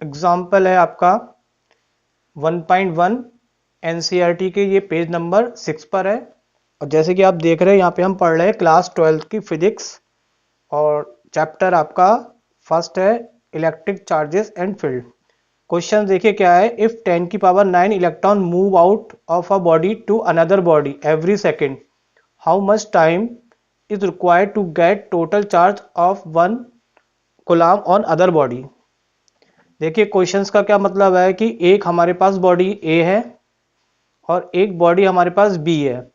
Example है आपका 1.1 NCERT के, ये पेज नंबर 6 पर है। और जैसे कि आप देख रहे हैं यहाँ पे हम पढ़ रहे हैं क्लास 12 की फिजिक्स, और चैप्टर आपका फर्स्ट है electric charges and field. Question देखिए क्या है, इफ 10 की power 9 electron move out of a body to another body every second, how much time is required to get total charge of 1 coulomb on other body. देखिए questions का क्या मतलब है कि एक हमारे पास बॉडी ए है और एक बॉडी हमारे पास बी है।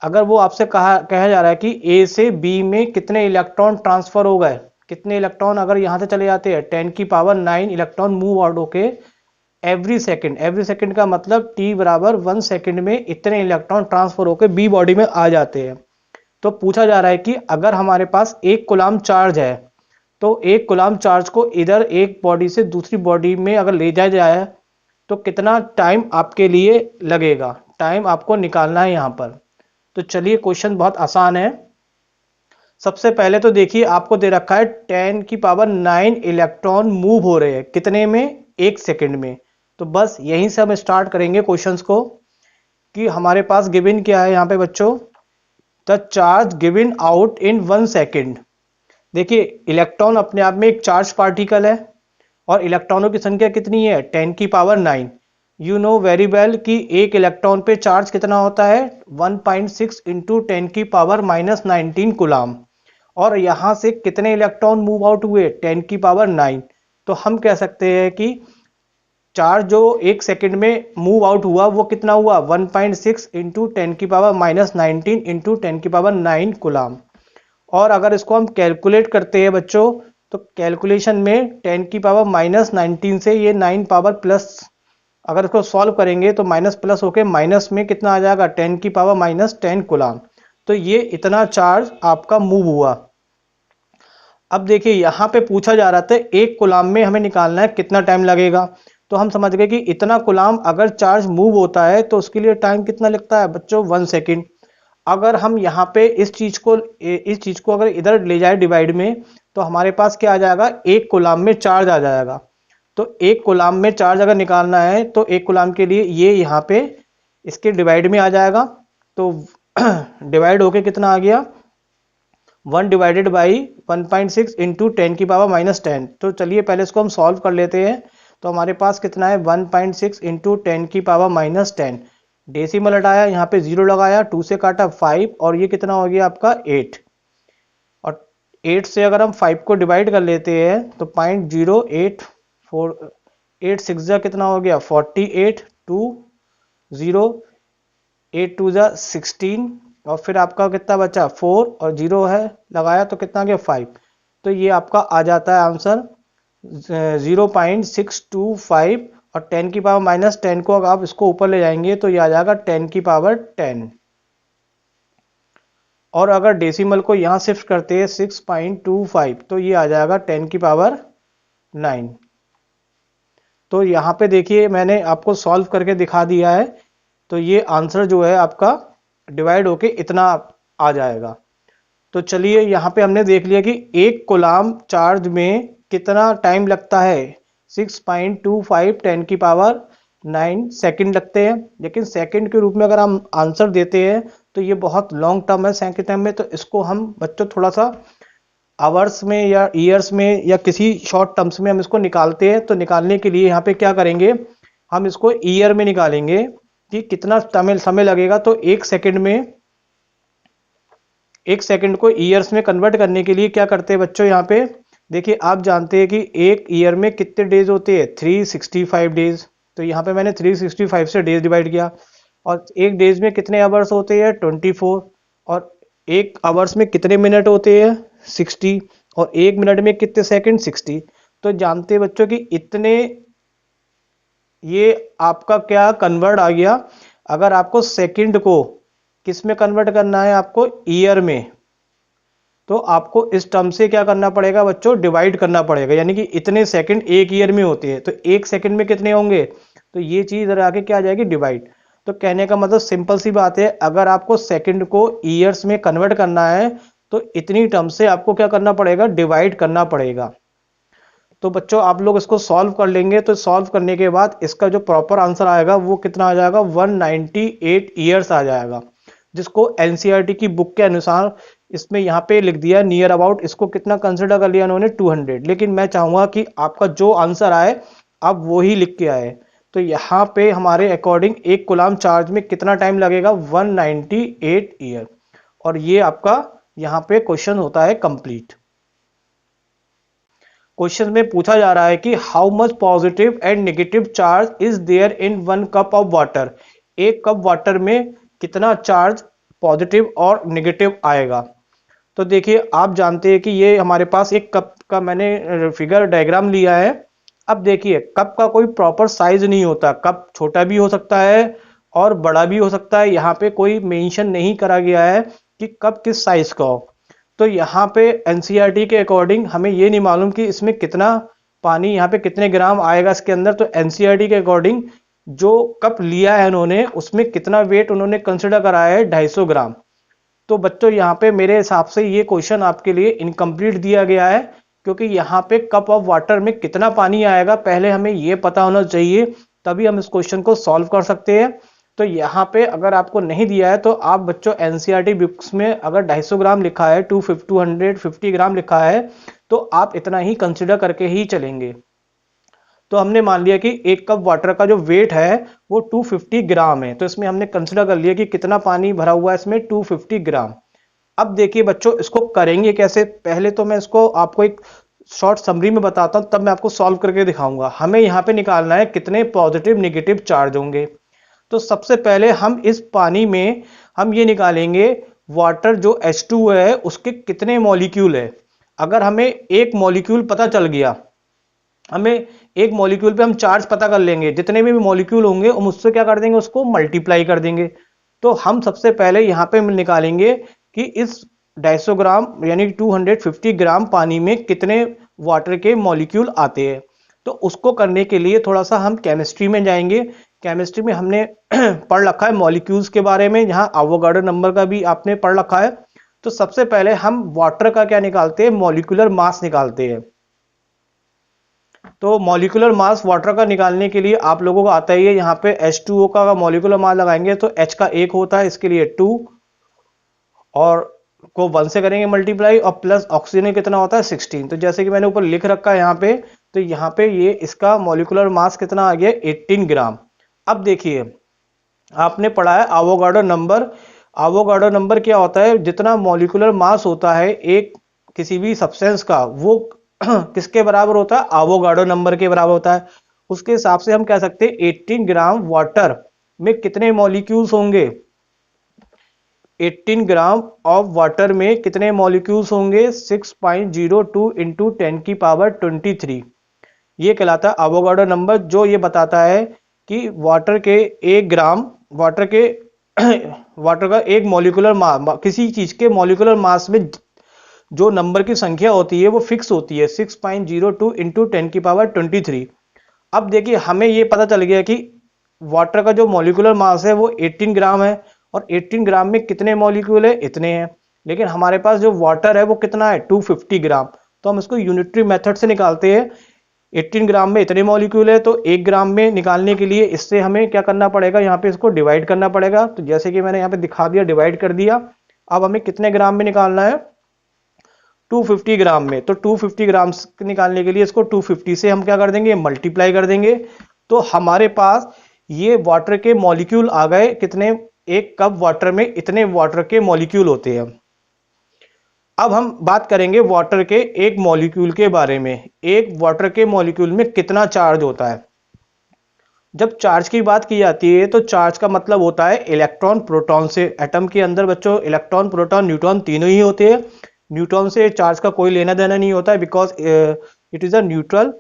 अगर वो आपसे कहा जा रहा है कि ए से बी में कितने इलेक्ट्रॉन ट्रांसफर हो गए, कितने इलेक्ट्रॉन अगर यहाँ से चले जाते हैं, 10 की पावर 9 इलेक्ट्रॉन मूव आउट होके एवरी सेकेंड, एवरी सेकेंड का मतलब टी बराबर 1 सेकेंड में इतने इलेक्ट्रॉन ट्रांसफर होकर बी बॉडी में आ जाते हैं। तो पूछा जा रहा है कि अगर हमारे पास एक कूलम चार्ज है तो एक कूलम चार्ज को इधर एक बॉडी से दूसरी बॉडी में अगर ले जाया जाए तो कितना टाइम आपके लिए लगेगा, टाइम आपको निकालना है यहाँ पर। तो चलिए क्वेश्चन बहुत आसान है। सबसे पहले तो देखिए आपको दे रखा है 10 की पावर 9 इलेक्ट्रॉन मूव हो रहे हैं कितने में, एक सेकंड में। तो बस यहीं से हम स्टार्ट करेंगे क्वेश्चंस को कि हमारे पास गिवन क्या है यहाँ पे बच्चों, the charge given out in 1 second. देखिए इलेक्ट्रॉन अपने आप में एक चार्ज पार्टिकल है और इलेक्ट्रॉनों की संख्या कितनी है, 10 की power 9। You know very well कि एक इलेक्ट्रॉन पे चार्ज कितना होता है, 1.6 इंटू 10 की पावर -19 कूलम। और यहाँ से कितने इलेक्ट्रॉन मूव आउट हुए, 10 की पावर 9। तो हम कह सकते हैं कि चार्ज जो एक सेकंड में मूव आउट हुआ वो कितना हुआ, 1.6 इंटू 10 की पावर -19 इंटू 10 की पावर 9 कूलम। और अगर इसको हम कैलकुलेट करते हैं बच्चों, तो कैलकुलेशन में 10 की पावर -19 से ये 9 पावर प्लस, अगर इसको सॉल्व करेंगे तो माइनस प्लस होके माइनस में कितना आ जाएगा, 10 की पावर -10 कूलम। तो ये इतना चार्ज आपका मूव हुआ। अब देखिए यहाँ पे पूछा जा रहा था एक कूलम में हमें निकालना है कितना टाइम लगेगा। तो हम समझ गए कि इतना कूलम अगर चार्ज मूव होता है तो उसके लिए टाइम कितना लगता है बच्चों, 1 सेकेंड। अगर हम यहाँ पे इस चीज को अगर इधर ले जाए डिवाइड में, तो हमारे पास क्या आ जाएगा, एक कूलम में चार्ज आ जाएगा। तो एक कूलम में चार्ज अगर निकालना है तो एक कूलम के लिए ये यहाँ पे इसके डिवाइड में आ जाएगा। तो डिवाइड होके कितना आ गया, 1 डिवाइडेड बाई 1.6 इंटू 10 की पावर -10। तो चलिए पहले इसको हम सॉल्व कर लेते हैं। तो हमारे पास कितना है, 1.6 इंटू 10 की पावर -10। डेसिमल हटाया, यहाँ पे 0 लगाया, 2 से काटा 5, और ये कितना हो गया आपका 8। और 8 से अगर हम 5 को डिवाइड कर लेते हैं तो 0.084, 8 6 जा कितना हो गया 48, 2 0, 8 2 जा 16, और फिर आपका कितना बचा 4, और 0 है लगाया तो कितना गया 5। तो ये आपका आ जाता है आंसर 0.625। और 10 की पावर -10 को अगर आप इसको ऊपर ले जाएंगे तो ये आ जाएगा 10 की पावर 10। और अगर डेसिमल को यहाँ शिफ्ट करते हैं 6.25 तो ये आ जाएगा 10 की पावर 9। तो यहाँ पे देखिए मैंने आपको सॉल्व करके दिखा दिया है। तो ये आंसर जो है आपका डिवाइड होके इतना आ जाएगा। तो चलिए यहाँ पे हमने देख लिया कि एक कूलम चार्ज में कितना टाइम लगता है, 6.25 10 की पावर 9 सेकंड लगते हैं। लेकिन सेकंड के रूप में अगर हम आंसर देते हैं तो ये बहुत लॉन्ग टर्म है सेकंड टाइम में, तो इसको हम बच्चों थोड़ा सा आवर्स में या ईयर्स में या किसी शॉर्ट टर्म्स में हम इसको निकालते हैं। तो निकालने के लिए यहाँ पे क्या करेंगे, हम इसको ईयर में निकालेंगे कि कितना समय लगेगा। तो एक सेकंड को ईयर्स में कन्वर्ट करने के लिए क्या करते हैं बच्चों, यहाँ पे देखिए आप जानते हैं कि एक ईयर में कितने डेज होते हैं, 365 डेज। तो यहाँ पे मैंने 365 से डेज डिवाइड किया। और एक डेज में कितने आवर्स होते हैं, 24। और एक आवर्स में कितने मिनट होते हैं, 60। और एक मिनट में कितने सेकंड, 60। तो जानते हैं बच्चों कि इतने, ये आपका क्या कन्वर्ट आ गया। अगर आपको सेकंड को किस में कन्वर्ट करना है, आपको ईयर में, तो आपको इस टर्म से क्या करना पड़ेगा बच्चों, डिवाइड करना पड़ेगा। यानी कि इतने सेकंड एक ईयर में होते हैं तो एक सेकंड में कितने होंगे, तो ये चीज इधर आके क्या आ जाएगी, डिवाइड। तो कहने का मतलब सिंपल सी बात है, अगर आपको सेकंड को ईयर्स में कन्वर्ट करना है तो इतनी टर्म से आपको क्या करना पड़ेगा, डिवाइड करना पड़ेगा। तो बच्चों आप लोग इसको सॉल्व कर लेंगे, तो सॉल्व करने के बाद इसका जो प्रॉपर आंसर आएगा वो कितना आ जाएगा, 198 ईयर्स आ जाएगा, जिसको एनसीईआरटी की बुक के अनुसार इसमें यहाँ पे लिख दिया नियर अबाउट, इसको कितना कंसिडर कर लिया उन्होंने, 200। लेकिन मैं चाहूंगा कि आपका जो आंसर आए आप वो ही लिख के आए। तो यहाँ पे हमारे अकॉर्डिंग 1 कूलाम चार्ज में कितना टाइम लगेगा, 198 ईयर। और ये आपका यहाँ पे क्वेश्चन होता है कंप्लीट। क्वेश्चन में पूछा जा रहा है कि how much positive and negative charge is there in 1 cup of water. 1 cup water में कितना चार्ज पॉजिटिव और नेगेटिव आएगा। तो देखिए आप जानते हैं कि ये हमारे पास एक कप का मैंने फिगर डायग्राम लिया है। अब देखिए कप का कोई प्रॉपर साइज नहीं होता, कप छोटा भी हो सकता है और बड़ा भी हो सकता है। यहाँ पे कोई मेंशन नहीं करा गया है कि कप किस साइज का हो। तो यहाँ पे एनसीईआरटी के अकॉर्डिंग हमें ये नहीं मालूम कि इसमें कितना पानी, यहाँ पे कितने ग्राम आएगा इसके अंदर। तो एनसीईआरटी के अकॉर्डिंग जो कप लिया है उन्होंने, उसमें कितना वेट उन्होंने कंसिडर कराया है, 250 ग्राम। तो बच्चों यहाँ पे मेरे हिसाब से ये क्वेश्चन आपके लिए इनकम्प्लीट दिया गया है, क्योंकि यहाँ पे कप ऑफ वाटर में कितना पानी आएगा पहले हमें ये पता होना चाहिए, तभी हम इस क्वेश्चन को सॉल्व कर सकते हैं। तो यहाँ पे अगर आपको नहीं दिया है तो आप बच्चों एनसीईआरटी बुक्स में अगर 250 ग्राम लिखा है, 250 ग्राम लिखा है, तो आप इतना ही कंसिडर करके ही चलेंगे। तो हमने मान लिया कि 1 कप वाटर का जो वेट है वो 250 ग्राम है, तो इसमें हमने कंसिडर कर लिया कि कितना पानी भरा हुआ है इसमें, 250 ग्राम। अब देखिए बच्चों इसको करेंगे कैसे, पहले तो मैं इसको आपको एक शॉर्ट समरी में बताता हूं, तब मैं आपको सॉल्व करके दिखाऊंगा। हमें यहाँ पे निकालना है कितने पॉजिटिव नेगेटिव चार्ज होंगे। तो सबसे पहले हम इस पानी में हम ये निकालेंगे वाटर जो H2 है उसके कितने मॉलिक्यूल है। अगर हमें एक मॉलिक्यूल पता चल गया, हमें एक मॉलिक्यूल पे हम चार्ज पता कर लेंगे, जितने भी मॉलिक्यूल होंगे हम उससे क्या कर देंगे, उसको मल्टीप्लाई कर देंगे। तो हम सबसे पहले यहाँ पे निकालेंगे कि इस 250 ग्राम यानी 250 ग्राम पानी में कितने वाटर के मॉलिक्यूल आते हैं। तो उसको करने के लिए थोड़ा सा हम केमिस्ट्री में जाएंगे। केमिस्ट्री में हमने पढ़ रखा है मॉलिक्यूल्स के बारे में, यहाँ एवोगाड्रो नंबर का भी आपने पढ़ रखा है। तो सबसे पहले हम वाटर का क्या निकालते हैं, मॉलिक्यूलर मास निकालते हैं। तो मॉलिक्यूलर मास वाटर का निकालने के लिए आप लोगों को आता ही है, यहाँ पे H2O का मॉलिक्यूलर मास लगाएंगे तो H का 1 होता है, इसके लिए 2 और को 1 से करेंगे मल्टीप्लाई, और प्लस ऑक्सीजन कितना होता है 16। तो जैसे कि मैंने ऊपर लिख रखा है यहाँ पे, तो यहाँ पे ये इसका मॉलिक्यूलर मास कितना आ गया, 18 ग्राम। अब देखिए आपने पढ़ा है एवोगाड्रो नंबर। एवोगाड्रो नंबर क्या होता है, जितना मॉलिक्यूलर मास होता है एक किसी भी सब्सटेंस का वो किसके बराबर होता है, एवोगाड्रो नंबर के बराबर होता है। उसके हिसाब से हम कह सकते हैं 18 ग्राम वाटर में कितने मॉलिक्यूल्स होंगे, 18 ग्राम ऑफ वाटर में कितने मॉलिक्यूल्स होंगे, 6.02 इंटू 10 की पावर 23। ये कहलाता है एवोगाड्रो नंबर, जो ये बताता है कि वाटर के 1 ग्राम वाटर के वाटर का एक मॉलिक्यूलर मास, किसी चीज के मॉलिक्यूलर मास में जो नंबर की संख्या होती है वो फिक्स होती है, 6.02 इंटू 10 की पावर 23। अब देखिए हमें ये पता चल गया कि वाटर का जो मॉलिक्यूलर मास है वो 18 ग्राम है, और 18 ग्राम में कितने मॉलिक्यूल है, इतने हैं। लेकिन हमारे पास जो वाटर है वो कितना है, 250 ग्राम। तो हम इसको यूनिटरी मेथड से निकालते हैं। 18 ग्राम में इतने मॉलिक्यूल है, तो 1 ग्राम में निकालने के लिए इससे हमें क्या करना पड़ेगा, यहाँ पे इसको डिवाइड करना पड़ेगा। तो जैसे कि मैंने यहाँ पे दिखा दिया, डिवाइड कर दिया। अब हमें कितने ग्राम में निकालना है, 250 ग्राम में। तो 250 ग्राम निकालने के लिए इसको 250 से हम क्या कर देंगे, मल्टीप्लाई कर देंगे। तो हमारे पास ये वाटर के मॉलिक्यूल आ गए कितने, 1 कप वाटर में इतने वाटर के मॉलिक्यूल होते हैं। अब हम बात करेंगे वाटर के एक मॉलिक्यूल के बारे में। एक वाटर के मॉलिक्यूल में कितना चार्ज होता है। जब चार्ज की बात की जाती है तो चार्ज का मतलब होता है इलेक्ट्रॉन प्रोटॉन से। एटम के अंदर बच्चों इलेक्ट्रॉन प्रोटॉन न्यूट्रॉन तीनों ही होते हैं। न्यूट्रॉन से चार्ज का कोई लेना देना नहीं होता है, because it is a neutral.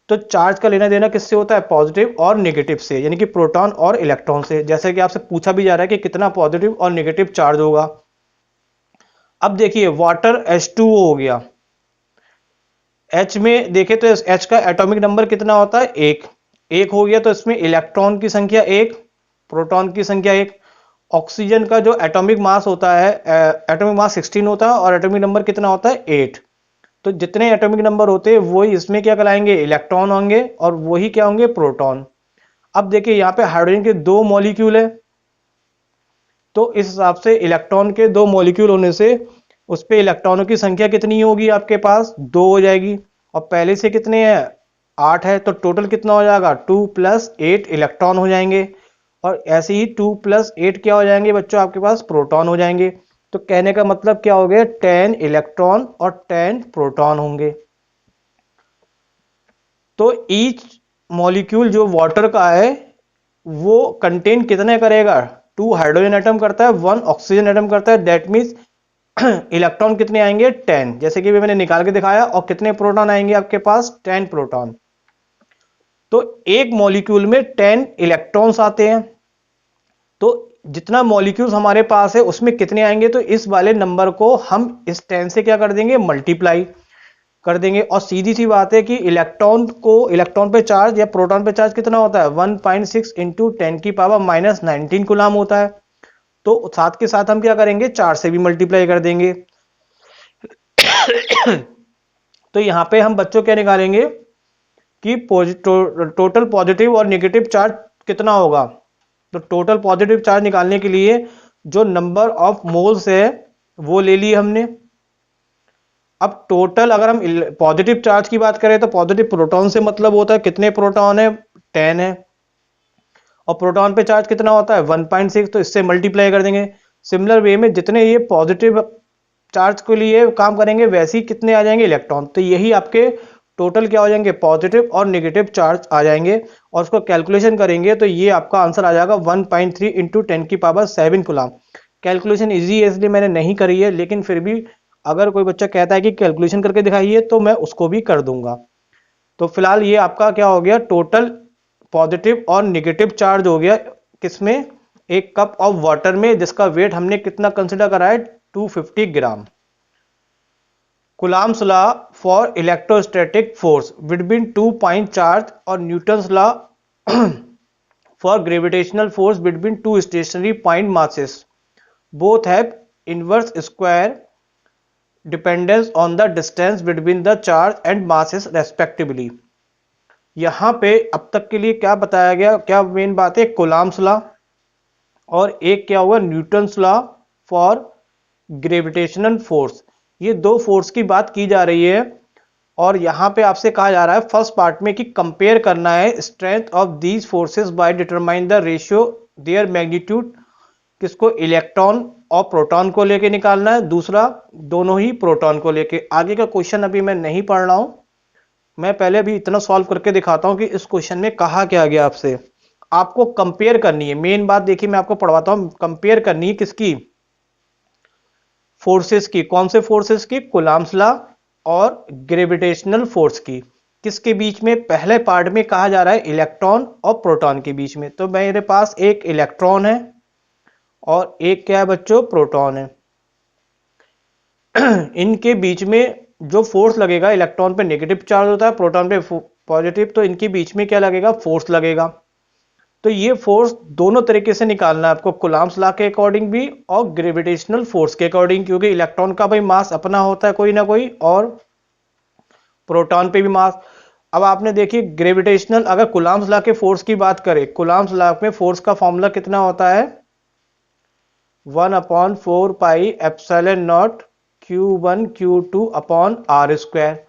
तो चार्ज का लेना देना किससे होता है, पॉजिटिव और नेगेटिव से, यानी कि प्रोटॉन और इलेक्ट्रॉन से। जैसे कि आपसे पूछा भी जा रहा है कि कितना पॉजिटिव और नेगेटिव चार्ज होगा। अब देखिए वाटर H2O हो गया, H में देखें तो H का एटॉमिक नंबर कितना होता है, 1 हो गया। तो इसमें इलेक्ट्रॉन की संख्या 1, प्रोटॉन की संख्या 1। ऑक्सीजन का जो एटॉमिक मास होता है, एटॉमिक मास 16 होता है और एटॉमिक नंबर कितना होता है, 8। तो जितने एटॉमिक नंबर होते हैं वही इसमें क्या कहलाएंगे, इलेक्ट्रॉन होंगे, और वही क्या होंगे, प्रोटॉन। अब देखिए यहाँ पे हाइड्रोजन के 2 मॉलिक्यूल है, तो इस हिसाब से इलेक्ट्रॉन के 2 मॉलिक्यूल होने से उस पे इलेक्ट्रॉनों की संख्या कितनी होगी, आपके पास 2 हो जाएगी। और पहले से कितने हैं, 8 है, तो टोटल कितना हो जाएगा, 2 + 8 इलेक्ट्रॉन हो जाएंगे। और ऐसे ही 2 + 8 क्या हो जाएंगे बच्चों, आपके पास प्रोटॉन हो जाएंगे। तो कहने का मतलब क्या हो गया, 10 इलेक्ट्रॉन और 10 प्रोटॉन होंगे। तो ईच मॉलिक्यूल जो वाटर का है वो कंटेन कितने करेगा, 2 हाइड्रोजन एटम करता है, 1 ऑक्सीजन एटम करता है, दैट मीन्स इलेक्ट्रॉन कितने आएंगे, 10, जैसे कि मैंने निकाल के दिखाया। और कितने प्रोटॉन आएंगे आपके पास, 10 प्रोटॉन। तो एक मॉलिक्यूल में 10 इलेक्ट्रॉन्स आते हैं, तो जितना मॉलिक्यूल्स हमारे पास है उसमें कितने आएंगे, तो इस वाले नंबर को हम इस 10 से क्या कर देंगे, मल्टीप्लाई कर देंगे। और सीधी सी बात है कि इलेक्ट्रॉन पे चार्ज या प्रोटॉन पे चार्ज कितना होता है, 1.6 × 10⁻⁻19 कूलम होता है। तो साथ के साथ हम क्या करेंगे, 4 से भी मल्टीप्लाई कर देंगे। तो यहां पे हम बच्चों क्या निकालेंगे कि टोटल पॉजिटिव और नेगेटिव चार्ज कितना होगा। तो टोटल पॉजिटिव चार्ज निकालने के लिए जो नंबर ऑफ मोल्स है वो ले लिए हमने। अब टोटल अगर हम पॉजिटिव चार्ज की बात करें तो पॉजिटिव प्रोटॉन से मतलब होता है कितने प्रोटॉन है, 10 है। और प्रोटॉन पे चार्ज कितना होता है, 1.6, तो इससे मल्टीप्लाई कर देंगे। सिमिलर वे में जितने ये पॉजिटिव चार्ज के लिए काम करेंगे वैसे ही कितने आ जाएंगे, इलेक्ट्रॉन। तो यही आपके टोटल क्या हो जाएंगे, पॉजिटिव और नेगेटिव चार्ज आ जाएंगे। और उसको कैलकुलेशन करेंगे तो ये आपका आंसर आ जाएगा 1.3 × 10⁻7 कूलम। कैलकुलेशन इजी है इसलिए मैंने नहीं करी है, लेकिन फिर भी अगर कोई बच्चा कहता है कि कैलकुलेशन करके दिखाइए तो मैं उसको भी कर दूंगा। तो फिलहाल ये आपका क्या हो गया, टोटल पॉजिटिव और नेगेटिव चार्ज हो गया किसमें, एक कप ऑफ वाटर में, जिसका वेट हमने कितना कंसिडर करा है, 250 ग्राम। Coulomb's law for electrostatic force between 2 point charge और Newton's law for gravitational force between 2 stationary point masses both have inverse square dependence on the distance between the charge and masses respectively. यहां पे अब तक के लिए क्या बताया गया, क्या मेन बात है, कूलम्स लॉ और एक क्या हुआ, Newton's law for gravitational force. ये दो फोर्स की बात की जा रही है। और यहां पे आपसे कहा जा रहा है फर्स्ट पार्ट में कि कंपेयर करना है strength of these forces by determine the ratio their magnitude. किसको, इलेक्ट्रॉन और प्रोटॉन को लेके निकालना है, दूसरा दोनों ही प्रोटॉन को लेके। आगे का क्वेश्चन अभी मैं नहीं पढ़ रहा हूं, मैं पहले भी इतना सॉल्व करके दिखाता हूं कि इस क्वेश्चन में कहा क्या गया आपसे। आपको कंपेयर करनी है, मेन बात देखिए मैं आपको पढ़वाता हूं, कंपेयर करनी है किसकी, फोर्सेस की। कौन से फोर्सेस की, कूलम्स लॉ और ग्रेविटेशनल फोर्स की। किसके बीच में, पहले पार्ट में कहा जा रहा है इलेक्ट्रॉन और प्रोटॉन के बीच में। तो मेरे पास एक इलेक्ट्रॉन है और एक क्या है बच्चों, प्रोटॉन है। इनके बीच में जो फोर्स लगेगा, इलेक्ट्रॉन पे नेगेटिव चार्ज होता है, प्रोटॉन पे पॉजिटिव, तो इनके बीच में क्या लगेगा, फोर्स लगेगा। तो ये फोर्स दोनों तरीके से निकालना है आपको, कूलम्स लॉ के अकॉर्डिंग भी और ग्रेविटेशनल फोर्स के अकॉर्डिंग, क्योंकि इलेक्ट्रॉन का भाई मास अपना होता है कोई ना कोई, और प्रोटॉन पे भी मास। अब आपने देखिए ग्रेविटेशनल, अगर कूलम्स लॉ के फोर्स की बात करें, कूलम्स लॉ में फोर्स का फॉर्मूला कितना होता है, 1/4 pi epsilon naught Q1 Q2 upon R square.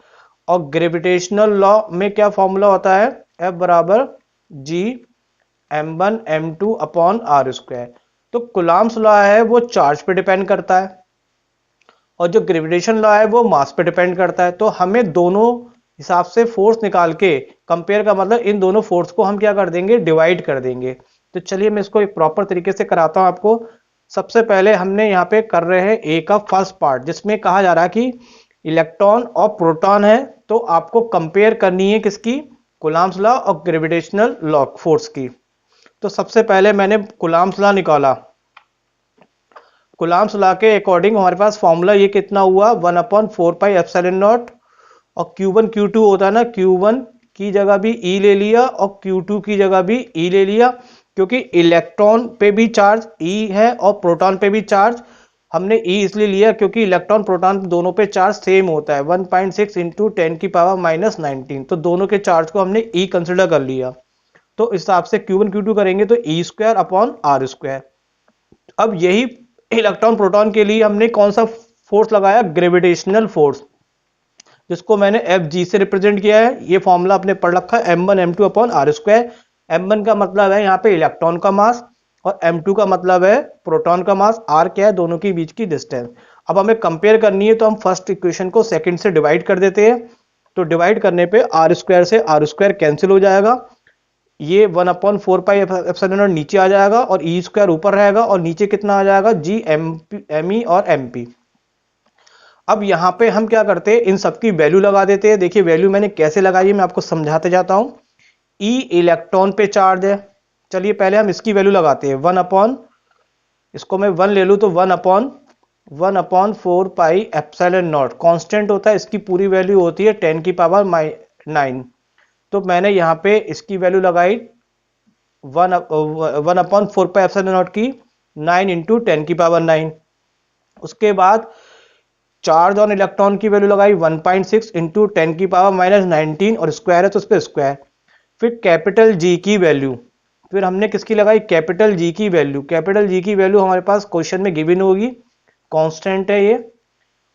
और ग्रेविटेशनल लॉ में क्या फॉर्मूला होता है, F बराबर G m1 m2 upon R square. तो कूलम्स लॉ है वो चार्ज पे डिपेंड करता है और जो ग्रेविटेशन लॉ है वो मास पे डिपेंड करता है। तो हमें दोनों हिसाब से फोर्स निकाल के कंपेयर का मतलब इन दोनों फोर्स को हम क्या कर देंगे, डिवाइड कर देंगे। तो चलिए मैं इसको एक प्रॉपर तरीके से कराता हूं आपको। सबसे पहले हमने यहाँ पे कर रहे हैं ए का फर्स्ट पार्ट, जिसमें कहा जा रहा है कि इलेक्ट्रॉन और प्रोटॉन है, तो आपको कंपेयर करनी है किसकी, कूलम्स लॉ और ग्रेविटेशनल लॉ फोर्स की। तो सबसे पहले मैंने कूलम्स लॉ निकाला। कूलम्स लॉ के अकॉर्डिंग हमारे पास फॉर्मूला ये कितना हुआ, 1/4 पाई एप्सिलॉन नॉट, और Q1 Q2 होता है ना, Q1 की जगह भी E ले लिया और Q2 की जगह भी E ले लिया, क्योंकि इलेक्ट्रॉन पे भी चार्ज E है और प्रोटॉन पे भी चार्ज हमने E इसलिए लिया क्योंकि इलेक्ट्रॉन प्रोटॉन दोनों पे चार्ज सेम होता है, 1.6 इंटू 10⁻⁻19, तो दोनों के चार्ज को हमने E कंसिडर कर लिया। तो इस हिसाब से Q1 Q2 करेंगे तो E²/R²। अब यही इलेक्ट्रॉन प्रोटॉन के लिए हमने कौन सा फोर्स लगाया, ग्रेविटेशनल फोर्स, जिसको मैंने Fg से रिप्रेजेंट किया है। ये फॉर्मूला आपने पढ़ रखा है, m1m2/r²। m1 का मतलब है यहाँ पे इलेक्ट्रॉन का मास और m2 का मतलब है प्रोटॉन का मास। r क्या है, दोनों के बीच की डिस्टेंस। अब हमें कंपेयर करनी है तो हम फर्स्ट इक्वेशन को सेकंड से डिवाइड कर देते हैं। तो डिवाइड करने पे r² से r² कैंसिल हो जाएगा, ये 1/4πε नीचे आ जाएगा और E² ऊपर रहेगा और नीचे कितना आ जाएगा, G me और mp। अब यहां पे हम क्या करते हैं, इन सबकी वैल्यू लगा देते हैं। देखिए वैल्यू मैंने कैसे लगाई है, मैं आपको समझाते जाता हूं। E इलेक्ट्रॉन पे चार्ज है, चलिए पहले हम इसकी वैल्यू लगाते हैं। इसको मैं 1 ले लूं तो 1/4πε0 कांस्टेंट होता है, इसकी पूरी वैल्यू होती है 10⁻⁹। तो मैंने यहां पे इसकी वैल्यू लगाई 1/4πε0 की 9 इंटू 10⁻⁹। उसके बाद चार्ज ऑन इलेक्ट्रॉन की वैल्यू लगाई 1.6 इंटू 10⁻⁻19 और स्क्वायर है तो उस पर स्क्वायर। फिर कैपिटल जी की वैल्यू, फिर हमने किसकी लगाई, कैपिटल जी की वैल्यू। कैपिटल जी की वैल्यू हमारे पास क्वेश्चन में गिवन होगी, कांस्टेंट है ये।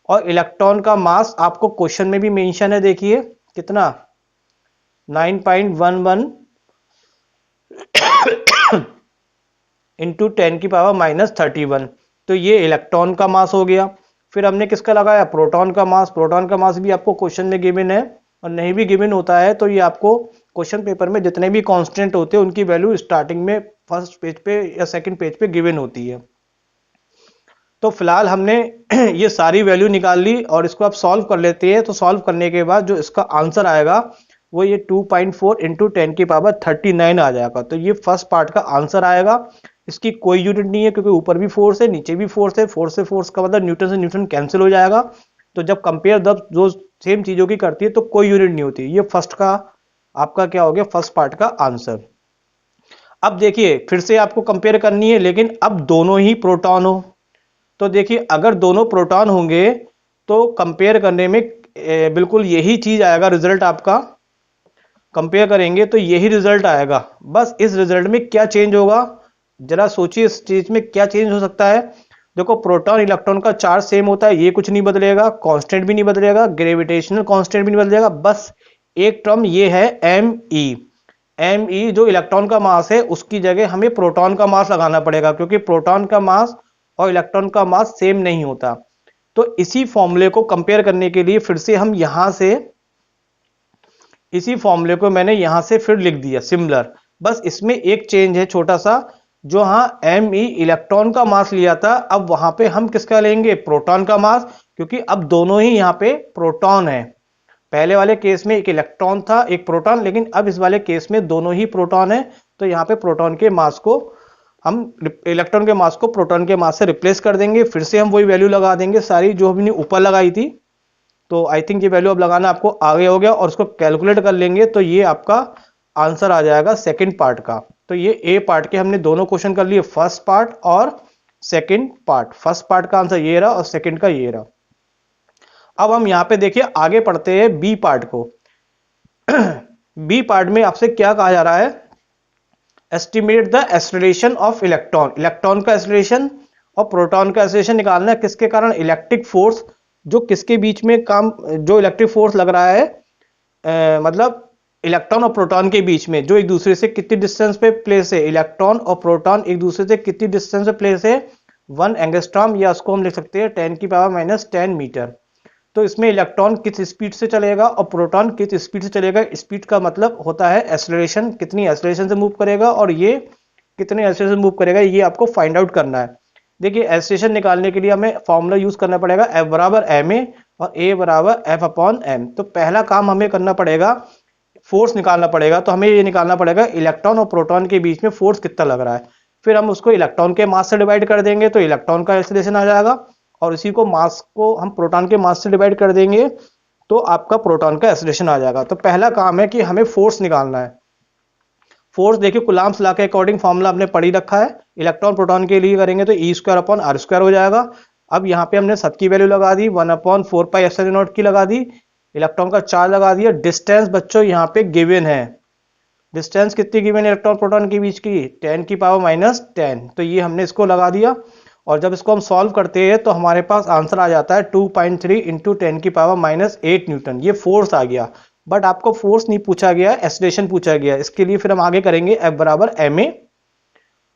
और इलेक्ट्रॉन का मास आपको क्वेश्चन में भी मेंशन है, देखिए कितना, 9.11 इंटू 10⁻⁻31। तो ये इलेक्ट्रॉन का मास हो गया। फिर हमने किसका लगाया, प्रोटॉन का मास। प्रोटॉन का मास भी आपको क्वेश्चन में गिवन है, और नहीं भी गिवन होता है तो ये आपको क्वेश्चन पेपर में जितने भी कांस्टेंट होते हैं उनकी वैल्यू स्टार्टिंग में फर्स्ट पेज पे या सेकंड पेज पे गिवन होती है। तो फिलहाल हमने ये सारी वैल्यू निकाल ली और इसको आप सॉल्व कर लेते हैं। तो सॉल्व करने के बाद जो इसका आंसर आएगा वो ये 2.4 इंटू 10⁻39 आ जाएगा। तो ये फर्स्ट पार्ट का आंसर आएगा। इसकी कोई यूनिट नहीं है क्योंकि ऊपर भी फोर्स है नीचे भी फोर्स है। फोर्स से फोर्स का मतलब न्यूटन से न्यूटन कैंसिल हो जाएगा। तो जब कंपेयर जब जो सेम चीजों की करती है तो कोई यूनिट नहीं होती। ये फर्स्ट का आपका क्या हो गया, फर्स्ट पार्ट का आंसर। अब देखिए फिर से आपको कंपेयर करनी है, लेकिन अब दोनों ही प्रोटॉन हो। तो देखिए अगर दोनों प्रोटॉन होंगे तो कंपेयर करने में बिल्कुल यही चीज आएगा, रिजल्ट आपका कंपेयर करेंगे तो यही रिजल्ट आएगा। बस इस रिजल्ट में क्या चेंज होगा, जरा सोचिए इस चीज में क्या चेंज हो सकता है। देखो प्रोटॉन इलेक्ट्रॉन का चार्ज सेम होता है, ये कुछ नहीं बदलेगा, कांस्टेंट भी नहीं बदलेगा, ग्रेविटेशनल कांस्टेंट भी नहीं बदलेगा। बस एक टर्म ये है me जो इलेक्ट्रॉन का मास है उसकी जगह हमें प्रोटॉन का मास लगाना पड़ेगा, क्योंकि प्रोटॉन का मास और इलेक्ट्रॉन का मास सेम नहीं होता। तो इसी फॉर्मूले को कंपेयर करने के लिए फिर से हम यहां से इसी फॉर्मूले को मैंने यहां से फिर लिख दिया सिमिलर। बस इसमें एक चेंज है छोटा सा, जो me इलेक्ट्रॉन का मास लिया था, अब वहां पे हम किसका लेंगे, प्रोटॉन का मास, क्योंकि अब दोनों ही यहां पे प्रोटॉन है। पहले वाले केस में एक इलेक्ट्रॉन था एक प्रोटॉन, लेकिन अब इस वाले केस में दोनों ही प्रोटॉन है। तो यहाँ पे प्रोटॉन के मास को हम इलेक्ट्रॉन के मास को प्रोटॉन के मास से रिप्लेस कर देंगे। फिर से हम वही वैल्यू लगा देंगे सारी जो हमने ऊपर लगाई थी। तो आई थिंक ये वैल्यू अब लगाना आपको आगे हो गया और उसको कैलकुलेट कर लेंगे तो ये आपका आंसर आ जाएगा सेकंड पार्ट का। तो ये ए पार्ट के हमने दोनों क्वेश्चन कर लिए, फर्स्ट पार्ट और सेकंड पार्ट। फर्स्ट पार्ट का आंसर ये रहा और सेकंड का ये रहा। अब हम यहां पे देखिए आगे पढ़ते हैं बी पार्ट को। बी पार्ट में आपसे क्या कहा जा रहा है, estimate the acceleration of electron. Electron का एक्सेलरेशन और प्रोटॉन का एक्सेलरेशन निकालना है, किसके कारण, इलेक्ट्रिक फोर्स जो किसके बीच में काम, जो इलेक्ट्रिक फोर्स लग रहा है मतलब इलेक्ट्रॉन और प्रोटॉन के बीच में, जो एक दूसरे से कितनी डिस्टेंस पे प्लेस है, इलेक्ट्रॉन और प्रोटॉन एक दूसरे से कितनी डिस्टेंस पे प्लेस है, 1 एंगस्ट्रॉम, या उसको हम लिख सकते हैं 10⁻⁻10 मीटर। तो इसमें इलेक्ट्रॉन किस स्पीड से चलेगा और प्रोटॉन किस स्पीड से चलेगा। स्पीड का मतलब होता है एक्सेलरेशन, कितनी एक्सेलरेशन से मूव करेगा और ये कितने एक्सेलरेशन से मूव करेगा, ये आपको फाइंड आउट करना है। देखिए एक्सेलरेशन निकालने के लिए हमें फॉर्मूला यूज करना पड़ेगा, F बराबर ma और a बराबर F/m। तो पहला काम हमें करना पड़ेगा, फोर्स निकालना पड़ेगा। तो हमें ये निकालना पड़ेगा इलेक्ट्रॉन और प्रोटॉन के बीच में फोर्स कितना लग रहा है। फिर हम उसको इलेक्ट्रॉन के मास से डिवाइड कर देंगे तो इलेक्ट्रॉन का एक्सेलरेशन आ जाएगा, और इसी को मास को हम प्रोटॉन के मास से डिवाइड कर देंगे तो आपका प्रोटॉन का एक्सेलरेशन आ जाएगा। तो पहला काम है कि हमें फोर्स निकालना है। फोर्स देखिए कूलम्ब्स लॉ के अकॉर्डिंग फॉर्मूला आपने पढ़ ही रखा है। इलेक्ट्रॉन प्रोटॉन के लिए करेंगे तो E²/R² हो जाएगा। अब यहाँ पे हमने सबकी वैल्यू लगा दी, 1/4πε0 की लगा दी, इलेक्ट्रॉन का चार्ज लगा दिया। डिस्टेंस बच्चों यहाँ पे गिवन है, डिस्टेंस कितनी गिवन है इलेक्ट्रॉन प्रोटॉन के बीच की, 10⁻⁻10। तो ये हमने इसको लगा दिया और जब इसको हम सॉल्व करते हैं तो हमारे पास आंसर आ जाता है 2.3 × 10⁻⁸ न्यूटन। ये फोर्स आ गया, बट आपको फोर्स नहीं पूछा गया, एक्सेलरेशन पूछा गया। इसके लिए फिर हम आगे करेंगे F बराबर ma,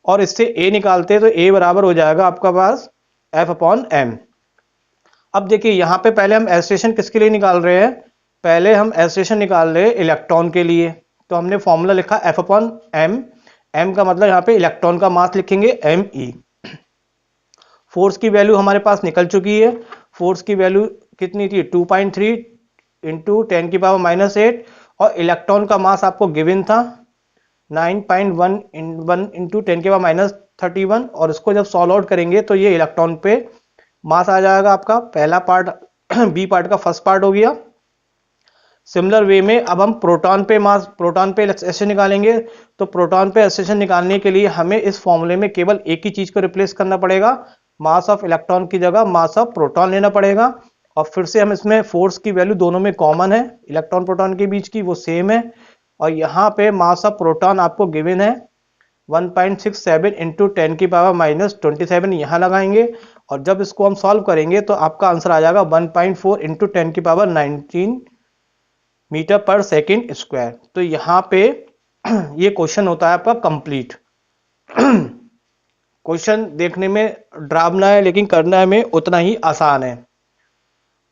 और इससे a निकालते हैं तो a बराबर हो जाएगा आपका पास F/m। अब देखिए यहाँ पे पहले हम एक्सेलरेशन किसके लिए निकाल रहे हैं, पहले हम एक्सेलरेशन निकाल रहे हैं इलेक्ट्रॉन के लिए। तो हमने फॉर्मूला लिखा F/m, m का मतलब यहाँ पे इलेक्ट्रॉन का मास लिखेंगे me। फोर्स की वैल्यू हमारे पास निकल चुकी है, फोर्स की वैल्यू कितनी थी, 2.3 × 10⁻⁸, और इलेक्ट्रॉन का मास आपको गिवन था 9.1 × 10⁻31, और इसको जब सॉल्व आउट करेंगे तो ये इलेक्ट्रॉन पे मास आ जाएगा आपका, पहला पार्ट बी पार्ट का फर्स्ट पार्ट हो गया। सिमिलर वे में अब हम प्रोटॉन पे मास, प्रोटॉन पे एक्सेलरेशन निकालेंगे। तो प्रोटॉन पे एक्सेलरेशन निकालने के लिए हमें इस फॉर्मूले में केवल एक ही चीज को रिप्लेस करना पड़ेगा, मास ऑफ इलेक्ट्रॉन की जगह मास ऑफ प्रोटॉन लेना पड़ेगा। और फिर से हम इसमें फोर्स की वैल्यू दोनों में कॉमन है, इलेक्ट्रॉन प्रोटॉन के बीच की, वो सेम है। और यहाँ पे मास ऑफ प्रोटॉन आपको गिवन है 1.67 × 10⁻⁻27, यहाँ लगाएंगे और जब इसको हम सॉल्व करेंगे तो आपका आंसर आ जाएगा 1.4 × 10⁻19 मीटर/सेकंड²। तो यहाँ पे ये क्वेश्चन होता है आपका कंप्लीट। क्वेश्चन देखने में डरावना है लेकिन करना में उतना ही आसान है।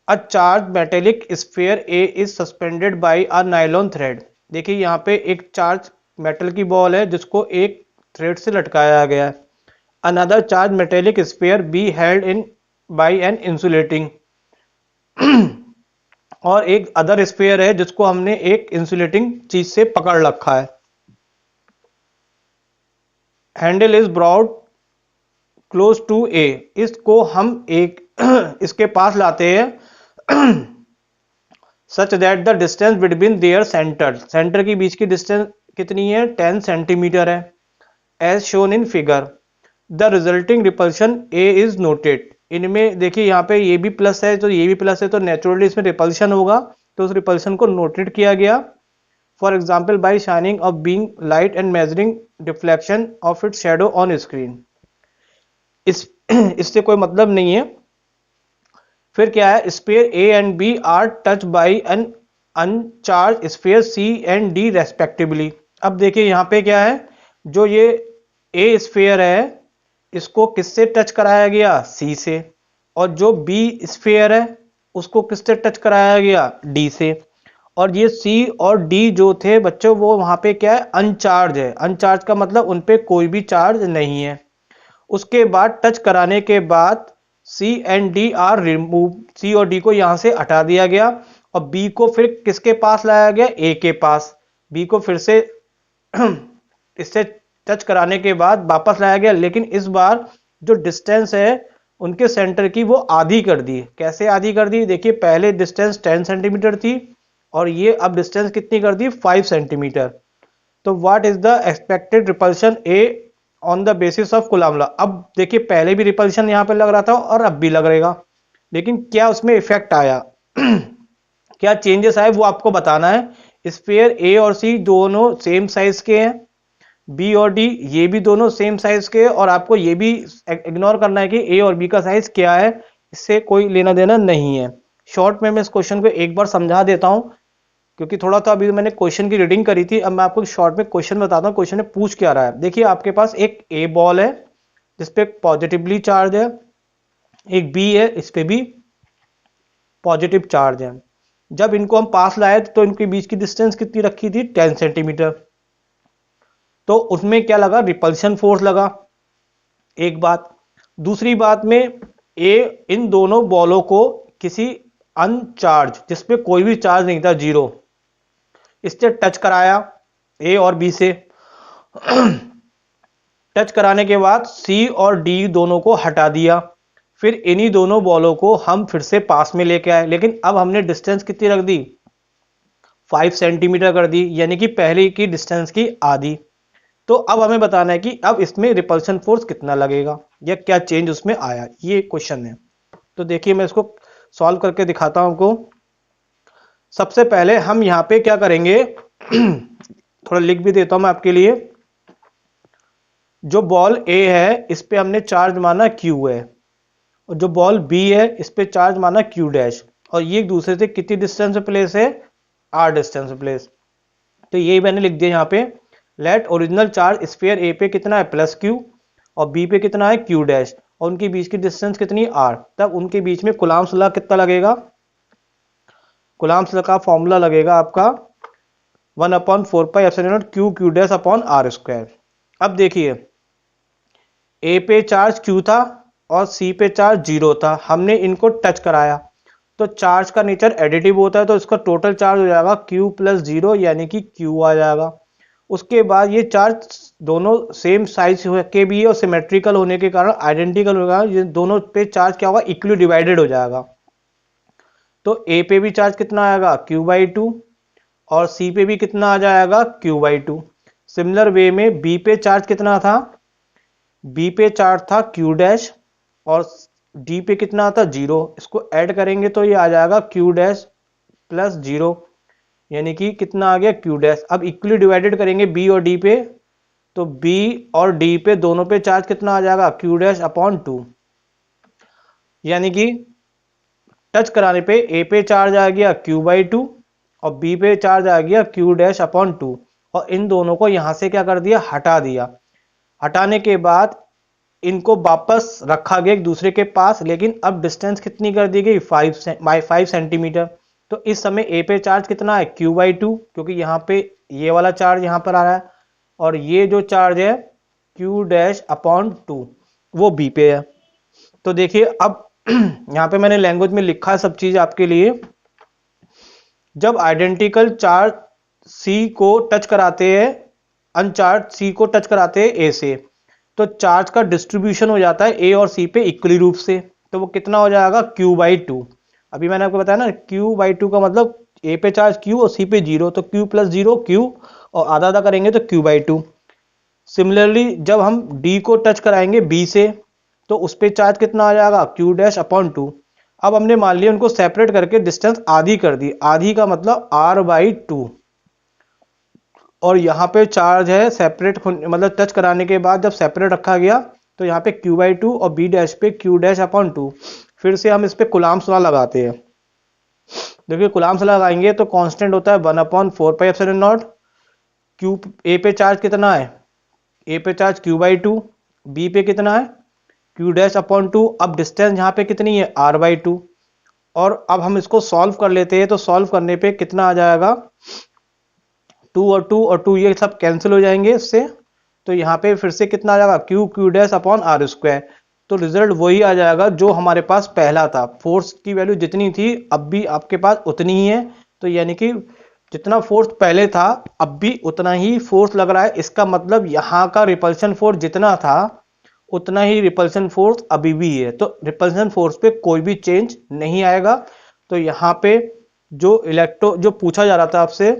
A charge metallic sphere A is suspended bye a nylon thread. देखिए यहाँ पे एक चार्ज मेटल की बॉल है जिसको एक थ्रेड से लटकाया गया है। Another charge metallic sphere B held in by an insulating, और एक अदर स्फीयर है जिसको हमने एक इंसुलेटिंग चीज से पकड़ रखा है। Handle is brought close to A, इसको हम एक इसके पास लाते हैं such that the distance between their centre के बीच की डिस्टेंस कितनी है, 10 सेंटीमीटर है, as shown in figure. The resulting repulsion A is noted. इनमें देखिए यहाँ पे ये भी प्लस है तो ये भी प्लस है, तो नेचुरली इसमें रिपल्शन होगा, तो उस रिपल्शन को नोटेड किया गया। For example by shining of beam light and measuring deflection of its shadow on screen. इससे कोई मतलब नहीं है। फिर क्या है, sphere A and B are touch by an uncharged sphere C and D respectively. अब देखिए यहाँ पे क्या है, जो ये ए स्फीयर है इसको किससे टच कराया गया, सी से, और जो बी स्फीयर है उसको किससे टच कराया गया, डी से। और ये सी और डी जो थे बच्चों वो वहां पे क्या है, अनचार्ज है। अनचार्ज का मतलब उन पे कोई भी चार्ज नहीं है। उसके बाद टच कराने के बाद सी एंड डी आर रिमूव, सी और डी को यहां से हटा दिया गया और बी को फिर किसके पास लाया गया, ए के पास। बी को फिर से इससे टच कराने के बाद वापस लाया गया, लेकिन इस बार जो डिस्टेंस है उनके सेंटर की वो आधी कर दी। कैसे आधी कर दी, देखिए पहले डिस्टेंस 10 सेंटीमीटर थी और ये अब डिस्टेंस कितनी कर दी, 5 सेंटीमीटर। तो what is the expected repulsion A on the basis of coulomb law. अब देखिए पहले भी रिपल्शन यहां पर लग रहा था और अब भी लग रहेगा, लेकिन क्या उसमें इफेक्ट आया क्या चेंजेस आए वो आपको बताना है। स्फीयर ए और सी दोनों सेम साइज के हैं, बी और डी ये भी दोनों सेम साइज के हैं, और आपको ये भी इग्नोर करना है कि ए और बी का साइज क्या है, इससे कोई लेना देना नहीं है। शॉर्ट में मैं इस क्वेश्चन को एक बार समझा देता हूं क्योंकि थोड़ा तो अभी मैंने क्वेश्चन की रीडिंग करी थी। अब मैं आपको शॉर्ट में क्वेश्चन बताता हूँ, क्वेश्चन में पूछ क्या रहा है। देखिए आपके पास एक ए बॉल है जिसपे पॉजिटिवली चार्ज है, एक बी है इस पे भी पॉजिटिव चार्ज है। जब इनको हम पास लाए तो इनके बीच की डिस्टेंस कितनी रखी थी, 10 सेंटीमीटर। तो उसमें क्या लगा, रिपल्शन फोर्स लगा, एक बात। दूसरी बात में ए इन दोनों बॉलों को किसी अनचार्ज जिसपे कोई भी चार्ज नहीं था, जीरो, इससे टच कराया ए और बी से। टच कराने के बाद सी और डी दोनों को हटा दिया, फिर इन्हीं दोनों बॉलों को हम फिर से पास में लेके आए, लेकिन अब हमने डिस्टेंस कितनी रख दी, 5 सेंटीमीटर कर दी, यानी कि पहले की डिस्टेंस की आधी। तो अब हमें बताना है कि अब इसमें रिपल्शन फोर्स कितना लगेगा या क्या चेंज उसमें आया, ये क्वेश्चन है। तो देखिए मैं इसको सॉल्व करके दिखाता हूं आपको। सबसे पहले हम यहाँ पे क्या करेंगे थोड़ा लिख भी देता हूं मैं आपके लिए। जो बॉल ए है इस पे हमने चार्ज माना Q है, और जो बॉल बी है इस पे चार्ज माना Q डैश, और ये एक दूसरे से कितनी डिस्टेंस पे प्लेस है, R डिस्टेंस पे प्लेस। तो यही मैंने लिख दिया यहाँ पे। लेट ओरिजिनल चार्ज स्फीयर ए पे कितना है +Q, और बी पे कितना है Q डैश, और उनके बीच की डिस्टेंस कितनी है R। तब उनके बीच में कूलम्ब्स लॉ कितना लगेगा, कूलम्ब्स लॉ का फॉर्मूला लगेगा आपका 1/4πε0 Q डैश अपॉन R²। अब देखिए ए पे चार्ज Q था और सी पे चार्ज 0 था, हमने इनको टच कराया, तो चार्ज का नेचर एडिटिव होता है, तो इसका टोटल चार्ज हो जाएगा Q + 0 यानी कि Q आ जाएगा। उसके बाद ये चार्ज दोनों सेम साइज के भी है और सिमेट्रिकल होने के कारण आइडेंटिकल होगा, ये दोनों पे चार्ज क्या होगा, इक्वली डिवाइडेड हो जाएगा। तो ए पे भी चार्ज कितना आएगा Q/2, और सी पे भी कितना आ जाएगा Q/2। सिमिलर वे में बी पे चार्ज कितना था, बी पे चार्ज था Q डैश, और डी पे कितना था 0, इसको ऐड करेंगे तो ये आ जाएगा Q डैश + 0 यानी कि कितना आ गया Q डैश। अब इक्वली डिवाइडेड करेंगे बी और डी पे, तो बी और डी पे दोनों पे चार्ज कितना आ जाएगा Q डैश अपॉन 2, यानी कि टच कराने पे ए पे चार्ज आ गया Q/2 और बी पे चार्ज आ गया Q डैश अपॉन 2, और इन दोनों को यहां से क्या कर दिया, हटा दिया। हटाने के बाद इनको वापस रखा गया एक दूसरे के पास, लेकिन अब डिस्टेंस कितनी कर दी गई 5 सेंटीमीटर। तो इस समय ए पे चार्ज कितना है Q/2, क्योंकि यहाँ पे ये वाला चार्ज यहाँ पर आ रहा है, और ये जो चार्ज है Q डैश अपॉन 2 वो बी पे है। तो देखिए अब यहाँ पे मैंने लैंग्वेज में लिखा है सब चीज आपके लिए। जब आइडेंटिकल चार्ज सी को टच कराते हैं, अनचार्ज सी को टच कराते हैं ए से, तो चार्ज का डिस्ट्रीब्यूशन हो जाता है ए और सी पे इक्वली रूप से, तो वो कितना हो जाएगा Q/2। अभी मैंने आपको बताया ना Q/2 का मतलब ए पे चार्ज Q और सी पे 0, तो Q + 0 Q, और आधा आधा करेंगे तो Q/2। सिमिलरली जब हम डी को टच कराएंगे बी से, तो उस पे चार्ज कितना आ जाएगा Q डैश अपॉन 2। अब हमने मान लिया उनको सेपरेट करके डिस्टेंस आधी कर दी, आधी का मतलब R/2, और यहाँ पे चार्ज है सेपरेट मतलब टच कराने के बाद जब सेपरेट रखा गया, तो यहाँ पे Q/2 और बी डैश पे Q डैश अपॉन 2। फिर से हम इस पे कूलम्ब्स लॉ लगाते हैं। देखिए कूलम्ब्स लॉ लगाएंगे तो कांस्टेंट होता है 1/4πε0। Q ए पे चार्ज कितना है, ए पे चार्ज Q/2, बी पे कितना है Q डैश अपॉन 2। अब डिस्टेंस यहाँ पे कितनी है R/2, और अब हम इसको सॉल्व कर लेते हैं, तो सॉल्व करने पे कितना आ जाएगा 2 और 2 ये सब कैंसिल हो जाएंगे इससे, तो यहाँ पे फिर से कितना आ जाएगा Q डैश अपॉन R²। तो रिजल्ट वही आ जाएगा जो हमारे पास पहला था, फोर्स की वैल्यू जितनी थी अब भी आपके पास उतनी ही है। तो यानी कि जितना फोर्स पहले था अब भी उतना ही फोर्स लग रहा है, इसका मतलब यहाँ का रिपल्शन फोर्स जितना था उतना ही रिपल्शन फोर्स अभी भी है, तो रिपल्शन फोर्स पे कोई भी चेंज नहीं आएगा। तो यहाँ पे जो पूछा जा रहा था आपसे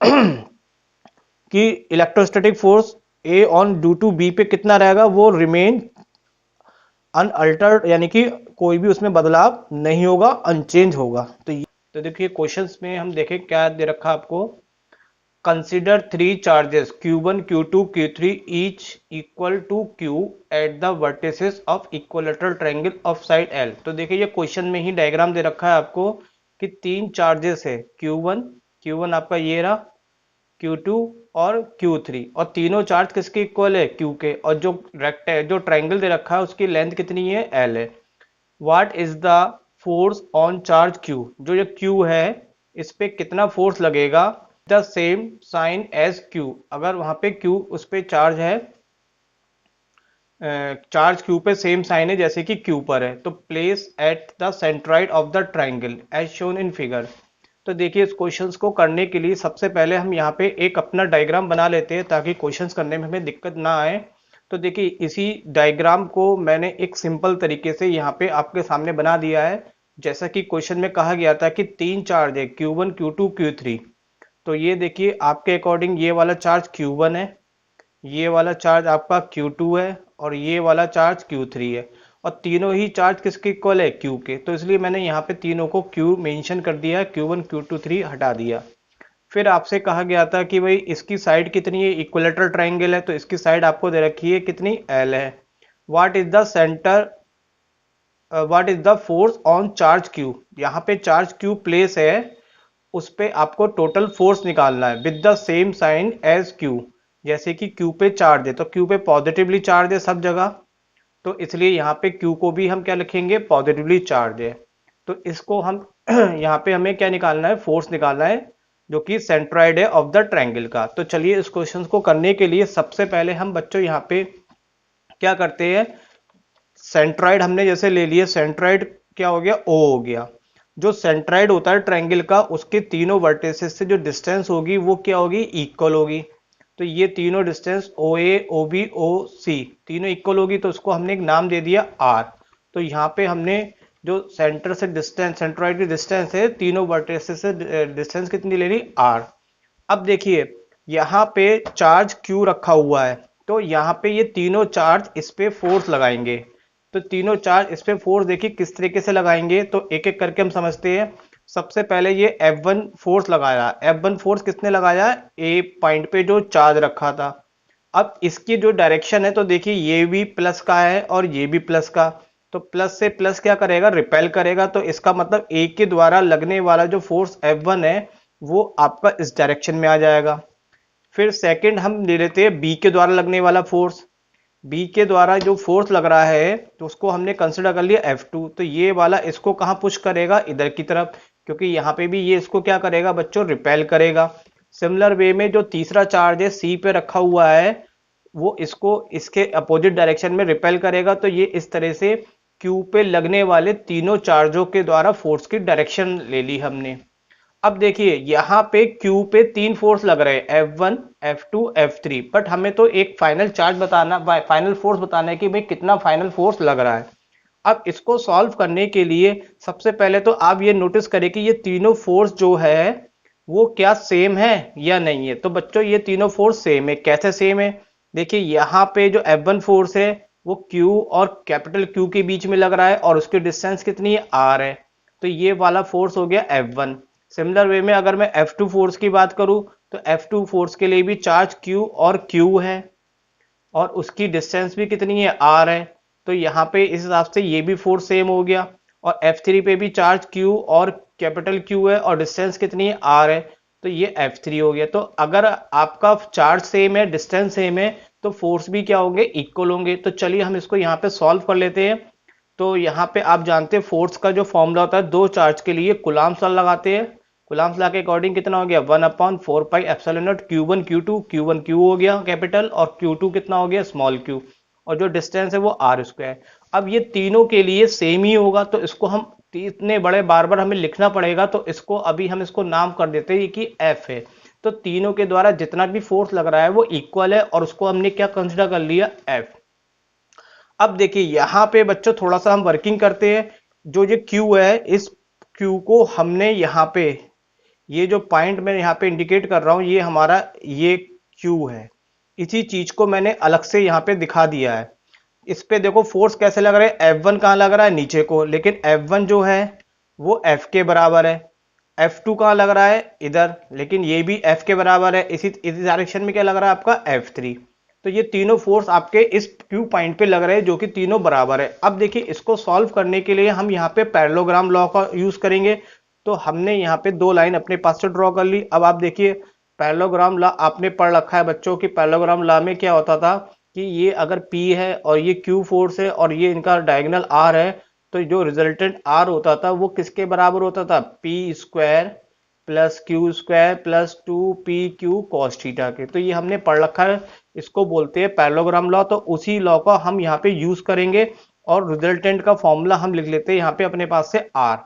कि electrostatic force A on due to B पे कितना रहेगा, वो रिमेन अनअल्टर्ड, यानी कि कोई भी उसमें बदलाव नहीं होगा, अनचेंज होगा। तो देखिए क्वेश्चंस में हम देखें क्या दे रखा आपको। Consider 3 charges Q1 Q2 Q3 each equal to Q at the vertices of equilateral triangle of side L। तो देखिए ये क्वेश्चन में ही डायग्राम दे रखा है आपको कि 3 चार्जेस है Q1 आपका ये रहा, Q2 और Q3, और तीनों चार्ज किसके इक्वल है Q के, और जो ट्रायंगल दे रखा है उसकी लेंथ कितनी है L है। What is the force on charge Q, जो ये Q है इस पे कितना फोर्स लगेगा, the same sign as Q, अगर वहां पे Q उस पे चार्ज है, चार्ज Q पे सेम साइन है जैसे कि Q पर है, तो place at the centroid of the triangle as shown in figure. तो देखिए इस क्वेश्चंस को करने के लिए सबसे पहले हम यहाँ पे एक अपना डायग्राम बना लेते हैं ताकि क्वेश्चंस करने में हमें दिक्कत ना आए। तो देखिए इसी डायग्राम को मैंने एक सिंपल तरीके से यहाँ पे आपके सामने बना दिया है। जैसा कि क्वेश्चन में कहा गया था कि 3 चार्ज है Q1 Q2 Q3, तो ये देखिए आपके अकॉर्डिंग ये वाला चार्ज Q1 है, ये वाला चार्ज आपका Q2 है, और ये वाला चार्ज Q3 है। और तीनों ही चार्ज किसके इक्वल है, क्यू के, तो इसलिए मैंने यहाँ पे तीनों को क्यू मेंशन कर दिया, Q1 Q2 3 हटा दिया। फिर आपसे कहा गया था कि भाई इसकी साइड कितनी है, इक्विलेटरल ट्राइंगल है तो इसकी साइड आपको दे रखी है कितनी, L है। What is the centre, what is the force on charge Q, यहाँ पे चार्ज क्यू प्लेस है, उस पे आपको टोटल फोर्स निकालना है with the same sign as Q. जैसे कि क्यू पे चार्ज है तो क्यू पे पॉजिटिवली चार्ज है सब जगह, तो इसलिए यहाँ पे क्यू को भी हम क्या लिखेंगे, पॉजिटिवली चार्ज है। तो इसको हम यहाँ पे हमें क्या निकालना है, फोर्स निकालना है जो कि सेंट्रॉइड है ऑफ द ट्रायंगल का। तो चलिए इस क्वेश्चन को करने के लिए सबसे पहले हम बच्चों यहाँ पे क्या करते हैं, सेंट्रॉइड हमने जैसे ले लिया, सेंट्रॉइड क्या हो गया, O हो गया। जो सेंट्रॉइड होता है ट्रायंगल का उसके तीनों वर्टिसेस से जो डिस्टेंस होगी वो क्या होगी, इक्वल होगी। तो ये तीनों डिस्टेंस OA OB OC तीनों इक्वल होगी, तो उसको हमने एक नाम दे दिया R। तो यहाँ पे हमने जो सेंटर से डिस्टेंस, सेंट्रॉइड की डिस्टेंस है तीनों वर्टिसेस से डिस्टेंस कितनी ले ली, R। अब देखिए यहाँ पे चार्ज Q रखा हुआ है, तो यहाँ पे ये तीनों चार्ज इस पे फोर्स लगाएंगे। तो तीनों चार्ज इस पे फोर्स देखिए किस तरीके से लगाएंगे, तो एक एक करके हम समझते हैं। सबसे पहले ये F1 फोर्स लगाया, F1 फोर्स किसने लगाया, ए पॉइंट पे जो चार्ज रखा था। अब इसकी जो डायरेक्शन है तो देखिए ये भी प्लस का है और ये भी प्लस का, तो प्लस से प्लस क्या करेगा, रिपेल करेगा। तो इसका मतलब ए के द्वारा लगने वाला जो फोर्स F1 है वो आपका इस डायरेक्शन में आ जाएगा। फिर सेकंड हम ले लेते हैं बी के द्वारा लगने वाला फोर्स। बी के द्वारा जो फोर्स लग रहा है तो उसको हमने कंसिडर कर लिया F2, तो ये वाला इसको कहाँ पुश करेगा, इधर की तरफ, क्योंकि यहाँ पे भी ये इसको क्या करेगा बच्चों, रिपेल करेगा। सिमिलर वे में जो तीसरा चार्ज है सी पे रखा हुआ है वो इसको इसके अपोजिट डायरेक्शन में रिपेल करेगा। तो ये इस तरह से क्यू पे लगने वाले तीनों चार्जों के द्वारा फोर्स की डायरेक्शन ले ली हमने। अब देखिए यहाँ पे Q पे तीन फोर्स लग रहे हैं, F1 F2 F3, बट हमें तो एक फाइनल चार्ज बताना, फाइनल फोर्स बताना है कि भाई कितना फाइनल फोर्स लग रहा है। अब इसको सॉल्व करने के लिए सबसे पहले तो आप ये नोटिस करें कि ये तीनों फोर्स जो है वो क्या सेम है या नहीं है। तो बच्चों ये तीनों फोर्स सेम है, कैसे सेम है, देखिए यहाँ पे जो F1 फोर्स है वो Q और कैपिटल Q के बीच में लग रहा है और उसकी डिस्टेंस कितनी है, R है। तो ये वाला फोर्स हो गया F1। सिमिलर वे में अगर मैं F2 फोर्स की बात करूं तो F2 फोर्स के लिए भी चार्ज Q और Q है और उसकी डिस्टेंस भी कितनी है, R है। तो यहाँ पे इस हिसाब से ये भी फोर्स सेम हो गया। और F3 पे भी चार्ज Q और कैपिटल Q है और डिस्टेंस कितनी है, R है। तो ये F3 हो गया। तो अगर आपका चार्ज सेम है, डिस्टेंस सेम है, तो फोर्स भी क्या होंगे, इक्वल होंगे। तो चलिए हम इसको यहाँ पे सॉल्व कर लेते हैं। तो यहाँ पे आप जानते हैं फोर्स का जो फॉर्मूला होता है, दो चार्ज के लिए कुलाम्स लॉ लगाते हैं। कुलाम्स लॉ के अकॉर्डिंग कितना हो गया, 1/4 pi epsilon naught Q1 Q2 हो गया कैपिटल और Q2 कितना हो गया, स्मॉल q, और जो डिस्टेंस है वो R²। अब ये तीनों के लिए सेम ही होगा तो इसको हम इतने बड़े बार बार हमें लिखना पड़ेगा, तो इसको अभी हम इसको नाम कर देते हैं कि F है। तो तीनों के द्वारा जितना भी फोर्स लग रहा है वो इक्वल है और उसको हमने क्या कंसिडर कर लिया, F। अब देखिए यहाँ पे बच्चों थोड़ा सा हम वर्किंग करते हैं। जो ये Q है, इस Q को हमने यहाँ पे, ये जो पॉइंट मैं यहाँ पे इंडिकेट कर रहा हूँ ये हमारा ये Q है। इसी चीज को मैंने अलग से यहाँ पे दिखा दिया है। इस पे देखो फोर्स कैसे लग रहा है, F1 कहाँ लग रहा है, नीचे को, लेकिन F1 जो है वो F के बराबर है। F2 कहाँ लग रहा है, इधर, लेकिन ये भी F के बराबर है। इसी डायरेक्शन में क्या लग रहा है आपका, F3। तो ये तीनों फोर्स आपके इस Q पॉइंट पे लग रहे हैं जो कि तीनों बराबर है। अब देखिए इसको सॉल्व करने के लिए हम यहाँ पे पैरेललोग्राम लॉ का यूज करेंगे। तो हमने यहाँ पे दो लाइन अपने पास से ड्रॉ कर ली। अब आप देखिए पैरेललोग्राम लॉ आपने पढ़ रखा है बच्चों की, पैरेललोग्राम लॉ में क्या होता था कि ये अगर P है और ये Q फोर्स है और ये इनका डायगोनल R है, तो जो रिजल्टेंट R होता था वो किसके बराबर होता था, P² plus Q² plus 2PQ cos theta के। तो ये हमने पढ़ रखा है, इसको बोलते हैं पैरेललोग्राम लॉ। तो उसी लॉ का हम यहाँ पे यूज करेंगे और रिजल्टेंट का फॉर्मूला हम लिख लेते हैं यहाँ पे अपने पास से R।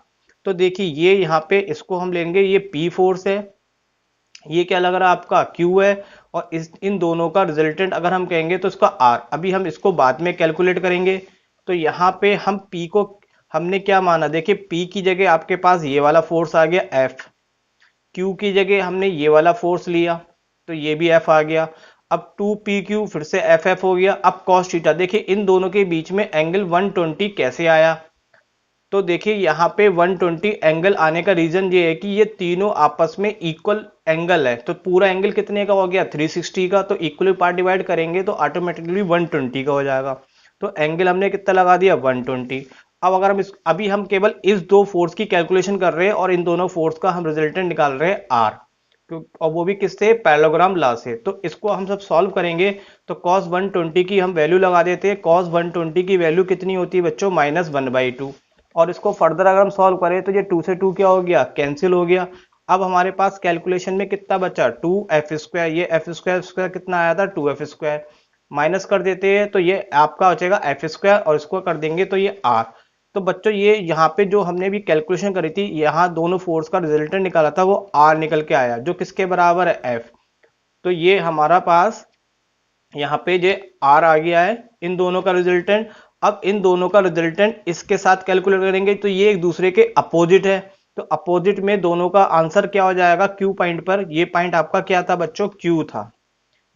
तो देखिए ये यहाँ पे इसको हम लेंगे, ये P फोर्स है, ये क्या लग रहा है आपका Q है, और इन दोनों का रिजल्टेंट अगर हम कहेंगे तो इसका R। अभी हम इसको बाद में कैलकुलेट करेंगे। तो यहाँ पे हम P को हमने क्या माना, देखिए P की जगह आपके पास ये वाला फोर्स आ गया F, Q की जगह हमने ये वाला फोर्स लिया तो ये भी F आ गया। अब 2PQ फिर से FF हो गया। अब cos थीटा, देखिए इन दोनों के बीच में एंगल 120 कैसे आया, तो देखिए यहाँ पे 120 एंगल आने का रीजन ये है कि ये तीनों आपस में इक्वल एंगल है। तो पूरा एंगल कितने का हो गया, 360 का। तो इक्वली पार्ट डिवाइड करेंगे तो ऑटोमेटिकली 120 का हो जाएगा। तो एंगल हमने कितना लगा दिया, 120। अब अगर हम अभी हम केवल इस दो फोर्स की कैलकुलेशन कर रहे हैं और इन दोनों फोर्स का हम रिजल्टेंट निकाल रहे हैं आर, और वो भी किससे, पैरेललोग्राम लॉ से। तो इसको हम सब सॉल्व करेंगे। तो cos 120 की हम वैल्यू लगा देते हैं। cos 120 की वैल्यू कितनी होती है बच्चों, -1/2। और इसको फर्दर अगर हम सॉल्व करें तो ये 2 से 2 क्या हो गया, कैंसिल हो गया। अब हमारे पास कैलकुलेशन में कितना बचा, 2f²। ये f² कितना आया था, 2f²। माइनस कर देते हैं तो ये आपका बचेगा f², और इसको कर देंगे तो ये r। तो बच्चों ये यहाँ पे जो हमने भी कैलकुलेशन करी थी, यहाँ दोनों फोर्स का रिजल्टेंट निकाला था, वो r निकल के आया, जो किसके बराबर है, f। तो ये हमारा पास यहाँ पे ये r आ गया है, इन दोनों का रिजल्टेंट। अब इन दोनों का रिजल्टेंट इसके साथ कैलकुलेट करेंगे तो ये एक दूसरे के अपोजिट है। तो अपोजिट में दोनों का आंसर क्या हो जाएगा, Q पॉइंट पर। ये पॉइंट आपका क्या था बच्चों, Q था,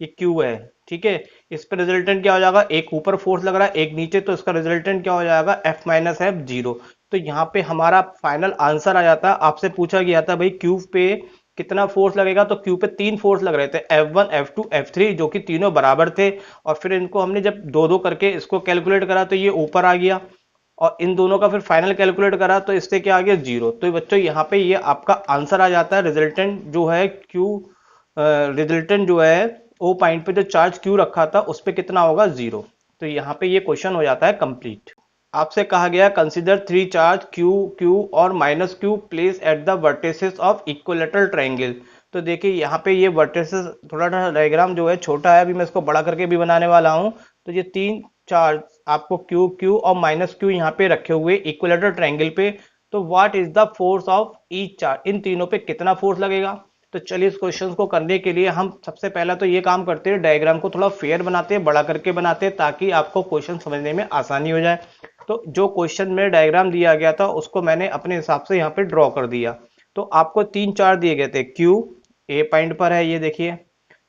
ये Q है, ठीक है। इस पर रिजल्टेंट क्या हो जाएगा, एक ऊपर फोर्स लग रहा है, एक नीचे, तो इसका रिजल्टेंट क्या हो जाएगा, F-F0। तो यहाँ पे हमारा फाइनल आंसर आ जाता है। आपसे पूछा गया था भाई Q पे कितना फोर्स लगेगा, तो Q पे 3 फोर्स लग रहे थे, F1 F2 F3, जो कि तीनों बराबर थे। और फिर इनको हमने जब दो दो करके इसको कैलकुलेट करा तो ये ऊपर आ गया, और इन दोनों का फिर फाइनल कैलकुलेट करा तो इससे क्या आ गया, 0। तो बच्चों यहाँ पे ये आपका आंसर आ जाता है। रिजल्टेंट जो है Q, रिजल्टेंट जो है ओ पॉइंट पे जो चार्ज Q रखा था उस पे कितना होगा, 0। तो यहाँ पे ये क्वेश्चन हो जाता है कंप्लीट। आपसे कहा गया कंसीडर 3 चार्ज Q, Q और -Q place at the vertices of equilateral triangle. तो देखिए यहाँ पे ये वर्टिसेस, थोड़ा सा डायग्राम जो है छोटा है, अभी मैं इसको बड़ा करके भी बनाने वाला हूँ। तो ये 3 चार्ज आपको Q, Q और -Q यहाँ पे रखे हुए इक्विलेटरल ट्रायंगल पे। तो what is the force of each charge, इन तीनों पे कितना फोर्स लगेगा। तो चलिए इस क्वेश्चन को करने के लिए हम सबसे पहला तो ये काम करते हैं, डायग्राम को थोड़ा फेयर बनाते हैं, बड़ा करके बनाते हैं, ताकि आपको क्वेश्चन समझने में आसानी हो जाए। तो जो क्वेश्चन में डायग्राम दिया गया था उसको मैंने अपने हिसाब से यहाँ पे ड्रॉ कर दिया। तो आपको 3 चार्ज दिए गए थे, Q A पॉइंट पर है, ये देखिए।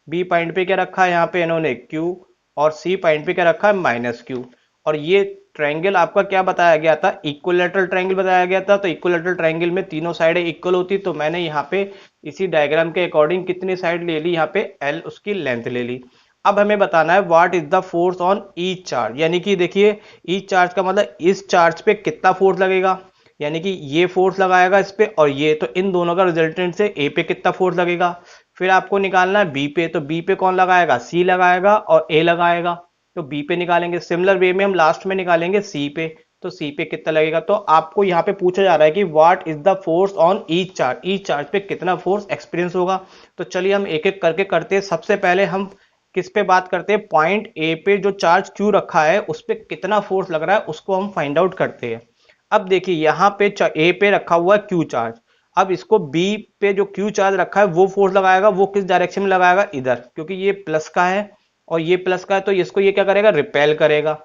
B पॉइंट पे क्या रखा है यहाँ पे इन्होंने, Q। और C पॉइंट पे क्या रखा है, -Q। और ये ट्रायंगल आपका क्या बताया गया था, इक्विलेटरल ट्रायंगल बताया गया था। तो इक्विलेटरल ट्रायंगल में तीनों साइडें इक्वल होती, तो मैंने यहाँ पे इसी डायग्राम के अकॉर्डिंग कितनी साइड ले ली, यहाँ पे L उसकी लेंथ ले ली। अब हमें बताना है what is the force on each charge, यानी कि देखिए ईच चार्ज का मतलब इस चार्ज पे कितना फोर्स लगेगा, यानी कि ये फोर्स लगाएगा इस पे और ये, तो इन दोनों का रिजल्टेंट से ए पे कितना फोर्स लगेगा। फिर आपको निकालना है बी पे, तो बी पे कौन लगाएगा, सी लगाएगा और ए लगाएगा। तो बी पे निकालेंगे, सिमिलर वे में हम लास्ट में निकालेंगे सी पे। तो सी पे कितना लगेगा। तो आपको यहाँ पे पूछा जा रहा है कि what is the force on each charge पे कितना फोर्स एक्सपीरियंस होगा। तो चलिए हम एक एक करके करते हैं। सबसे पहले हम किस पे बात करते हैं, पॉइंट ए पे जो चार्ज क्यू रखा है उस पे कितना फोर्स लग रहा है उसको हम फाइंड आउट करते हैं। अब देखिए यहाँ पे ए पे रखा हुआ है क्यू चार्ज। अब इसको बी पे जो क्यू चार्ज रखा है वो फोर्स लगाएगा, वो किस डायरेक्शन में लगाएगा, इधर, क्योंकि ये प्लस का है और ये प्लस का है, तो इसको ये क्या करेगा, रिपेल करेगा।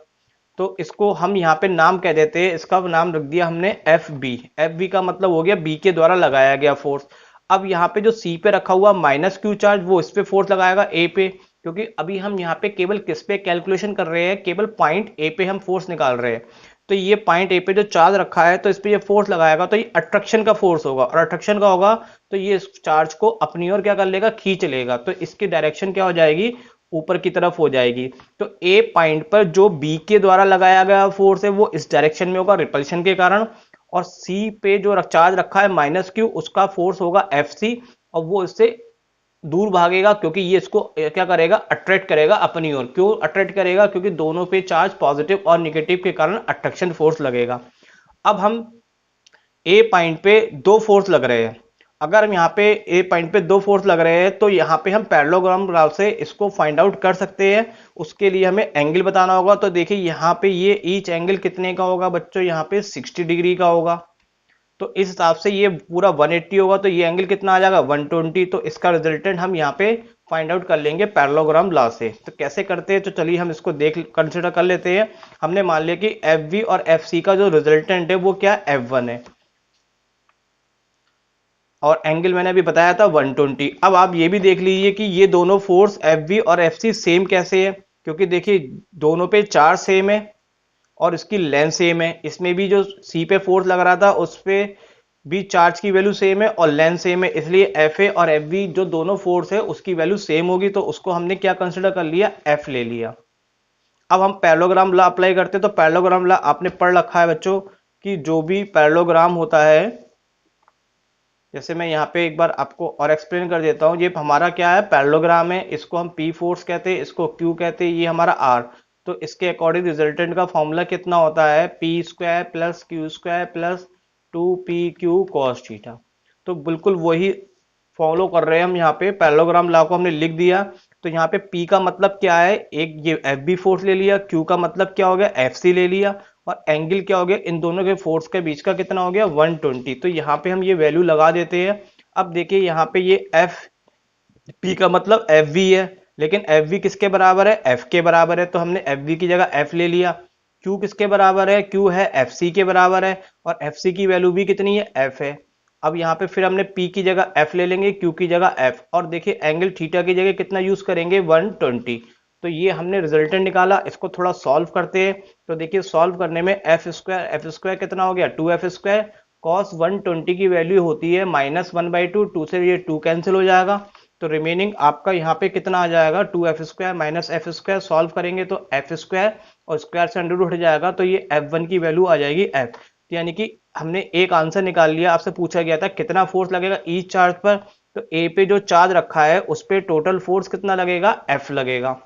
तो इसको हम यहाँ पे नाम कह देते हैं, इसका नाम रख दिया हमने एफ बी। एफ बी का मतलब हो गया बी के द्वारा लगाया गया फोर्स। अब यहाँ पे जो सी पे रखा हुआ -Q चार्ज, वो इस पे फोर्स लगाएगा ए पे, क्योंकि अभी हम यहाँ पे केवल किस पे कैलकुलेशन कर रहे हैं, केवल पॉइंट ए पे हम फोर्स निकाल रहे हैं। तो ये पॉइंट ए पे जो चार्ज रखा है तो इस पे ये फोर्स लगाएगा, तो ये अट्रैक्शन का फोर्स होगा, और अट्रैक्शन का होगा तो ये इस चार्ज को अपनी ओर क्या कर लेगा, खींच लेगा। तो इसकी डायरेक्शन क्या हो जाएगी, ऊपर की तरफ हो जाएगी। तो ए पॉइंट पर जो बी के द्वारा लगाया गया फोर्स है वो इस डायरेक्शन में होगा, रिपल्शन के कारण। और सी पे जो चार्ज रखा है -Q, उसका फोर्स होगा FC, और वो इससे दूर भागेगा, क्योंकि ये इसको क्या करेगा, अट्रैक्ट करेगा अपनी ओर। क्यों अट्रैक्ट करेगा, क्योंकि दोनों पे चार्ज पॉजिटिव और निगेटिव के कारण अट्रैक्शन फोर्स लगेगा। अब हम ए पॉइंट पे दो फोर्स लग रहे हैं। अगर हम यहाँ पे ए पॉइंट पे दो फोर्स लग रहे हैं तो यहाँ पे हम पैरेललोग्राम लॉ से इसको फाइंड आउट कर सकते हैं। उसके लिए हमें एंगल बताना होगा। तो देखिए यहाँ पे ये ईच एंगल कितने का होगा बच्चों, यहाँ पे 60 डिग्री का होगा। तो इस हिसाब से ये पूरा 180 होगा, तो ये एंगल कितना आ जाएगा, 120। तो इसका रिजल्टेंट हम यहाँ पे फाइंड आउट कर लेंगे पैरेललोग्राम लॉ से। तो कैसे करते हैं, तो चलिए हम इसको कंसिडर कर लेते हैं। हमने मान लिया कि FV और FC का जो रिजल्टेंट है वो क्या, F1 है। और एंगल मैंने अभी बताया था 120। अब आप ये भी देख लीजिए कि ये दोनों फोर्स एफ और एफ सेम कैसे है, क्योंकि देखिए दोनों पे चार्ज सेम है और इसकी लेंथ सेम है। इसमें भी जो सी पे फोर्स लग रहा था उस पे भी चार्ज की वैल्यू सेम है और लेंथ सेम है, इसलिए एफ ए और एफ बी जो दोनों फोर्स है उसकी वैल्यू सेम होगी, तो उसको हमने क्या कंसिडर कर लिया, एफ ले लिया। अब हम पैरेललोग्राम लॉ अप्लाई करते हैं। तो पैरेललोग्राम लॉ आपने पढ़ रखा है बच्चों कि जो भी पैरेललोग्राम होता है, जैसे मैं यहाँ पे एक बार आपको और एक्सप्लेन कर देता हूँ। ये हमारा क्या है, पैरेललोग्राम है, इसको हम पी फोर्स कहते हैं, इसको क्यू कहते हैं, ये हमारा आर। तो इसके अकॉर्डिंग रिजल्टेंट का फॉर्मूला कितना होता है, P square plus Q square plus 2pq cos theta. तो बिल्कुल वही फॉलो कर रहे हैं हम, यहाँ पे पैरेललोग्राम लॉ को हमने लिख दिया। तो यहाँ पे P का मतलब क्या है, एक ये FB फोर्स ले लिया, Q का मतलब क्या हो गया, FC ले लिया, और एंगल क्या हो गया, इन दोनों के फोर्स के बीच का कितना हो गया, 120। तो यहाँ पे हम ये वैल्यू लगा देते हैं। अब देखिए यहाँ पे ये P का मतलब FV है, लेकिन FV किसके बराबर है, F के बराबर है, तो हमने FV की जगह F ले लिया। Q किसके बराबर है, Q है FC के बराबर है, और FC की वैल्यू भी कितनी है, F है। अब यहाँ पे फिर हमने P की जगह F ले लेंगे, Q की जगह F, और देखिए एंगल थीटा की जगह कितना यूज करेंगे, 120। तो ये हमने रिजल्टेंट निकाला। इसको थोड़ा सॉल्व करते हैं। तो देखिए सॉल्व करने में एफ स्क्वायर कितना हो गया, 2f स्क्वायर, कॉस 120 की वैल्यू होती है -1/2, 2 से ये 2 कैंसिल हो जाएगा। तो रिमेनिंग आपका यहाँ पे कितना आ जाएगा, 2f square minus F square. Solve करेंगे तो एफ स्क्वायर और स्क्वायर से अंडर रूट हट जाएगा, तो ये f1 की वैल्यू आ जाएगी f। यानी कि हमने एक आंसर निकाल लिया। आपसे पूछा गया था कितना फोर्स लगेगा ईच चार्ज पर, तो ए पे जो चार्ज रखा है उस पे टोटल फोर्स कितना लगेगा, एफ लगेगा।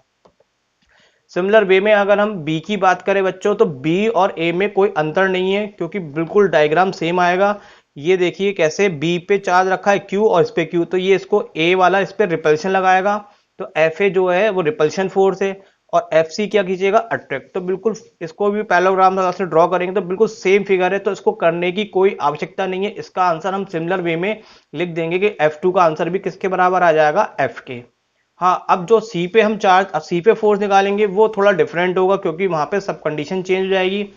सिमिलर वे में अगर हम बी की बात करें बच्चों, तो बी और ए में कोई अंतर नहीं है, क्योंकि बिल्कुल डायग्राम सेम आएगा। ये देखिए कैसे बी पे चार्ज रखा है क्यू और इस पे क्यू, तो ये इसको ए वाला इस पे रिपल्शन लगाएगा, तो एफ ए जो है वो रिपल्शन फोर्स है, और एफ सी क्या कीजिएगा, अट्रैक्ट। तो बिल्कुल इसको भी पैरेललोग्राम से ड्रॉ करेंगे तो बिल्कुल सेम फिगर है, तो इसको करने की कोई आवश्यकता नहीं है। इसका आंसर हम सिमिलर वे में लिख देंगे कि F2 का आंसर भी किसके बराबर आ जाएगा, F के। हाँ, अब जो सी पे हम चार्ज, अब सी पे फोर्स निकालेंगे वो थोड़ा डिफरेंट होगा, क्योंकि वहां पे सब कंडीशन चेंज हो जाएगी।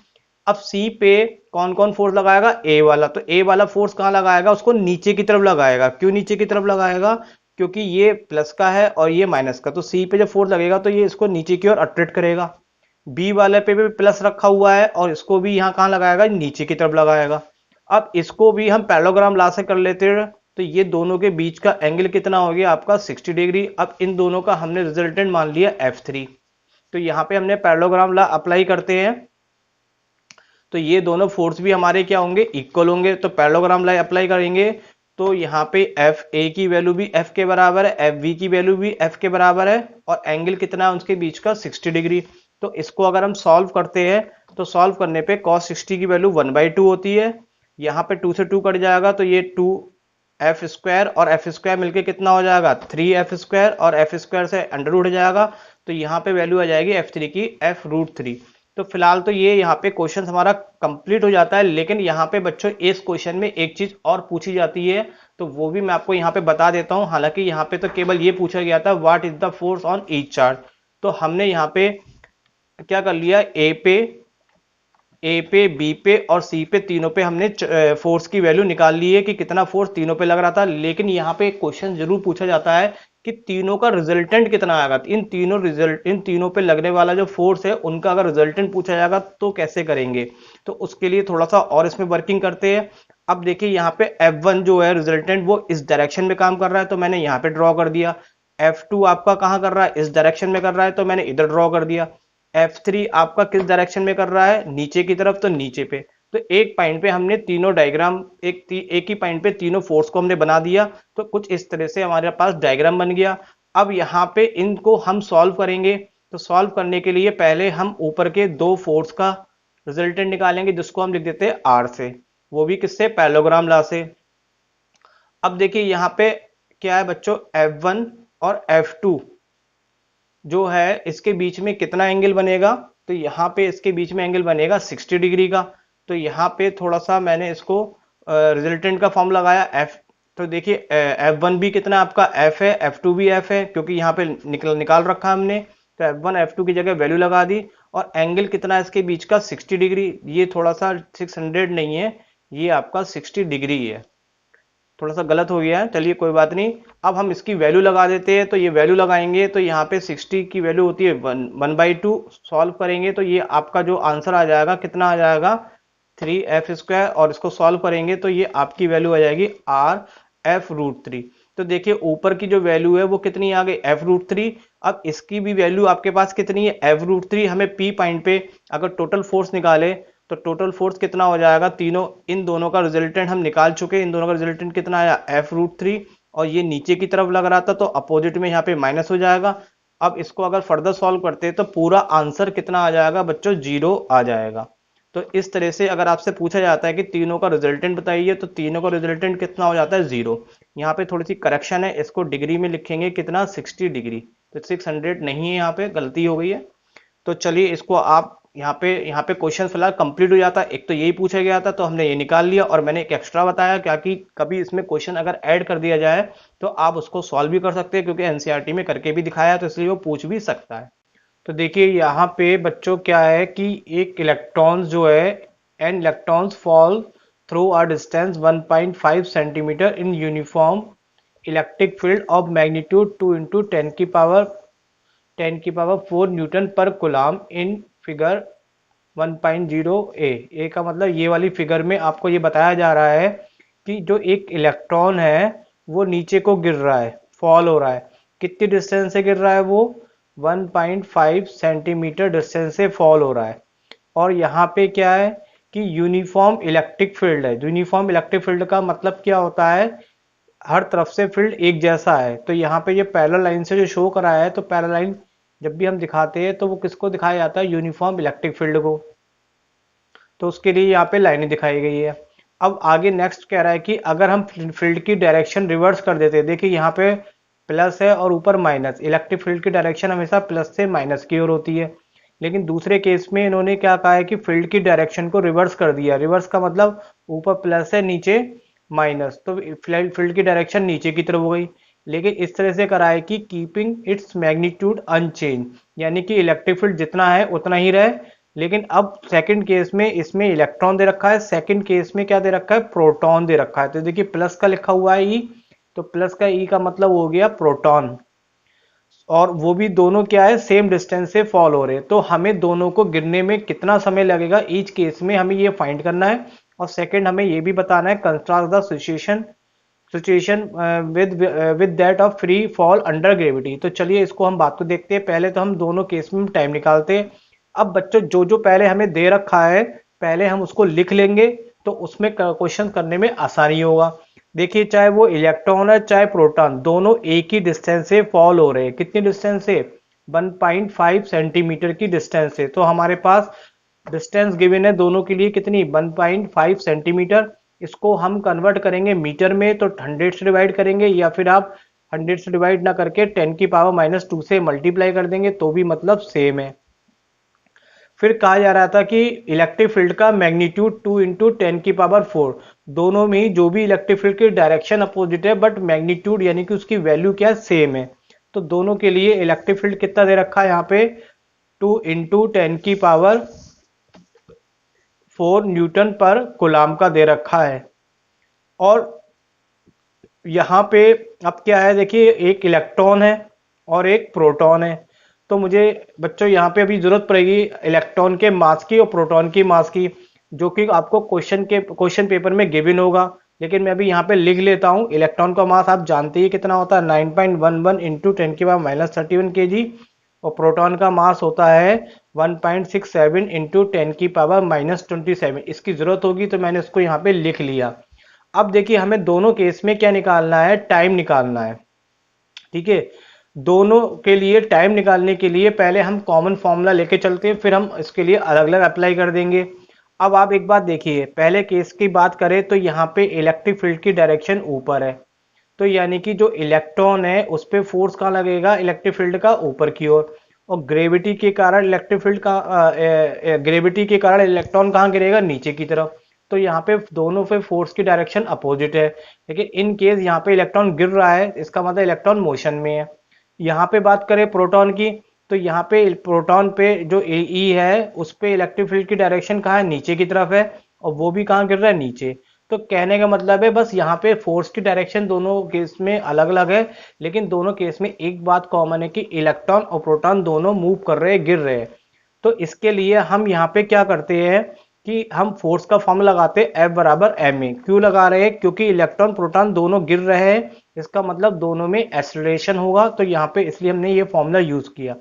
अब सी पे कौन कौन फोर्स लगाएगा, ए वाला। तो ए वाला फोर्स कहाँ लगाएगा, उसको नीचे की तरफ लगाएगा। क्यों नीचे की तरफ लगाएगा, क्योंकि ये प्लस का है और ये माइनस का, तो सी पे जब फोर्स लगेगा तो ये इसको नीचे की ओर अट्रैक्ट करेगा। बी वाले पे भी प्लस रखा हुआ है और इसको भी यहाँ कहाँ लगाएगा, नीचे की तरफ लगाएगा। अब इसको भी हम पैरेललोग्राम ला से कर लेते हैं। तो ये दोनों के बीच का एंगल कितना हो गया आपका, 60 डिग्री। अब इन दोनों का हमने रिजल्टेंट मान लिया F3। तो यहाँ पे हमने पैरेललोग्राम लॉ अप्लाई करते हैं, तो ये दोनों फोर्स भी हमारे क्या होंगे, इक्वल होंगे। तो पैरेललोग्राम लॉ अप्लाई करेंगे तो यहाँ पे एफ ए की वैल्यू भी एफ के बराबर है, एफ बी की वैल्यू भी एफ के बराबर है, और एंगल कितना है उसके बीच का, 60 डिग्री। तो इसको अगर हम सॉल्व करते हैं तो सॉल्व करने पे cos 60 की वैल्यू 1/2 होती है। यहाँ पे 2 से 2 कट जाएगा, तो ये 2f स्क्वायर और एफ स्क्वायर मिलके कितना हो जाएगा, 3f स्क्वायर, और एफ स्क्वायर से अंडर रूट जाएगा, तो यहाँ पे वैल्यू आ जाएगी F3 की f√3। तो फिलहाल तो ये यहाँ पे क्वेश्चन हमारा कंप्लीट हो जाता है। लेकिन यहाँ पे बच्चों इस क्वेश्चन में एक चीज और पूछी जाती है, तो वो भी मैं आपको यहाँ पे बता देता हूँ। हालांकि यहाँ पे तो केवल ये पूछा गया था what is the force on each charge. तो हमने यहाँ पे क्या कर लिया, ए पे बी पे और सी पे, तीनों पे हमने फोर्स की वैल्यू निकाल ली है कि कितना फोर्स तीनों पे लग रहा था। लेकिन यहाँ पे एक क्वेश्चन जरूर पूछा जाता है कि तीनों का रिजल्टेंट कितना आएगा। इन तीनों पे लगने वाला जो फोर्स है उनका अगर रिजल्टेंट पूछा जाएगा तो कैसे करेंगे। तो उसके लिए थोड़ा सा और इसमें वर्किंग करते हैं। अब देखिए यहाँ पे F1 जो है रिजल्टेंट, वो इस डायरेक्शन में काम कर रहा है, तो मैंने यहाँ पे ड्रॉ कर दिया। F2 आपका कहाँ कर रहा है, इस डायरेक्शन में कर रहा है, तो मैंने इधर ड्रॉ कर दिया। F3 आपका किस डायरेक्शन में कर रहा है, नीचे की तरफ, तो नीचे पे। तो एक पॉइंट पे हमने तीनों डायग्राम, एक ही पॉइंट पे तीनों फोर्स को हमने बना दिया। तो कुछ इस तरह से हमारे पास डायग्राम बन गया। अब यहाँ पे इनको हम सॉल्व करेंगे। तो सॉल्व करने के लिए पहले हम ऊपर के दो फोर्स का रिजल्टेंट निकालेंगे, जिसको हम लिख देते हैं R से, वो भी किससे, पैरेललोग्राम लॉ से। अब देखिए यहाँ पे क्या है बच्चों, F1 और F2 जो है इसके बीच में कितना एंगल बनेगा, तो यहाँ पे इसके बीच में एंगल बनेगा 60 डिग्री का। तो यहाँ पे थोड़ा सा मैंने इसको रिजल्टेंट का फॉर्म लगाया F। तो देखिए F1 भी कितना आपका F है, F2 भी F है, क्योंकि यहाँ पे निकाल रखा हमने। तो F1 F2 की जगह वैल्यू लगा दी, और एंगल कितना है इसके बीच का, 60 डिग्री। ये थोड़ा सा 600 नहीं है, ये आपका 60 डिग्री है। थोड़ा सा गलत हो गया है, चलिए कोई बात नहीं। अब हम इसकी वैल्यू लगा देते हैं, तो ये वैल्यू लगाएंगे तो यहाँ पे 60 की वैल्यू होती है 1/2। सॉल्व करेंगे तो ये आपका जो आंसर आ जाएगा कितना आ जाएगा 3f², और इसको सॉल्व करेंगे तो ये आपकी वैल्यू आ जाएगी RF√3। तो देखिए ऊपर की जो वैल्यू है वो कितनी आ गई f√3। अब इसकी भी वैल्यू आपके पास कितनी है f√3। हमें P पॉइंट पे अगर टोटल फोर्स निकाले तो टोटल फोर्स कितना हो जाएगा, तीनों इन दोनों का रिजल्टेंट हम निकाल चुके हैं। इन दोनों का रिजल्टेंट कितना आया f√3, और ये नीचे की तरफ लग रहा था तो अपोजिट में यहाँ पे माइनस हो जाएगा। अब इसको अगर फर्दर सॉल्व करते हैं तो पूरा आंसर कितना आ जाएगा बच्चों, 0 आ जाएगा। तो इस तरह से अगर आपसे पूछा जाता है कि तीनों का रिजल्टेंट बताइए तो तीनों का रिजल्टेंट कितना हो जाता है 0। यहाँ पे थोड़ी सी करेक्शन है, इसको डिग्री में लिखेंगे कितना 60 डिग्री, तो 600 नहीं है, यहाँ पे गलती हो गई है। तो चलिए इसको आप यहाँ पे क्वेश्चन फिलहाल कंप्लीट हो जाता है। एक तो यही पूछा गया था तो हमने ये निकाल लिया, और मैंने एक एक्स्ट्रा बताया क्या कि कभी इसमें क्वेश्चन अगर ऐड कर दिया जाए तो आप उसको सॉल्व भी कर सकते हैं, क्योंकि एनसीईआरटी में करके भी दिखाया है तो इसलिए वो पूछ भी सकता है। तो देखिए यहाँ पे बच्चों क्या है कि एक इलेक्ट्रॉन्स जो है an electrons fall through a distance 1.5 centimetre in uniform electric field of magnitude 2 into 10 की power 4 newton per coulomb in figure 1.0 A का मतलब ये वाली फिगर में आपको ये बताया जा रहा है कि जो एक इलेक्ट्रॉन है वो नीचे को गिर रहा है, फॉल हो रहा है। कितनी डिस्टेंस से गिर रहा है वो 1.5 सेंटीमीटर डिस्टेंस से फॉल हो रहा है। और यहाँ पे क्या है कि यूनिफॉर्म इलेक्ट्रिक फील्ड है। यूनिफॉर्म इलेक्ट्रिक फील्ड का मतलब क्या होता है, हर तरफ से फील्ड एक जैसा है। तो यहाँ पे ये पैरेलल लाइन से जो शो करा है, तो पैरेलल लाइन जब भी हम दिखाते हैं तो वो किसको दिखाया जाता है, यूनिफॉर्म इलेक्ट्रिक फील्ड को। तो उसके लिए यहाँ पे लाइनें दिखाई गई है। अब आगे नेक्स्ट कह रहा है कि अगर हम फील्ड की डायरेक्शन रिवर्स कर देते हैं, देखिए यहाँ पे प्लस है और ऊपर माइनस, इलेक्ट्रिक फील्ड की डायरेक्शन हमेशा प्लस से माइनस की ओर होती है। लेकिन दूसरे केस में इन्होंने क्या कहा है कि फील्ड की डायरेक्शन को रिवर्स कर दिया। रिवर्स का मतलब ऊपर प्लस है नीचे माइनस, तो फील्ड की डायरेक्शन नीचे की तरफ हो गई। लेकिन इस तरह से करा है कि कीपिंग इट्स मैग्नीट्यूड अनचेंज, यानी कि इलेक्ट्रिक फील्ड जितना है उतना ही रहे। लेकिन अब सेकंड केस में इसमें इलेक्ट्रॉन दे रखा है, सेकंड केस में क्या दे रखा है, प्रोटॉन दे रखा है। तो देखिए प्लस का लिखा हुआ है ई, तो प्लस का ई का मतलब हो गया प्रोटॉन, और वो भी दोनों क्या है सेम डिस्टेंस से फॉल हो रहे हैं। तो हमें दोनों को गिरने में कितना समय लगेगा ईच केस में हमें ये फाइंड करना है। और सेकंड हमें ये भी बताना है contrast the situation with that of free fall under gravity. तो चलिए इसको हम बात को देखते हैं। पहले तो हम दोनों केस में टाइम निकालते हैं। अब बच्चों जो जो पहले हमें दे रखा है पहले हम उसको लिख लेंगे, तो उसमें क्वेश्चन करने में आसानी होगा। देखिए चाहे वो इलेक्ट्रॉन है चाहे प्रोटॉन, दोनों एक ही डिस्टेंस से फॉल हो रहे हैं। कितनी डिस्टेंस से, 1.5 सेंटीमीटर की डिस्टेंस से। तो हमारे पास डिस्टेंस गिवन है दोनों के लिए कितनी, 1.5 सेंटीमीटर। इसको हम कन्वर्ट करेंगे मीटर में, तो 100 से डिवाइड करेंगे, या फिर आप 100 से डिवाइड ना करके 10⁻⁻2 से मल्टीप्लाई कर देंगे तो भी मतलब सेम है। फिर कहा जा रहा था कि इलेक्ट्रिक फील्ड का मैग्नीट्यूड 2 इंटू 10⁻4, दोनों में ही जो भी इलेक्ट्रिक फील्ड की डायरेक्शन अपोजिट है बट मैग्नीट्यूड यानी कि उसकी वैल्यू क्या सेम है। तो दोनों के लिए इलेक्ट्रिक फील्ड कितना दे रखा है यहाँ पे, 2 इंटू 10⁻4 न्यूटन पर कूलाम का दे रखा है। और यहाँ पे अब क्या है, देखिए एक इलेक्ट्रॉन है और एक प्रोटॉन है। तो मुझे बच्चों यहाँ पे अभी जरूरत पड़ेगी इलेक्ट्रॉन के मास की और प्रोटॉन की मास की, जो कि आपको क्वेश्चन पेपर में गिवन होगा। लेकिन मैं अभी यहाँ पे लिख लेता हूँ। इलेक्ट्रॉन का मास आप जानते ही कितना होता है, 9.11 इंटू 10⁻31 kg, और प्रोटॉन का मास होता है 1.67 इंटू 10⁻27। इसकी जरूरत होगी तो मैंने इसको यहाँ पे लिख लिया। अब देखिए हमें दोनों केस में क्या निकालना है, टाइम निकालना है। ठीक है, दोनों के लिए टाइम निकालने के लिए पहले हम कॉमन फॉर्मूला लेके चलते हैं, फिर हम इसके लिए अलग अलग अप्लाई कर देंगे। अब आप एक बात देखिए, पहले केस की बात करें तो यहाँ पे इलेक्ट्रिक फील्ड की डायरेक्शन ऊपर है, तो यानी कि जो इलेक्ट्रॉन है उस पर फोर्स कहाँ लगेगा, इलेक्ट्रिक फील्ड का ऊपर की ओर। और ग्रेविटी के कारण इलेक्ट्रॉन कहाँ गिरेगा, नीचे की तरफ। तो यहाँ पे दोनों पे फोर्स की डायरेक्शन अपोजिट है। लेकिन इन केस यहाँ पे इलेक्ट्रॉन गिर रहा है, इसका मतलब इलेक्ट्रॉन मोशन में है। यहाँ पे बात करें प्रोटॉन की, तो यहाँ पे प्रोटॉन पे जो ई है उस पे इलेक्ट्रिक फील्ड की डायरेक्शन कहाँ है, नीचे की तरफ है, और वो भी कहाँ गिर रहा है, नीचे। तो कहने का मतलब है बस यहाँ पे फोर्स की डायरेक्शन दोनों केस में अलग अलग है, लेकिन दोनों केस में एक बात कॉमन है कि इलेक्ट्रॉन और प्रोटॉन दोनों मूव कर रहे हैं, गिर रहे हैं। तो इसके लिए हम यहाँ पे क्या करते हैं कि हम फोर्स का फॉर्म लगाते हैं F बराबर एम ए। क्यों लगा रहे हैं? क्योंकि इलेक्ट्रॉन प्रोटॉन दोनों गिर रहे हैं, इसका मतलब दोनों में एक्सेलरेशन होगा, तो यहाँ पे इसलिए हमने ये फॉर्मूला यूज किया।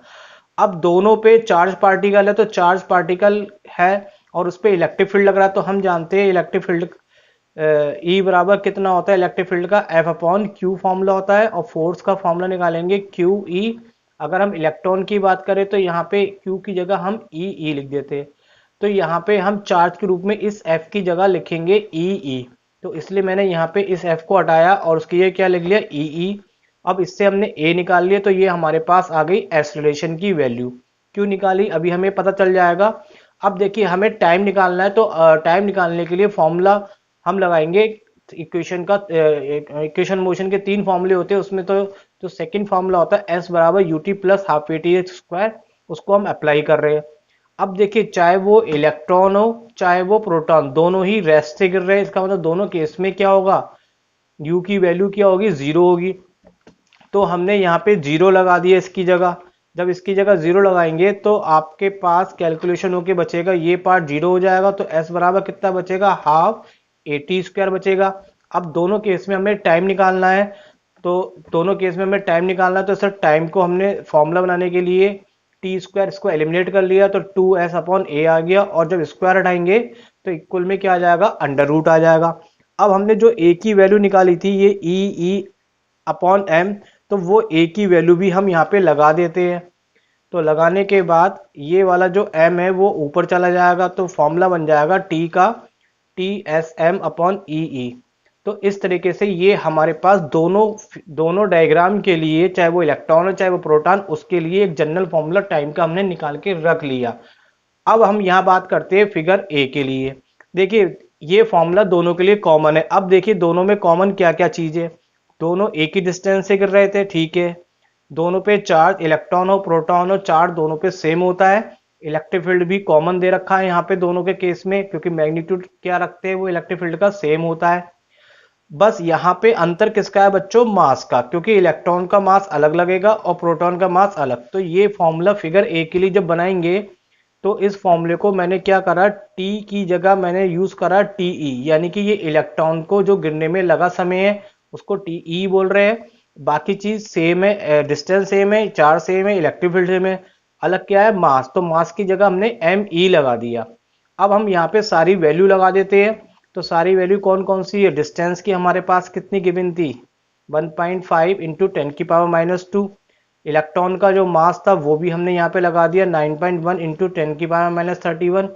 अब दोनों पे चार्ज पार्टिकल है, तो चार्ज पार्टिकल है और उस पर इलेक्ट्रिक फील्ड लग रहा है, तो हम जानते हैं इलेक्ट्रिक फील्ड ई बराबर कितना होता है इलेक्ट्रिक फील्ड का, एफ अपॉन क्यू फॉर्मूला होता है, और फोर्स का फॉर्मूला निकालेंगे क्यू ई। अगर हम इलेक्ट्रॉन की बात करें तो यहाँ पे क्यू की जगह हम ई लिख देते हैं, तो यहाँ पे हम चार्ज के रूप में इस एफ की जगह लिखेंगे ई। तो इसलिए मैंने यहाँ पे इस एफ को हटाया और उसकी ये क्या लिख लिया ई। अब इससे हमने ए निकाल लिया, तो ये हमारे पास आ गई एक्सेलरेशन की वैल्यू। क्यों निकाली अभी हमें पता चल जाएगा। अब देखिए हमें टाइम निकालना है, तो टाइम निकालने के लिए फॉर्मूला हम लगाएंगे इक्वेशन का। इक्वेशन मोशन के तीन फॉर्मूले होते हैं, उसमें तो जो सेकंड फॉर्मूला होता है एस बराबर U T plus half A T H square, उसको हम अप्लाई कर रहे हैं। अब देखिए चाहे वो इलेक्ट्रॉन हो चाहे वो प्रोटॉन, दोनों ही रेस्ट से गिर रहे हैं, इसका मतलब दोनों केस में क्या होगा, यू की वैल्यू क्या होगी, जीरो होगी। तो हमने यहाँ पे जीरो लगा दिया इसकी जगह। जब इसकी जगह जीरो लगाएंगे तो आपके पास कैलकुलेशन होके बचेगा, ये पार्ट जीरो हो जाएगा, तो एस बराबर कितना बचेगा, हाफ ए टी स्क्वायर बचेगा। अब दोनों केस में हमें टाइम निकालना है, तो दोनों केस में हमें टाइम निकालना है, तो सर टाइम को हमने फॉर्मूला बनाने के लिए टी स्क्वायर इसको एलिमिनेट कर लिया, तो 2s अपॉन ए आ गया, और जब स्क्वायर हटाएंगे तो इक्वल में क्या आ जाएगा, अंडर रूट आ जाएगा। अब हमने जो ए की वैल्यू निकाली थी ये ई अपॉन एम, तो वो ए की वैल्यू भी हम यहाँ पे लगा देते हैं। तो लगाने के बाद ये वाला जो m है वो ऊपर चला जाएगा, तो फॉर्मूला बन जाएगा t का TSM अपॉन ई। तो इस तरीके से ये हमारे पास दोनों डायग्राम के लिए, चाहे वो इलेक्ट्रॉन हो चाहे वो प्रोटॉन, उसके लिए एक जनरल फॉर्मूला टाइम का हमने निकाल के रख लिया। अब हम यहाँ बात करते हैं फिगर ए के लिए। देखिए ये फॉर्मूला दोनों के लिए कॉमन है। अब देखिए दोनों में कॉमन क्या क्या चीज है, दोनों एक ही डिस्टेंस से गिर रहे थे, ठीक है। दोनों पे चार्ज, इलेक्ट्रॉन हो प्रोटॉन हो, चार्ज दोनों पे सेम होता है। इलेक्ट्रिक फील्ड भी कॉमन दे रखा है यहाँ पे दोनों के केस में, क्योंकि मैग्नीट्यूड क्या रखते हैं वो इलेक्ट्रिक फील्ड का सेम होता है। बस यहाँ पे अंतर किसका है बच्चों, मास का, क्योंकि इलेक्ट्रॉन का मास अलग लगेगा और प्रोटॉन का मास अलग। तो ये फॉर्मूला फिगर ए के लिए जब बनाएंगे तो इस फॉर्मूले को मैंने क्या करा, टी की जगह मैंने यूज करा टीई, यानी कि ये इलेक्ट्रॉन को जो गिरने में लगा समय है उसको टीई बोल रहे हैं। बाकी चीज सेम है, डिस्टेंस सेम है, चार्ज सेम है, इलेक्ट्रिक फील्ड सेम है, अलग क्या है, मास। तो मास की जगह हमने एम ई लगा दिया। अब हम यहाँ पे सारी वैल्यू लगा देते हैं। तो सारी वैल्यू कौन कौन सी है, डिस्टेंस की हमारे पास कितनी गिवन थी, 1.5 इंटू 10⁻²। इलेक्ट्रॉन का जो मास था वो भी हमने यहाँ पे लगा दिया 9.1 इंटू 10⁻31।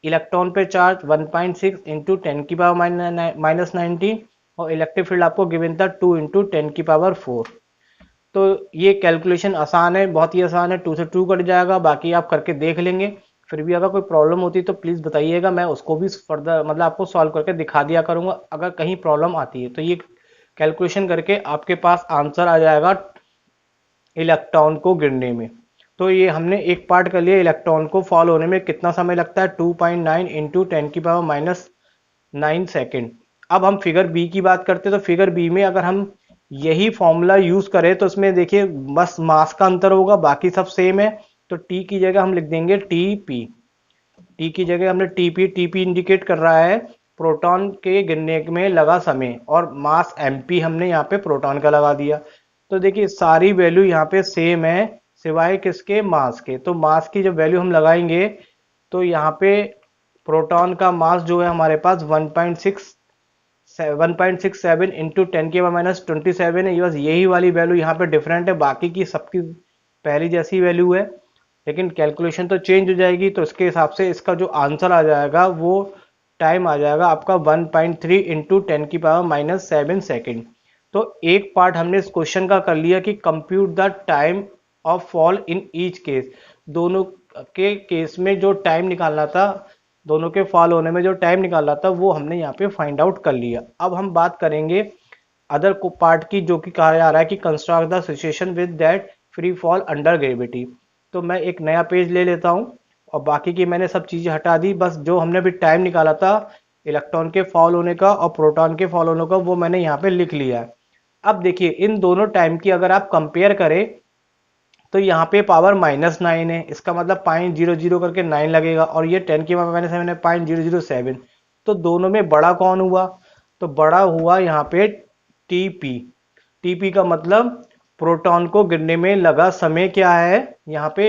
इलेक्ट्रॉन पे चार्ज 1.6 इंटू 10⁻19, और इलेक्ट्रिक फील्ड आपको गिवन था 2 इंटू 10⁴। तो ये कैलकुलेशन आसान है, बहुत ही आसान है, 2 से 2 कट जाएगा, बाकी आप करके देख लेंगे। फिर भी अगर कोई प्रॉब्लम होती है तो प्लीज़ बताइएगा, मैं उसको भी फर्दर मतलब आपको सॉल्व करके दिखा दिया करूँगा अगर कहीं प्रॉब्लम आती है। तो ये कैलकुलेशन करके आपके पास आंसर आ जाएगा इलेक्ट्रॉन को गिरने में। तो ये हमने एक पार्ट कर लिया, इलेक्ट्रॉन को फॉल होने में कितना समय लगता है, 2.9 इंटू 10⁻⁹ सेकेंड। अब हम फिगर बी की बात करते हैं, तो फिगर बी में अगर हम यही फॉर्मूला यूज करें तो इसमें देखिए बस मास का अंतर होगा, बाकी सब सेम है। तो टी की जगह हम लिख देंगे टीपी। टी की जगह हमने टीपी इंडिकेट कर रहा है प्रोटॉन के गिरने में लगा समय, और मास एमपी हमने यहाँ पे प्रोटॉन का लगा दिया। तो देखिए सारी वैल्यू यहाँ पे सेम है सिवाय किसके, मास के। तो मास की जब वैल्यू हम लगाएंगे तो यहाँ पे प्रोटॉन का मास जो है हमारे पास 1.67 इंटू 10⁻27 है। बस यही वाली वैल्यू यहाँ पे डिफरेंट है, बाकी की सबकी पहली जैसी वैल्यू है, लेकिन कैलकुलेशन तो चेंज हो जाएगी। तो इसके हिसाब से इसका जो आंसर आ जाएगा वो टाइम आ जाएगा आपका 1.3 इंटू 10⁻7 सेकेंड। तो एक पार्ट हमने इस क्वेश्चन का कर लिया कि compute the time of fall in each case. दोनों के केस में जो टाइम निकालना था, दोनों के फॉल होने में जो टाइम निकालना था वो हमने यहाँ पे फाइंड आउट कर लिया। अब हम बात करेंगे अदर को पार्ट की, जो कि कहा जा रहा है कि construct the situation with that free fall under gravity. तो मैं एक नया पेज ले लेता हूँ और बाकी की मैंने सब चीज़ें हटा दी, बस जो हमने भी टाइम निकाला था इलेक्ट्रॉन के फॉल होने का और प्रोटॉन के फॉल होने का, वो मैंने यहाँ पे लिख लिया है। अब देखिए इन दोनों टाइम की अगर आप कंपेयर करें तो यहाँ पे पावर -9 है, इसका मतलब 0.00 करके 9 लगेगा, और ये 10 की पावर -7 है, 0.007। तो दोनों में बड़ा कौन हुआ? तो बड़ा हुआ यहाँ पे टीपी। टीपी का मतलब प्रोटॉन को गिरने में लगा समय क्या है, यहाँ पे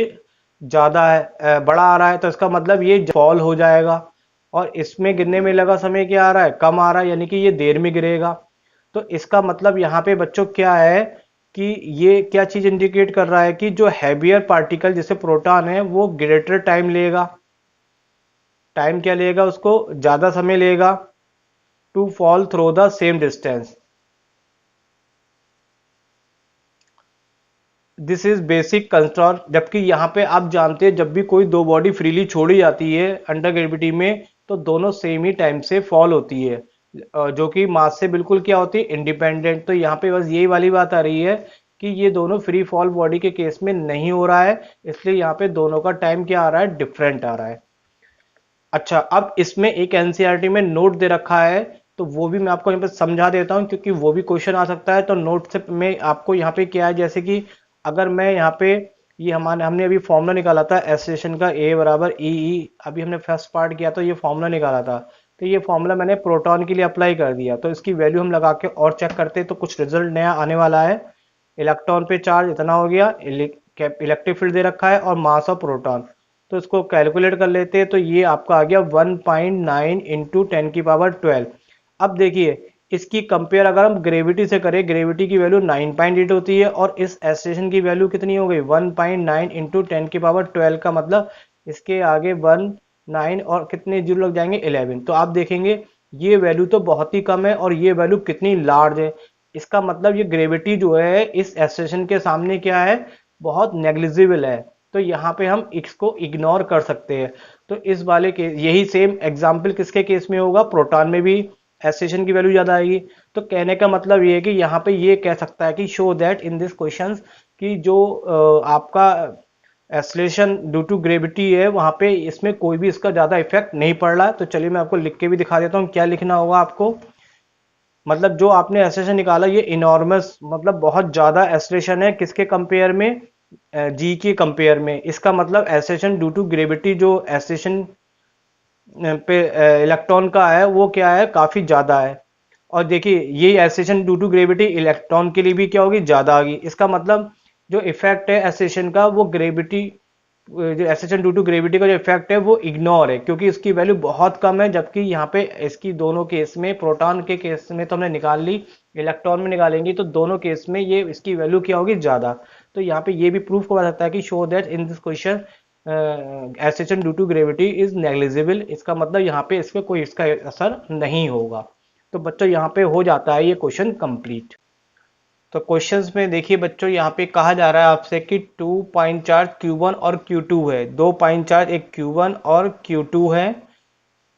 ज्यादा है, बड़ा आ रहा है, तो इसका मतलब ये फॉल हो जाएगा। और इसमें गिरने में लगा समय क्या आ रहा है, कम आ रहा है, यानी कि ये देर में गिरेगा। तो इसका मतलब यहाँ पे बच्चों क्या है कि ये क्या चीज इंडिकेट कर रहा है कि जो हैवियर पार्टिकल जैसे प्रोटॉन है वो ग्रेटर टाइम लेगा। टाइम क्या लेगा, उसको ज्यादा समय लेगा to fall through the same distance. This is basic construct. जबकि यहाँ पे आप जानते हैं जब भी कोई दो बॉडी फ्रीली छोड़ी जाती है अंडर ग्रेविटी में तो दोनों सेम ही टाइम से फॉल होती है, जो कि मास से बिल्कुल क्या होती है, इंडिपेंडेंट। तो यहाँ पे बस यही वाली बात आ रही है कि ये दोनों फ्री फॉल बॉडी के केस में नहीं हो रहा है, इसलिए यहाँ पे दोनों का टाइम क्या आ रहा है, डिफरेंट आ रहा है। अच्छा, अब इसमें एक एनसीईआरटी में नोट दे रखा है, तो वो भी मैं आपको यहाँ पे समझा देता हूँ क्योंकि वो भी क्वेश्चन आ सकता है। तो नोट से मैं आपको यहाँ पे क्या है, जैसे कि अगर मैं यहाँ पे ये हमने अभी फॉर्मूला निकाला था एसोसिएशन का, ए बराबर ई ई, अभी हमने फर्स्ट पार्ट किया तो ये फॉर्मूला निकाला था, तो ये फॉर्मूला मैंने प्रोटॉन के लिए अप्लाई कर दिया, तो इसकी वैल्यू हम लगा के और चेक करते तो कुछ रिजल्ट नया आने वाला है। इलेक्ट्रॉन पे चार्ज इतना हो गया, इलेक्ट्रिक फील्ड दे रखा है, और मास ऑफ प्रोटॉन, तो इसको कैलकुलेट कर लेते हैं। तो ये आपका आ गया 1.9 इंटू 10⁻12। अब देखिए इसकी कंपेयर अगर हम ग्रेविटी से करें, ग्रेविटी की वैल्यू 9.8 होती है और इस एस्टेशन की वैल्यू कितनी हो गई, 1.9 इंटू 10⁻12 का मतलब इसके आगे 9 और कितने जीरो लग जाएंगे, 11। तो आप देखेंगे ये वैल्यू तो बहुत ही कम है और ये वैल्यू कितनी लार्ज है। इसका मतलब ये ग्रेविटी जो है इस एस्टेशन के सामने क्या है, बहुत नेग्लिजिबल है। तो यहाँ पे हम इसको इग्नोर कर सकते हैं। तो इस वाले के यही सेम एग्जाम्पल किसके केस में होगा, प्रोटॉन में भी एस्टेशन की वैल्यू ज्यादा आएगी। तो कहने का मतलब ये है कि यहाँ पे ये कह सकता है कि show that in this question कि जो आपका एस्लेशन ड्यू टू ग्रेविटी है वहां पे इसमें कोई भी इसका ज्यादा इफेक्ट नहीं पड़ रहा है। तो चलिए मैं आपको लिख के भी दिखा देता हूँ क्या लिखना होगा आपको। मतलब जो आपने एस्लेशन निकाला ये इनॉर्मस, मतलब बहुत ज्यादा एस्लेशन है किसके कंपेयर में, जी के कंपेयर में। इसका मतलब एस्लेशन ड्यू टू ग्रेविटी जो एस्लेशन पे इलेक्ट्रॉन का है वो क्या है, काफी ज्यादा है। और देखिए ये एसेशन ड्यू टू ग्रेविटी इलेक्ट्रॉन के लिए भी क्या होगी, ज्यादा होगी। इसका मतलब जो इफेक्ट है एसेशन का वो ग्रेविटी, जो एसेशन ड्यू टू ग्रेविटी का जो इफेक्ट है वो इग्नोर है क्योंकि इसकी वैल्यू बहुत कम है। जबकि यहाँ पे इसकी दोनों केस में, प्रोटॉन के केस में तो हमने निकाल ली, इलेक्ट्रॉन में निकालेंगे तो दोनों केस में ये इसकी वैल्यू क्या होगी, ज्यादा। तो यहाँ पे ये भी प्रूफ हो सकता है कि show that in this question एसेशन due to gravity is negligible. इसका मतलब यहाँ पे इसका कोई इसका असर नहीं होगा। तो बच्चों यहाँ पे हो जाता है ये क्वेश्चन कंप्लीट। तो क्वेश्चंस में देखिए बच्चों यहाँ पे कहा जा रहा है आपसे कि 2 पॉइंट चार्ज Q1 और Q2 है, दो पॉइंट चार्ज एक Q1 और Q2 है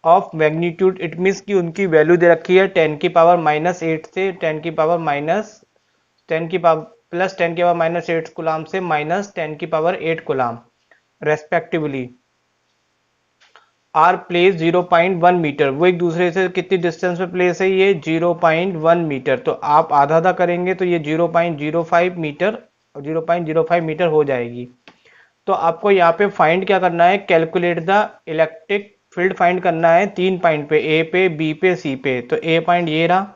ऑफ मैग्नीट्यूड। इट मीन्स कि उनकी वैल्यू दे रखी है 10⁻⁻8 से 10 की पावर प्लस 10⁻⁻8 कुलाम से -10⁻8 coulomb respectively. Are place 0.1 metre, वो एक दूसरे से कितनी डिस्टेंस पे प्लेस है, ये 0.1 मीटर। तो आप आधा आधा करेंगे तो ये 0.05 मीटर, 0.05 मीटर हो जाएगी। तो आपको यहाँ पे फाइंड क्या करना है, calculate the electric field find करना है 3 पॉइंट पे, ए पे, बी पे, सी पे। तो ए पॉइंट ये रहा,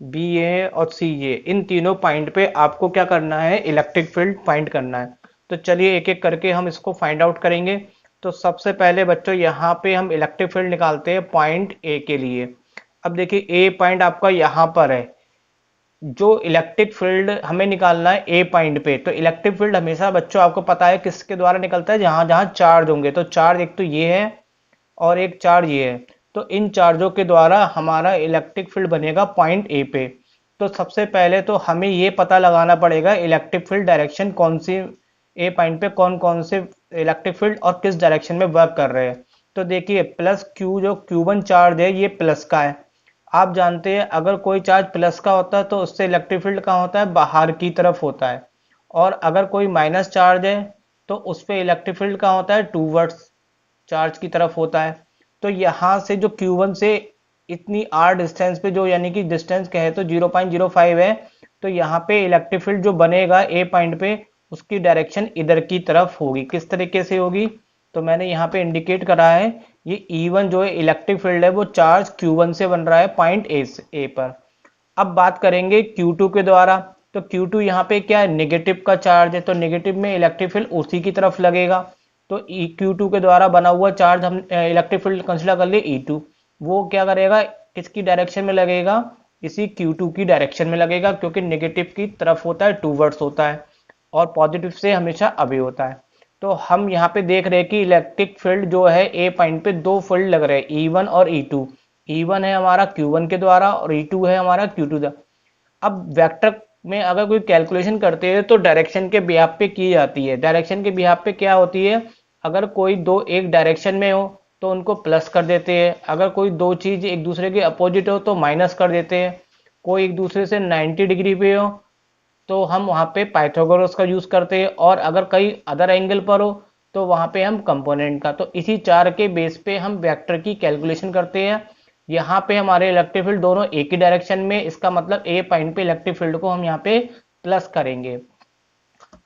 बी ये और सी ये, इन तीनों पॉइंट पे आपको क्या करना है, इलेक्ट्रिक फील्ड फाइंड करना है। तो चलिए एक एक करके हम इसको फाइंड आउट करेंगे। तो सबसे पहले बच्चों यहाँ पे हम इलेक्ट्रिक फील्ड निकालते हैं पॉइंट ए के लिए। अब देखिए ए पॉइंट आपका यहाँ पर है, जो इलेक्ट्रिक फील्ड हमें निकालना है ए पॉइंट पे। तो इलेक्ट्रिक फील्ड हमेशा बच्चों आपको पता है किसके द्वारा निकलता है, जहां जहां चार्ज होंगे। तो चार्ज एक तो ये है और एक चार्ज ये है, तो इन चार्जों के द्वारा हमारा इलेक्ट्रिक फील्ड बनेगा पॉइंट ए पे। तो सबसे पहले तो हमें ये पता लगाना पड़ेगा इलेक्ट्रिक फील्ड डायरेक्शन कौन सी, ए पॉइंट पे कौन कौन से इलेक्ट्रिक फील्ड और किस डायरेक्शन में वर्क कर रहे हैं। तो देखिए प्लस क्यू, जो Q1 चार्ज है ये प्लस का है। आप जानते हैं अगर कोई चार्ज प्लस का होता है तो उससे इलेक्ट्रिक फील्ड कहाँ होता है, बाहर की तरफ होता है। और अगर कोई माइनस चार्ज है तो उस पर इलेक्ट्रिक फील्ड कहाँ होता है, टूवर्ड्स चार्ज की तरफ होता है। तो यहाँ से जो Q1 से इतनी r डिस्टेंस पे, जो यानी कि डिस्टेंस कहे तो 0.05 है, तो यहाँ पे इलेक्ट्रिक फील्ड जो बनेगा ए पॉइंट पे, उसकी डायरेक्शन इधर की तरफ होगी। किस तरीके से होगी, तो मैंने यहाँ पे इंडिकेट करा है, ये E1 जो है इलेक्ट्रिक फील्ड है, वो चार्ज Q1 से बन रहा है पॉइंट ए पर। अब बात करेंगे Q2 के द्वारा, तो Q2 यहाँ पे क्या है, नेगेटिव का चार्ज है, तो नेगेटिव में इलेक्ट्रिक फील्ड उसी की तरफ लगेगा। तो Q2 के द्वारा बना हुआ चार्ज हम इलेक्ट्रिक फील्ड कंसिडर कर लिए E2, वो क्या करेगा, किसकी डायरेक्शन में लगेगा, इसी Q2 की डायरेक्शन में लगेगा, क्योंकि नेगेटिव की तरफ होता है, टूवर्ड्स होता है, और पॉजिटिव से हमेशा अवे होता है। तो हम यहाँ पे देख रहे हैं कि इलेक्ट्रिक फील्ड जो है ए पॉइंट पे दो फील्ड लग रहे हैं, E1 और E2। E1 है हमारा Q1 के द्वारा और E2 है हमारा Q2 द्वारा। अब वेक्टर में अगर कोई कैलकुलेशन करते हैं तो डायरेक्शन के बिहाफ पे की जाती है। डायरेक्शन के बिहाफ पे क्या होती है, अगर कोई दो एक डायरेक्शन में हो तो उनको प्लस कर देते हैं, अगर कोई दो चीज एक दूसरे के अपोजिट हो तो माइनस कर देते हैं, कोई एक दूसरे से 90 डिग्री पे हो तो हम वहाँ पे पाइथागोरस का यूज करते हैं, और अगर कई अदर एंगल पर हो तो वहाँ पे हम कंपोनेंट का। तो इसी चार के बेस पे हम वेक्टर की कैलकुलेशन करते हैं। यहाँ पे हमारे इलेक्ट्रिक फील्ड दोनों एक ही डायरेक्शन में, इसका मतलब ए पॉइंट पे इलेक्ट्रिक फील्ड को हम यहाँ पे प्लस करेंगे।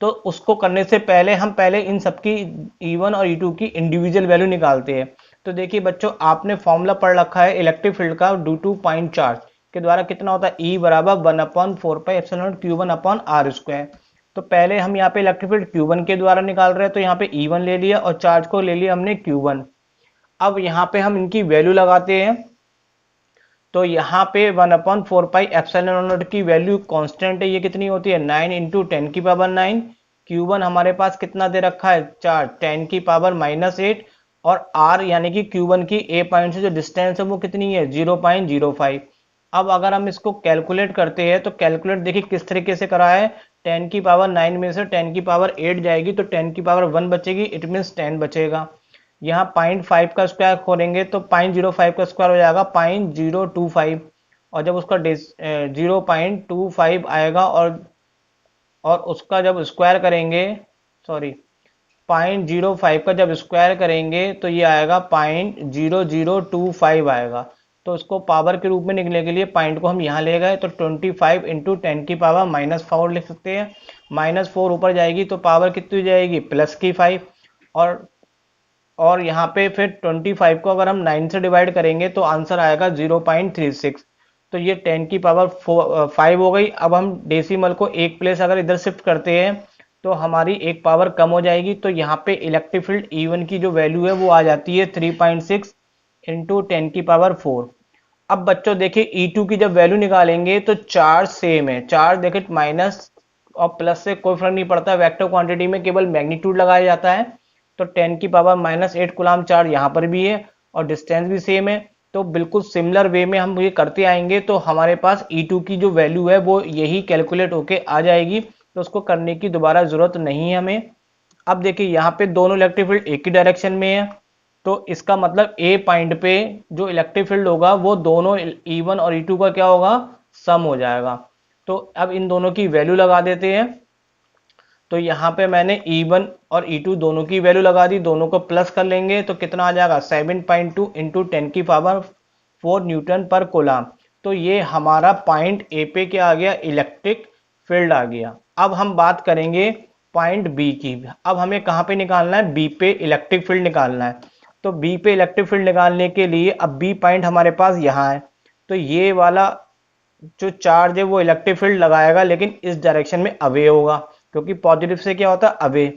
तो उसको करने से पहले हम पहले इन सबकी E1 और E2 की इंडिविजुअल वैल्यू निकालते हैं। तो देखिए बच्चों, आपने फॉर्मूला पढ़ रखा है इलेक्ट्रिक फील्ड का ड्यू टू पॉइंट चार्ज के द्वारा कितना होता है, E बराबर 1/4πε0 Q1/r²। तो पहले हम यहाँ पे इलेक्ट्रिक फील्ड Q1 के द्वारा निकाल रहे हैं, तो यहाँ पे E1 ले लिया और चार्ज को ले लिया हमने Q1। अब यहाँ पे हम इनकी वैल्यू लगाते हैं, तो यहाँ पे 1/4πε0 की वैल्यू कांस्टेंट है, ये कितनी होती है 9 इंटू 10⁻⁹। Q1 हमारे पास कितना दे रखा है 4, 10⁻⁻8, और R यानी कि Q1 की ए पॉइंट से जो डिस्टेंस है वो कितनी है 0.05। अब अगर हम इसको कैलकुलेट करते हैं तो कैलकुलेट देखिए किस तरीके से करा है, 10⁻9 में से 10⁸ जाएगी तो 10⁻1 बचेगी, इट मीन्स 10 बचेगा। यहाँ 0.5 का स्क्वायर खोलेंगे तो 0.05 का स्क्वायर हो जाएगा 0.025, और जब उसका 0.25 आएगा और उसका जब स्क्वायर करेंगे, सॉरी 0.05 का जब स्क्वायर करेंगे तो ये आएगा 0.0025 आएगा। तो उसको पावर के रूप में निकलने के लिए पॉइंट को हम यहाँ ले गए, तो 25 इंटू 10⁻⁻4 लिख सकते हैं। -4 ऊपर जाएगी तो पावर कितनी जाएगी +5, और यहाँ पे फिर 25 को अगर हम 9 से डिवाइड करेंगे तो आंसर आएगा 0.36। तो ये 10⁵ हो गई। अब हम डेसिमल को एक प्लेस अगर इधर शिफ्ट करते हैं तो हमारी एक पावर कम हो जाएगी, तो यहाँ पे इलेक्ट्रिक फील्ड E1 की जो वैल्यू है वो आ जाती है 3.6 इंटू 10⁴। अब बच्चों देखिए E2 की जब वैल्यू निकालेंगे तो चार्ज सेम है, चार्ज देखिए माइनस और प्लस से कोई फर्क नहीं पड़ता, वेक्टर क्वांटिटी में केवल मैग्नीट्यूड लगाया जाता है। तो 10⁻⁻8 कूलम चार्ज यहाँ पर भी है और डिस्टेंस भी सेम है, तो बिल्कुल सिमिलर वे में हम ये करते आएंगे तो हमारे पास E2 की जो वैल्यू है वो यही कैलकुलेट होके आ जाएगी, तो उसको करने की दोबारा जरूरत नहीं है हमें। अब देखिए यहाँ पे दोनों इलेक्ट्रिक फील्ड एक ही डायरेक्शन में है, तो इसका मतलब ए पॉइंट पे जो इलेक्ट्रिक फील्ड होगा वो दोनों E1 और E2 का क्या होगा, सम हो जाएगा। तो अब इन दोनों की वैल्यू लगा देते हैं, तो यहाँ पे मैंने E1 और E2 दोनों की वैल्यू लगा दी, दोनों को प्लस कर लेंगे तो कितना आ जाएगा 7.2 इंटू 10⁴ न्यूटन पर कूलम। तो ये हमारा पॉइंट ए पे क्या आ गया, इलेक्ट्रिक फील्ड आ गया। अब हम बात करेंगे पॉइंट बी की। अब हमें कहाँ पे निकालना है, बी पे इलेक्ट्रिक फील्ड निकालना है। तो बी पे इलेक्ट्रिक फील्ड निकालने के लिए अब बी पॉइंट हमारे पास यहाँ है, तो ये वाला जो चार्ज है वो इलेक्ट्रिक फील्ड लगाएगा लेकिन इस डायरेक्शन में अवे होगा, क्योंकि पॉजिटिव से क्या होता है अवे।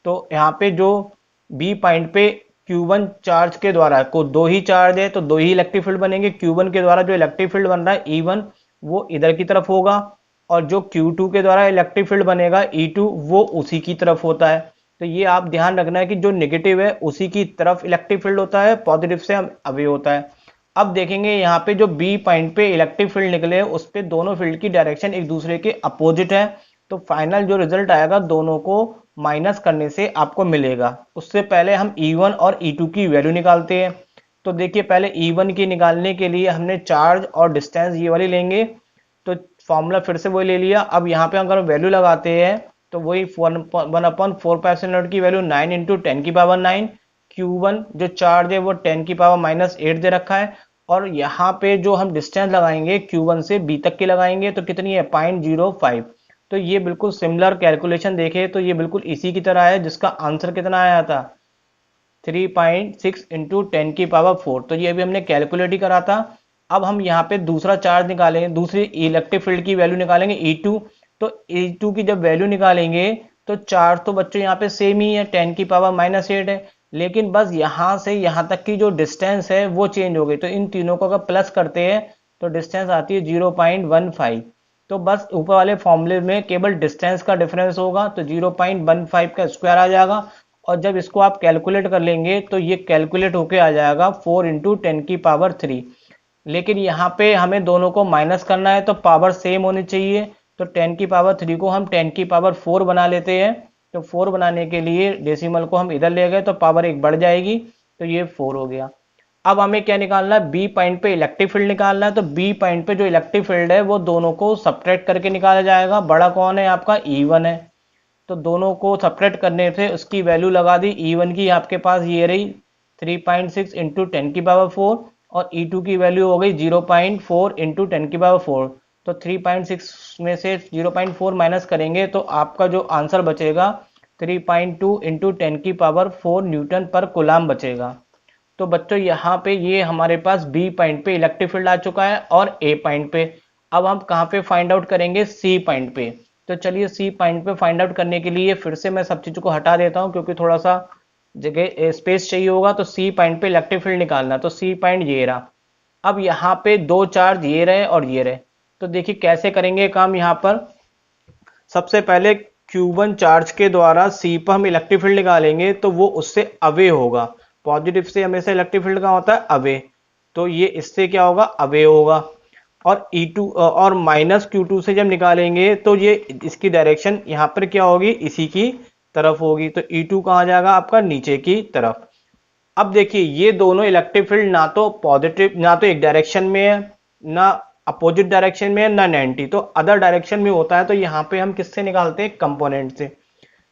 तो यहाँ पे जो बी पॉइंट पे Q1 चार्ज के द्वारा, को दो ही चार्ज है तो दो ही इलेक्ट्रिक फील्ड बनेंगे। Q1 के द्वारा जो इलेक्ट्रिक फील्ड बन रहा है E1 वो इधर की तरफ होगा, और जो Q2 के द्वारा इलेक्ट्रिक फील्ड बनेगा E2 वो उसी की तरफ होता है। तो ये आप ध्यान रखना है कि जो नेगेटिव है उसी की तरफ इलेक्ट्रिक फील्ड होता है, पॉजिटिव से अवे होता है। अब देखेंगे यहाँ पे जो बी पॉइंट पे इलेक्ट्रिक फील्ड निकले उस पे दोनों फील्ड की डायरेक्शन एक दूसरे के अपोजिट है, तो फाइनल जो रिजल्ट आएगा दोनों को माइनस करने से आपको मिलेगा। उससे पहले हम E1 और E2 की वैल्यू निकालते हैं। तो देखिए पहले E1 की निकालने के लिए हमने चार्ज और डिस्टेंस ये वाली लेंगे, तो फॉर्मूला फिर से वही ले लिया। अब यहाँ पे अगर वैल्यू लगाते हैं तो वही 1/4πε0 की वैल्यू 9 इंटू 10⁻⁹। Q1 जो चार्ज है वो 10⁻⁻8 दे रखा है, और यहाँ पे जो हम डिस्टेंस लगाएंगे Q1 से B तक की लगाएंगे तो कितनी है 0.05। तो ये बिल्कुल सिमिलर कैलकुलेशन देखे तो ये बिल्कुल इसी की तरह है, जिसका आंसर कितना आया था 3.6 इंटू 10⁴। तो ये अभी हमने कैलकुलेट ही करा था। अब हम यहाँ पे दूसरा चार्ज निकालेंगे, दूसरी इलेक्ट्रिक फील्ड की वैल्यू निकालेंगे E2। तो E2 की जब वैल्यू निकालेंगे तो चार्ज तो बच्चों यहाँ पे सेम ही है 10⁻⁸ है, लेकिन बस यहाँ से यहाँ तक की जो डिस्टेंस है वो चेंज हो गई। तो इन तीनों को अगर प्लस करते हैं तो डिस्टेंस आती है 0.15। तो बस ऊपर वाले फॉर्मूले में केवल डिस्टेंस का डिफरेंस होगा, तो 0.15 का स्क्वायर आ जाएगा। और जब इसको आप कैलकुलेट कर लेंगे तो ये कैलकुलेट होके आ जाएगा 4 इंटू 10⁻3। लेकिन यहाँ पे हमें दोनों को माइनस करना है तो पावर सेम होनी चाहिए। तो 10⁻3 को हम 10⁻4 बना लेते हैं। तो 4 बनाने के लिए डेसिमल को हम इधर ले गए तो पावर एक बढ़ जाएगी, तो ये 4 हो गया। अब हमें क्या निकालना है, बी पॉइंट पे इलेक्ट्रिक फील्ड निकालना है। तो बी पॉइंट पे जो इलेक्ट्रिक फील्ड है वो दोनों को सब्ट्रैक्ट करके निकाला जाएगा। बड़ा कौन है आपका E1 है, तो दोनों को सब्ट्रैक्ट करने से उसकी वैल्यू लगा दी। E1 की आपके पास ये रही 3.6 इंटू 10⁻4 और E2 की वैल्यू हो गई 0.4 इंटू 10⁻4। तो 3.6 में से 0.4 माइनस करेंगे तो आपका जो आंसर बचेगा 3.2 इंटू 10⁻4 न्यूटन पर कूलम बचेगा। तो बच्चों यहाँ पे ये हमारे पास बी पॉइंट पे इलेक्ट्रिक फील्ड आ चुका है और ए पॉइंट पे। अब हम कहाँ पे फाइंड आउट करेंगे, सी पॉइंट पे। तो चलिए सी पॉइंट पे फाइंड आउट करने के लिए फिर से मैं सब चीज़ों को हटा देता हूँ क्योंकि थोड़ा सा जगह स्पेस चाहिए होगा। तो सी पॉइंट पे इलेक्ट्रिक फील्ड निकालना, तो सी पॉइंट ये रहा। अब यहाँ पे दो चार्ज ये रहे और ये रहे। तो देखिए कैसे करेंगे काम। यहाँ पर सबसे पहले Q1 चार्ज के द्वारा C पर हम इलेक्ट्रिक फील्ड निकालेंगे तो वो उससे अवे होगा। पॉजिटिव से हमेशा इलेक्ट्रिक फील्ड का होता है अवे, तो ये इससे क्या होगा अवे होगा। और E2 और माइनस Q2 से जब निकालेंगे तो ये इसकी डायरेक्शन यहाँ पर क्या होगी, इसी की तरफ होगी। तो E2 कहाँ जाएगा आपका नीचे की तरफ। अब देखिए ये दोनों इलेक्ट्रिक फील्ड ना तो पॉजिटिव, ना तो एक डायरेक्शन में है, ना अपोजिट डायरेक्शन में है, ना 90, तो अदर डायरेक्शन में होता है। तो यहाँ पे हम किससे निकालते हैं, कंपोनेंट से।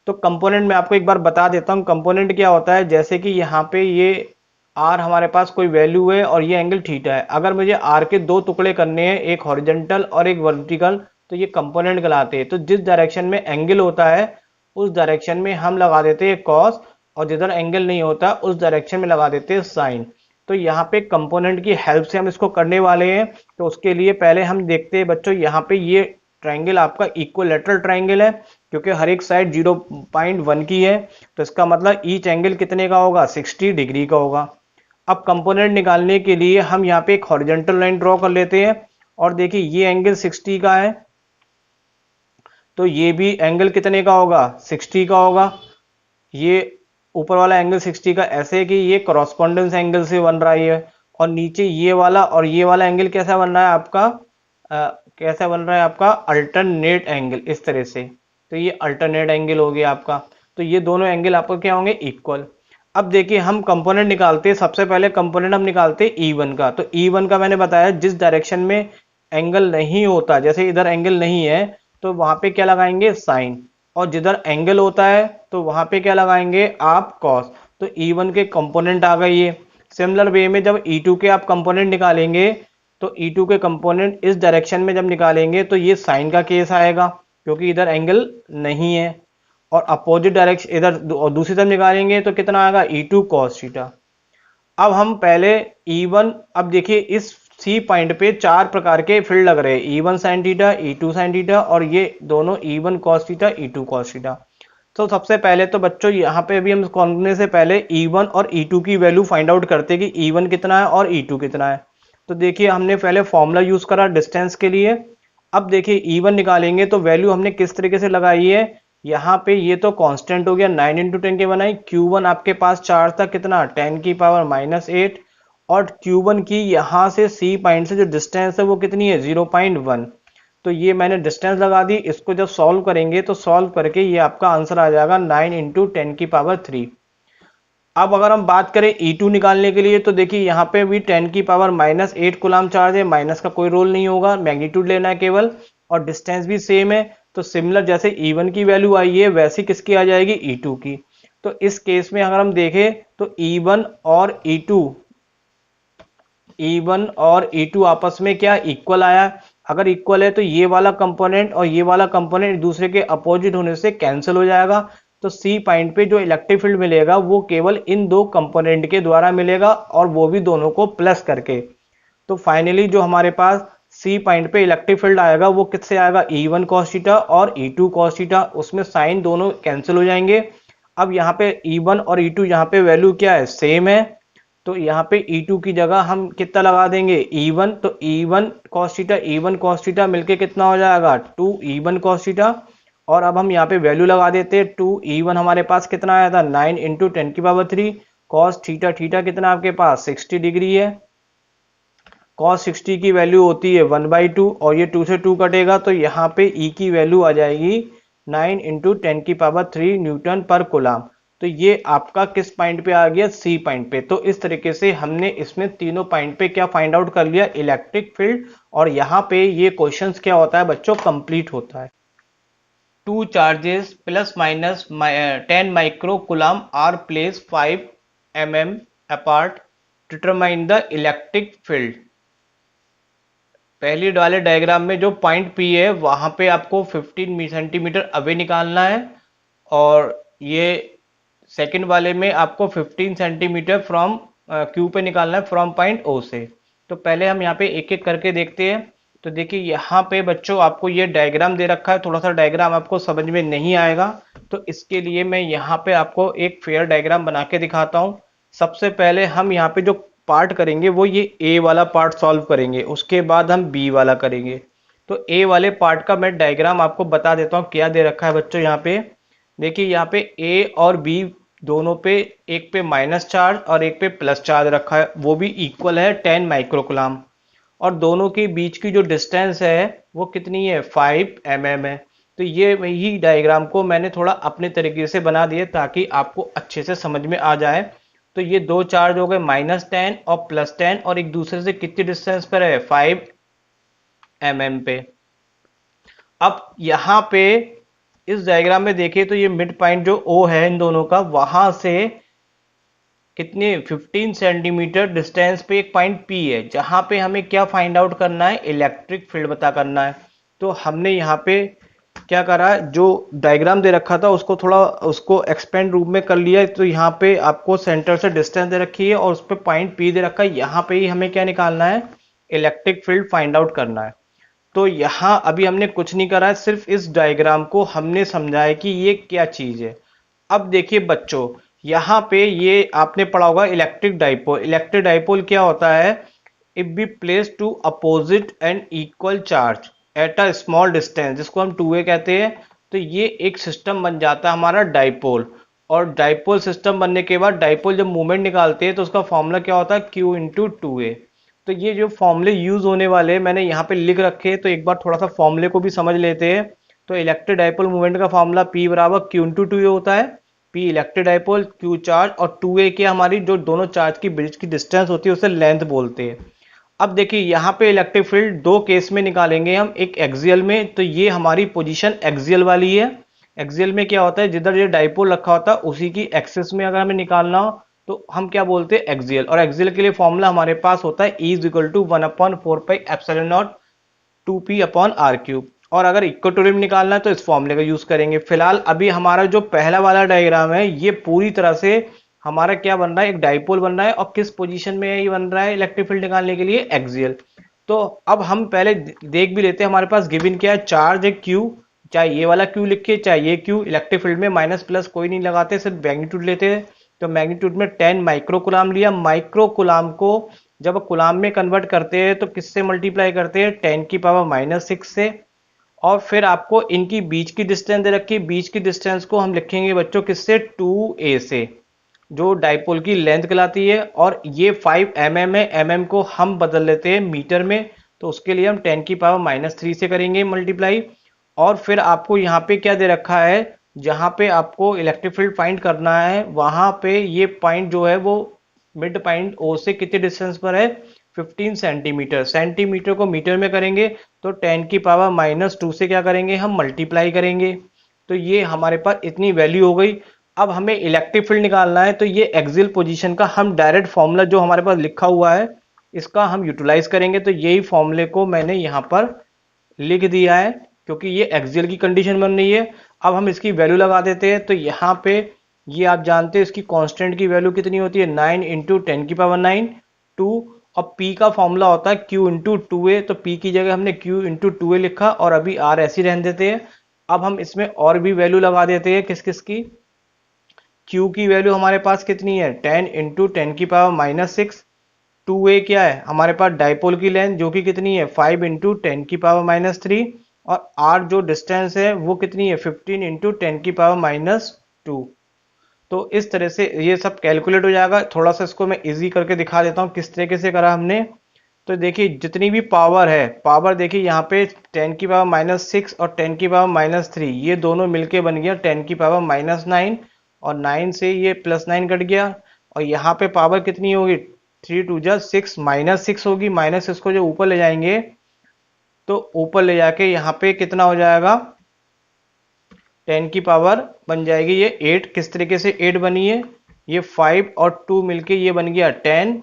तो कंपोनेंट में आपको एक बार बता देता हूँ कंपोनेंट क्या होता है। जैसे कि यहाँ पे ये आर हमारे पास कोई वैल्यू है और ये एंगल थीटा है। अगर मुझे आर के दो टुकड़े करने हैं, एक हॉरिजॉन्टल और एक वर्टिकल, तो ये कंपोनेंट कहलाते हैं। तो जिस डायरेक्शन में एंगल होता है उस डायरेक्शन में हम लगा देते हैं कॉस, और जिधर एंगल नहीं होता उस डायरेक्शन में लगा देते हैं साइन। तो यहाँ पे कंपोनेंट की हेल्प से हम इसको करने वाले हैं। तो उसके लिए पहले हम देखते हैं बच्चों, यहाँ पे ये ट्राइंगल आपका इक्विलैटरल ट्राइंगल है क्योंकि हर एक साइड 0.1 की है। तो इसका मतलब ईच एंगल कितने का होगा, 60 डिग्री का होगा। अब कंपोनेंट निकालने के लिए हम यहाँ पे एक हॉरिजॉन्टल लाइन ड्रॉ कर लेते हैं। और देखिए ये एंगल 60 का है, तो ये भी एंगल कितने का होगा, 60 का होगा। ये ऊपर वाला एंगल 60 का ऐसे कि ये कॉरस्पॉन्डेंस एंगल से बन रहा है। और नीचे ये वाला और ये वाला एंगल कैसा बन रहा है आपका, कैसा बन रहा है आपका अल्टरनेट एंगल, इस तरह से। तो ये अल्टरनेट एंगल हो गया आपका। तो ये दोनों एंगल आपको क्या होंगे, इक्वल। अब देखिए हम कंपोनेंट निकालते हैं। सबसे पहले कंपोनेंट हम निकालते हैं E1 का। तो E1 का मैंने बताया जिस डायरेक्शन में एंगल नहीं होता, जैसे इधर एंगल नहीं है तो वहां पे क्या लगाएंगे, साइन। और जिधर एंगल होता है तो वहां पे क्या लगाएंगे आप, कॉस। तो E1 के कंपोनेंट आ गए ये। सिमिलर वे में जब E2 के आप कंपोनेंट निकालेंगे तो E2 के कंपोनेंट इस डायरेक्शन में जब निकालेंगे तो ये साइन का केस आएगा क्योंकि इधर एंगल नहीं है। और अपोजिट डायरेक्शन इधर दूसरी तरफ निकालेंगे तो कितना आएगा, E2 cos थीटा। अब हम पहले E1, अब देखिए इस सी पॉइंट पे चार प्रकार के फील्ड लग रहे हैं, E1 sin theta, E2 sin theta और ये दोनों E1 cos theta, E2 cos theta. तो सबसे पहले तो बच्चों यहाँ पे भी हम करने से पहले E1 और E2 की वैल्यू फाइंड आउट करते हैं कि E1 कितना है और E2 कितना है। तो देखिए हमने पहले फॉर्मूला यूज करा डिस्टेंस के लिए। अब देखिए E1 निकालेंगे तो वैल्यू हमने किस तरीके से लगाई है, यहाँ पे ये तो कांस्टेंट हो गया 9 इंटू 10 के बनाई। Q1 आपके पास चार्ज था कितना, 10⁻⁻8। और Q1 की यहाँ से C पॉइंट से जो डिस्टेंस है वो कितनी है, 0.1। तो ये मैंने डिस्टेंस लगा दी। इसको जब सॉल्व करेंगे तो सॉल्व करके ये आपका आंसर आ जाएगा 9 इंटू 10⁻3। अब अगर हम बात करें E2 निकालने के लिए तो देखिए यहाँ पे भी 10⁻⁻8 कूलम चार्ज है, माइनस का कोई रोल नहीं होगा, मैग्नीट्यूड लेना है केवल। और डिस्टेंस भी सेम है। तो सिमिलर जैसे E1 की वैल्यू आई है वैसी किसकी आ जाएगी, E2 की। तो इस केस में अगर हम देखें तो E1 और E2 E1 और E2 आपस में क्या इक्वल आया। अगर इक्वल है तो ये वाला कंपोनेंट और ये वाला कंपोनेंट एक दूसरे के अपोजिट होने से कैंसिल हो जाएगा। तो सी पॉइंट पे जो इलेक्ट्रिक फील्ड मिलेगा वो केवल इन दो कंपोनेंट के द्वारा मिलेगा और वो भी दोनों को प्लस करके। तो फाइनली जो हमारे पास सी पॉइंट पे इलेक्ट्रिक फील्ड आएगा वो किससे आएगा, E1 cos थीटा और E2 cos थीटा। उसमें साइन दोनों कैंसिल हो जाएंगे। अब यहाँ पे E1 और E2 यहाँ पे वैल्यू क्या है, सेम है। तो यहाँ पे E2 की जगह हम कितना लगा देंगे, E1। तो E1 cos theta E1 cos theta मिलके कितना हो जाएगा, 2 E1 cos थीटा। और अब हम यहाँ पे वैल्यू लगा देते हैं, 2 E1 हमारे पास कितना आया था, 9 इंटू 10⁻³ cos थीटा, थीटा कितना आपके पास 60 डिग्री है। cos 60 की वैल्यू होती है 1/2 और ये 2 से 2 कटेगा तो यहाँ पे E की वैल्यू आ जाएगी 9 इंटू 10⁻³ न्यूटन पर कूलम। तो ये आपका किस पॉइंट पे आ गया, सी पॉइंट पे। तो इस तरीके से हमने इसमें तीनों पॉइंट पे क्या फाइंड आउट कर लिया, इलेक्ट्रिक फील्ड। और यहाँ पे ये क्वेश्चंस क्या होता है बच्चों, कंप्लीट होता है। Two charges plus minus 10 micro coulomb are place 5 mm apart, determine the electric field. पहली वाले डायग्राम में जो पॉइंट P है वहां पे आपको 15 सेंटीमीटर अवे निकालना है और ये सेकंड वाले में आपको 15 सेंटीमीटर फ्रॉम Q पे निकालना है, फ्रॉम पॉइंट O से। तो पहले हम यहाँ पे एक एक करके देखते हैं। तो देखिए यहाँ पे बच्चों आपको ये डायग्राम दे रखा है, थोड़ा सा डायग्राम आपको समझ में नहीं आएगा तो इसके लिए मैं यहाँ पे आपको एक फेयर डायग्राम बना के दिखाता हूँ। सबसे पहले हम यहाँ पे जो पार्ट करेंगे वो ये ए वाला पार्ट सॉल्व करेंगे, उसके बाद हम बी वाला करेंगे। तो ए वाले पार्ट का मैं डायग्राम आपको बता देता हूँ क्या दे रखा है बच्चों। यहाँ पे देखिए, यहाँ पे ए और बी दोनों पे, एक पे माइनस चार्ज और एक पे प्लस चार्ज रखा है, वो भी इक्वल है 10 माइक्रोकूलम। और दोनों के बीच की जो डिस्टेंस है वो कितनी है, 5 mm है। तो ये वही डायग्राम को मैंने थोड़ा अपने तरीके से बना दिया ताकि आपको अच्छे से समझ में आ जाए। तो ये दो चार्ज हो गए -10 और +10 और एक दूसरे से कितनी डिस्टेंस पर है, 5 mm पे। अब यहाँ पे इस डायग्राम में देखिए तो ये मिड पॉइंट जो O है इन दोनों का, वहां से कितने 15 सेंटीमीटर डिस्टेंस पे एक पॉइंट P है जहां पे हमें क्या फाइंड आउट करना है, इलेक्ट्रिक फील्ड पता करना है। तो हमने यहाँ पे क्या करा, जो डायग्राम दे रखा था उसको थोड़ा उसको एक्सपेंड रूप में कर लिया। तो यहाँ पे आपको सेंटर से डिस्टेंस दे रखी है और उस पर पॉइंट P दे रखा है, यहाँ पे ही हमें क्या निकालना है, इलेक्ट्रिक फील्ड फाइंड आउट करना है। तो यहाँ अभी हमने कुछ नहीं करा है, सिर्फ इस डायग्राम को हमने समझा है कि ये क्या चीज है। अब देखिए बच्चों, यहाँ पे ये आपने पढ़ा होगा इलेक्ट्रिक डाइपोल। इलेक्ट्रिक डाइपोल क्या होता है, if be place two opposite and equal charge at a small distance, जिसको हम 2a कहते हैं। तो ये एक सिस्टम बन जाता है हमारा डाइपोल। और डाइपोल सिस्टम बनने के बाद डाइपोल जब मूवमेंट निकालते हैं तो उसका फॉर्मूला क्या होता है, Q इंटू 2a। तो ये जो फॉर्मूले यूज होने वाले मैंने यहाँ पे लिख रखे हैं, तो एक बार थोड़ा सा फॉर्मूले को भी समझ लेते हैं। तो इलेक्ट्रिक डाइपोल मूवमेंट का फॉर्मूला P बराबर Q इंटू 2a होता है। P electric dipole, Q charge और 2a की हमारी जो दोनों चार्ज की बीच की डिस्टेंस होती है उसे लेंथ बोलते हैं। अब देखिए यहाँ पे इलेक्ट्रिक फील्ड दो केस में निकालेंगे हम, एक एक्सियल में। तो ये हमारी पोजीशन एक्सियल वाली है। एक्सियल में क्या होता है, जिधर ये डाइपोल रखा होता है उसी की एक्सिस में अगर हमें निकालना हो तो हम क्या बोलते हैं, एक्सियल। और एक्सियल के लिए फॉर्मूला हमारे पास होता है E = 1/4πε0 2p/r³। और अगर इक्वेटोरियम निकालना है तो इस फॉर्मूले का यूज करेंगे। फिलहाल अभी हमारा जो पहला वाला डायग्राम है ये पूरी तरह से हमारा क्या बन रहा है, एक डाइपोल बन रहा है। और किस पोजीशन में ये बन रहा है इलेक्ट्रिक फील्ड निकालने के लिए, एक्सियल। तो अब हम पहले देख भी लेते हैं, हमारे पास गिवन क्या है, चार्ज है Q, चाहे ये वाला Q लिखे चाहे ये Q। इलेक्ट्रिक फील्ड में माइनस प्लस कोई नहीं लगाते, सिर्फ मैग्नीट्यूड लेते हैं। तो मैग्नीट्यूड में 10 माइक्रोकूलम लिया। माइक्रोकूलम को जब कूलम में कन्वर्ट करते हैं तो किससे मल्टीप्लाई करते हैं, 10⁻⁻6 से। और फिर आपको इनकी बीच की डिस्टेंस दे रखी है, बीच की डिस्टेंस को हम लिखेंगे बच्चों किससे, 2a से, जो डाइपोल की लेंथ कहलाती है। और ये 5 mm है, mm को हम बदल लेते हैं मीटर में, तो उसके लिए हम 10⁻³ से करेंगे मल्टीप्लाई। और फिर आपको यहाँ पे क्या दे रखा है, जहां पे आपको इलेक्ट्रिक फील्ड फाइंड करना है वहां पे ये पॉइंट जो है वो मिड पॉइंट O से कितने डिस्टेंस पर है, 15 सेंटीमीटर। सेंटीमीटर को मीटर में करेंगे तो 10⁻² से क्या करेंगे, हम मल्टीप्लाई करेंगे। तो ये हमारे पास इतनी वैल्यू हो गई। अब हमें इलेक्ट्रिक फील्ड निकालना है, तो ये एक्सियल पोजीशन का हम डायरेक्ट फॉर्मूला जो हमारे पास लिखा हुआ है इसका हम यूटिलाइज करेंगे। तो यही फॉर्मूले को मैंने यहाँ पर लिख दिया है, क्योंकि ये एक्सियल की कंडीशन बन रही है। अब हम इसकी वैल्यू लगा देते हैं। तो यहाँ पे ये आप जानते हैं इसकी कांस्टेंट की वैल्यू कितनी होती है, 9 इंटू 10⁹ 2। और P का फॉर्मूला होता है Q इंटू 2A। तो P की जगह हमने Q इंटू 2A लिखा और अभी R ऐसी रहने देते हैं। अब हम इसमें और भी वैल्यू लगा देते हैं, किस किस की। Q की वैल्यू हमारे पास कितनी है, 10 इंटू 10⁻⁻6। 2A क्या है हमारे पास, डाइपोल की लेंथ जो कि कितनी है, 5 इंटू 10⁻⁻3। और R जो डिस्टेंस है वो कितनी है, 15 इंटू 10⁻⁻2। तो इस तरह से ये सब कैलकुलेट हो जाएगा। थोड़ा सा इसको मैं इजी करके दिखा देता हूँ किस तरीके से करा हमने। तो देखिए जितनी भी पावर है, पावर देखिए यहाँ पे 10⁻⁻6 और 10⁻⁻3 ये दोनों मिलके बन गया 10⁻⁻9। और 9 से ये +9 कट गया। और यहाँ पे पावर कितनी होगी, 3 2 जा 6, -6 होगी। माइनस इसको जो ऊपर ले जाएंगे तो ऊपर ले जाके यहाँ पे कितना हो जाएगा, 10 की पावर बन जाएगी ये 8। किस तरीके से 8 बनी है, ये 5 और 2 मिलके ये बन गया 10।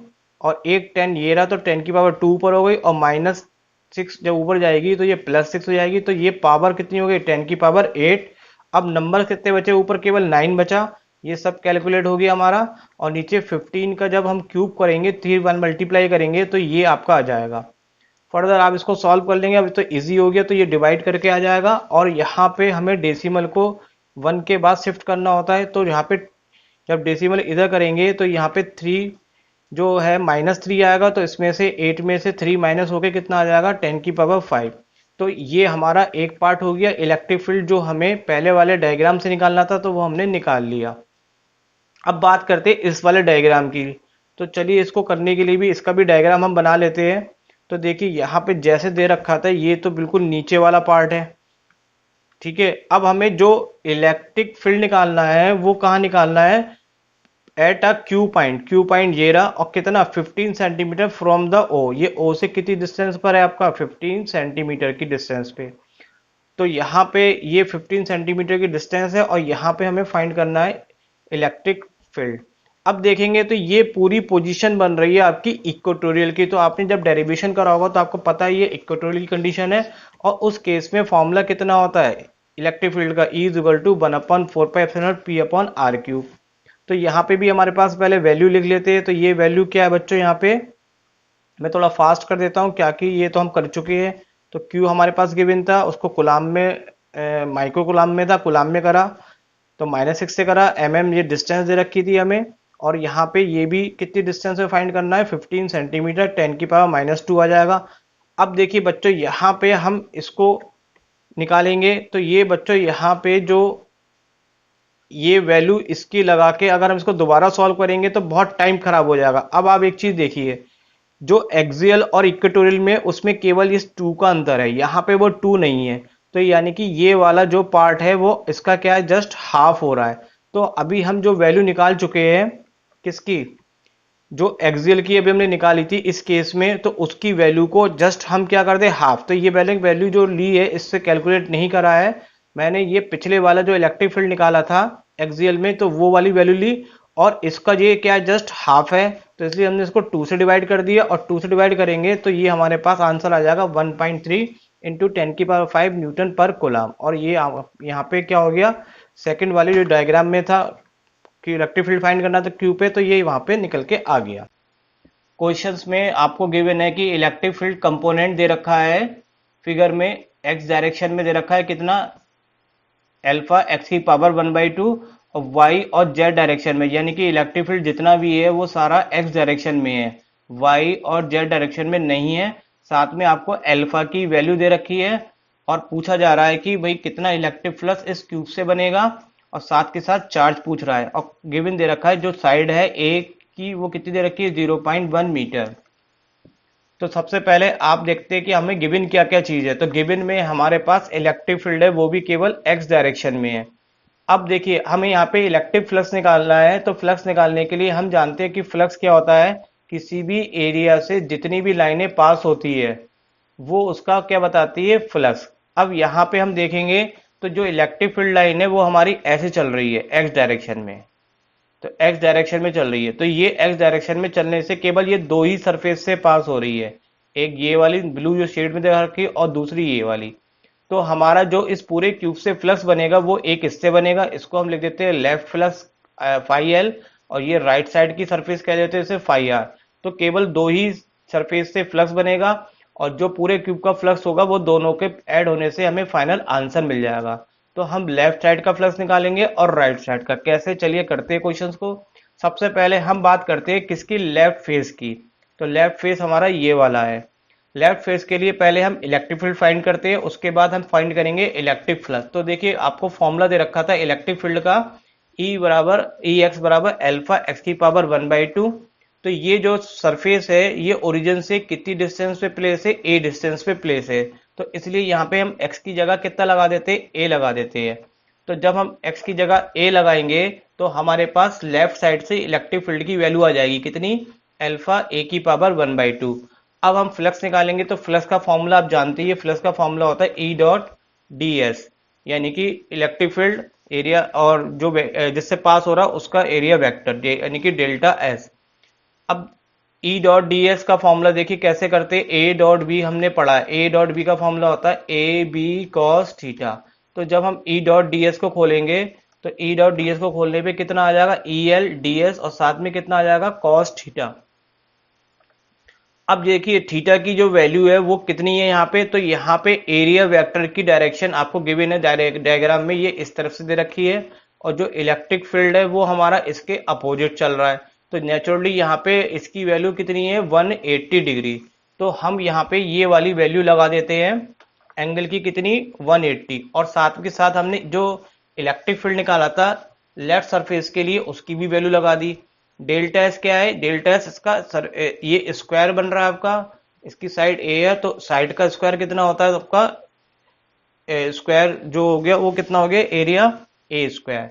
और एक 10 ये रहा, तो 10 की पावर 2 ऊपर हो गई। और -6 जब ऊपर जाएगी तो ये +6 हो जाएगी। तो ये पावर कितनी हो गई, 10 की पावर 8। अब नंबर कितने बचे, ऊपर केवल 9 बचा। ये सब कैलकुलेट हो गया हमारा। और नीचे 15 का जब हम क्यूब करेंगे, 3 1 मल्टीप्लाई करेंगे तो ये आपका आ जाएगा। फर्दर आप इसको सॉल्व कर लेंगे। अभी तो इजी हो गया, तो ये डिवाइड करके आ जाएगा। और यहाँ पे हमें डेसिमल को 1 के बाद शिफ्ट करना होता है। तो यहाँ पे जब डेसिमल इधर करेंगे तो यहाँ पे 3 जो है -3 आएगा। तो इसमें से 8 में से 3 माइनस होके कितना आ जाएगा, 10 की पावर 5। तो ये हमारा एक पार्ट हो गया। इलेक्ट्रिक फील्ड जो हमें पहले वाले डायग्राम से निकालना था तो वो हमने निकाल लिया। अब बात करते हैं इस वाले डायग्राम की। तो चलिए इसको करने के लिए भी इसका भी डायग्राम हम बना लेते हैं। तो देखिए यहाँ पे जैसे दे रखा था, ये तो बिल्कुल नीचे वाला पार्ट है, ठीक है। अब हमें जो इलेक्ट्रिक फील्ड निकालना है वो कहाँ निकालना है, at a Q point. Q point ये रहा, और कितना, 15 सेंटीमीटर फ्रॉम द ओ। ये ओ से कितनी डिस्टेंस पर है आपका, 15 सेंटीमीटर की डिस्टेंस पे। तो यहाँ पे ये 15 सेंटीमीटर की डिस्टेंस है। और यहाँ पे हमें फाइंड करना है इलेक्ट्रिक फील्ड। अब देखेंगे तो ये पूरी पोजीशन बन रही है आपकी इक्वेटोरियल की। तो आपने जब डेरिवेशन करा होगा तो आपको पता है ये इक्वेटोरियल की कंडीशन है। और उस केस में फॉर्मूला कितना होता है इलेक्ट्रिक फील्ड का, E = 1/4πε0 P/r³। तो यहाँ पे भी हमारे पास पहले वैल्यू लिख लेते हैं। तो ये वैल्यू क्या है बच्चों, यहाँ पे मैं थोड़ा फास्ट कर देता हूँ, क्या कि ये तो हम कर चुके हैं। तो Q हमारे पास गिवन था, उसको कुलाम में माइक्रो कुलाम में था, कुलाम में करा तो -6 से करा। ये डिस्टेंस दे रखी थी हमें। और यहाँ पे ये भी कितनी डिस्टेंस में फाइंड करना है, 15 सेंटीमीटर, 10 की पावर -2 आ जाएगा। अब देखिए बच्चों यहाँ पे हम इसको निकालेंगे। तो ये बच्चों यहाँ पे जो ये वैल्यू इसकी लगा के अगर हम इसको दोबारा सॉल्व करेंगे तो बहुत टाइम खराब हो जाएगा। अब आप एक चीज देखिए, जो एक्सियल और इक्वेटोरियल में उसमें केवल इस 2 का अंतर है, यहाँ पे वो 2 नहीं है। तो यानी कि ये वाला जो पार्ट है वो इसका क्या है, जस्ट हाफ हो रहा है। तो अभी हम जो वैल्यू निकाल चुके हैं किसकी, जो एक्सियल की अभी हमने निकाली थी इस केस में, तो उसकी वैल्यू को जस्ट हम क्या कर दे, हाफ। तो ये वैल्यू जो ली है इससे कैलकुलेट नहीं करा है मैंने, ये पिछले वाला जो इलेक्ट्रिक फील्ड निकाला था एक्सियल में तो वो वाली वैल्यू ली। और इसका ये क्या है, जस्ट हाफ है। तो इसलिए हमने इसको 2 से डिवाइड कर दिया। और 2 से डिवाइड करेंगे तो ये हमारे पास आंसर आ जाएगा 1.3 इंटू 10⁵ न्यूटन पर कूलम। और ये यहाँ पे क्या हो गया, सेकंड वाली जो डायग्राम में था कि इलेक्ट्रिक फील्ड फाइंड करना था क्यू पे, तो ये वहां पे निकल के आ गया। क्वेश्चंस में आपको गिवन है कि इलेक्ट्रिक फील्ड कंपोनेंट दे रखा है फिगर में, एक्स डायरेक्शन में दे रखा है कितना, अल्फा x की पावर 1/2। और y और z डायरेक्शन में, यानी कि इलेक्ट्रिक फील्ड जितना भी है वो सारा x डायरेक्शन में है, y और z डायरेक्शन में नहीं है। साथ में आपको अल्फा की वैल्यू दे रखी है। और पूछा जा रहा है कि भाई कितना इलेक्ट्रिक फ्लक्स इस क्यूब से बनेगा, और साथ के साथ चार्ज पूछ रहा है। और गिवन दे रखा है जो साइड है ए की वो कितनी दे रखी है, 0.1 मीटर। तो सबसे पहले आप देखते हैं कि हमें गिवन क्या क्या चीज है। तो गिवन में हमारे पास इलेक्ट्रिक फील्ड है, वो भी केवल एक्स डायरेक्शन में है। अब देखिए हमें यहाँ पे इलेक्ट्रिक फ्लक्स निकालना है। तो फ्लक्स निकालने के लिए हम जानते हैं कि फ्लक्स क्या होता है, किसी भी एरिया से जितनी भी लाइनें पास होती है वो उसका क्या बताती है, फ्लक्स। अब यहाँ पे हम देखेंगे तो जो इलेक्ट्रिक फील्ड लाइन है वो हमारी ऐसे चल रही है एक्स डायरेक्शन में। तो एक्स डायरेक्शन में चल रही है, तो ये एक्स डायरेक्शन में चलने से केवल ये दो ही सरफेस से पास हो रही है, एक ये वाली ब्लू जो शेड में दिखा रखी है और दूसरी ये वाली। तो हमारा जो इस पूरे क्यूब से फ्लक्स बनेगा वो एक इससे बनेगा, इसको हम लिख देते हैं लेफ्ट फ्लक्स फाई एल, और ये राइट साइड की सरफेस कह देते हैं इसे फाई आर। तो केवल दो ही सरफेस से फ्लक्स बनेगा, और जो पूरे क्यूब का फ्लक्स होगा वो दोनों के ऐड होने से हमें फाइनल आंसर मिल जाएगा। तो हम लेफ्ट साइड का फ्लक्स निकालेंगे और राइट साइड का। कैसे, चलिए करते हैं क्वेश्चंस को। सबसे पहले हम बात करते हैं किसकी, लेफ्ट फेस की। तो लेफ्ट फेस हमारा ये वाला है। लेफ्ट फेस के लिए पहले हम इलेक्ट्रिक फील्ड फाइंड करते हैं, उसके बाद हम फाइंड करेंगे इलेक्ट्रिक फ्लक्स। तो देखिए आपको फॉर्मूला दे रखा था इलेक्ट्रिक फील्ड का, ई एक्स बराबर एल्फा एक्स की पावर 1/2। तो ये जो सरफेस है ये ओरिजिन से कितनी डिस्टेंस पे प्लेस है, ए डिस्टेंस पे प्लेस है। तो इसलिए यहाँ पे हम x की जगह कितना लगा देते हैं, a लगा देते हैं। तो जब हम x की जगह a लगाएंगे तो हमारे पास लेफ्ट साइड से इलेक्ट्रिक फील्ड की वैल्यू आ जाएगी कितनी, अल्फा a की पावर 1/2। अब हम फ्लक्स निकालेंगे, तो फ्लक्स का फॉर्मूला आप जानते ही, फ्लक्स का फॉर्मूला होता है ई डॉट डी एस, यानी कि इलेक्ट्रिक फील्ड एरिया और जो जिससे पास हो रहा उसका एरिया वेक्टर, यानी कि डेल्टा एस। अब ई डॉट डी एस का फॉर्मूला देखिए कैसे करते हैं, ए डॉट बी हमने पढ़ा है, ए डॉट बी का फॉर्मूला होता है ए बी कॉस थीटा। तो जब हम ई डॉट डी एस को खोलेंगे तो ई डॉट डी एस को खोलने पे कितना आ जाएगा, ई एल डी एस, और साथ में कितना आ जाएगा, कॉस थीटा। अब देखिए थीटा की जो वैल्यू है वो कितनी है यहाँ पे, तो यहाँ पे एरिया वेक्टर की डायरेक्शन आपको गिवन है डायग्राम में, ये इस तरफ से दे रखी है, और जो इलेक्ट्रिक फील्ड है वो हमारा इसके अपोजिट चल रहा है। तो नेचुरली यहाँ पे इसकी वैल्यू कितनी है, 180 डिग्री। तो हम यहाँ पे ये वाली वैल्यू लगा देते हैं एंगल की, कितनी, 180। और साथ के साथ हमने जो इलेक्ट्रिक फील्ड निकाला था लेफ्ट सरफेस के लिए उसकी भी वैल्यू लगा दी। डेल्टा एस क्या है, डेल्टा एस इसका ये स्क्वायर बन रहा है आपका, इसकी साइड ए है तो साइड का स्क्वायर कितना होता है आपका, स्क्वायर जो हो गया वो कितना हो गया, एरिया ए स्क्वायर।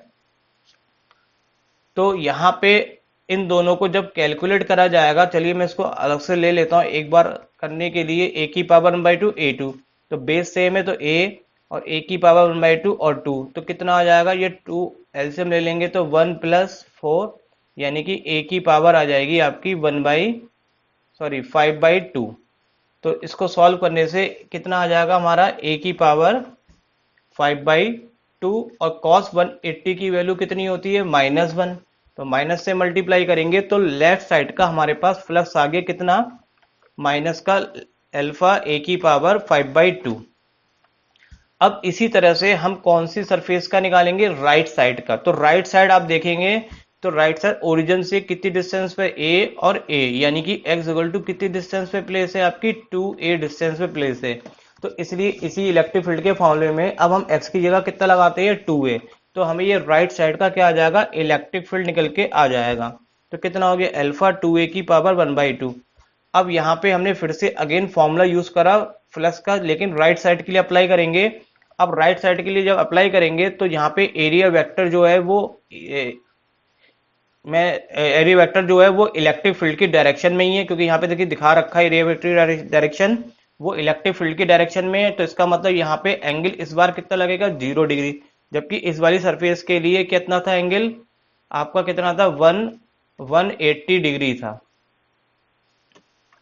तो यहाँ पे इन दोनों को जब कैलकुलेट करा जाएगा, चलिए मैं इसको अलग से ले लेता हूँ एक बार करने के लिए, ए की पावर 1/2 a2, तो बेस सेम है तो a, और a की पावर 1/2 और 2, तो कितना आ जाएगा, ये 2 एलसीएम ले लेंगे तो 1 + 4, यानी कि a की पावर आ जाएगी आपकी 5/2। तो इसको सॉल्व करने से कितना आ जाएगा हमारा, a की पावर 5/2, और cos 180 की वैल्यू कितनी होती है, -1। तो माइनस से मल्टीप्लाई करेंगे तो लेफ्ट साइड का हमारे पास फ्लक्स आ गया कितना, माइनस का अल्फा a की पावर 5/2। अब इसी तरह से हम कौन सी सरफेस का निकालेंगे, राइट साइड का। तो राइट साइड आप देखेंगे तो राइट साइड ओरिजिन से कितनी डिस्टेंस पे, a और a, यानी कि x इक्वल टू कितनी डिस्टेंस पे प्लेस है आपकी, 2a डिस्टेंस पे प्लेस है। तो इसलिए इसी इलेक्ट्रिक फील्ड के फॉर्मूले में अब हम x की जगह कितना लगाते हैं, 2a। तो हमें ये राइट साइड का क्या आ जाएगा, इलेक्ट्रिक फील्ड निकल के आ जाएगा। तो कितना हो गया, अल्फा 2a की पावर 1/2। अब यहाँ पे हमने फिर से अगेन फॉर्मूला यूज करा फ्लक्स का, लेकिन राइट साइड के लिए अप्लाई करेंगे। अब राइट साइड के लिए जब अप्लाई करेंगे तो यहाँ पे एरिया वेक्टर जो है वो एरिया वेक्टर जो है वो इलेक्ट्रिक फील्ड की डायरेक्शन में ही है, क्योंकि यहाँ पे देखिए दिखा रखा है एरिया वेक्टर डायरेक्शन वो इलेक्ट्रिक फील्ड की डायरेक्शन में है। तो इसका मतलब यहाँ पे एंगल इस बार कितना लगेगा, 0 डिग्री, जबकि इस वाली सरफेस के लिए कितना था एंगल आपका, कितना था, 180 डिग्री था,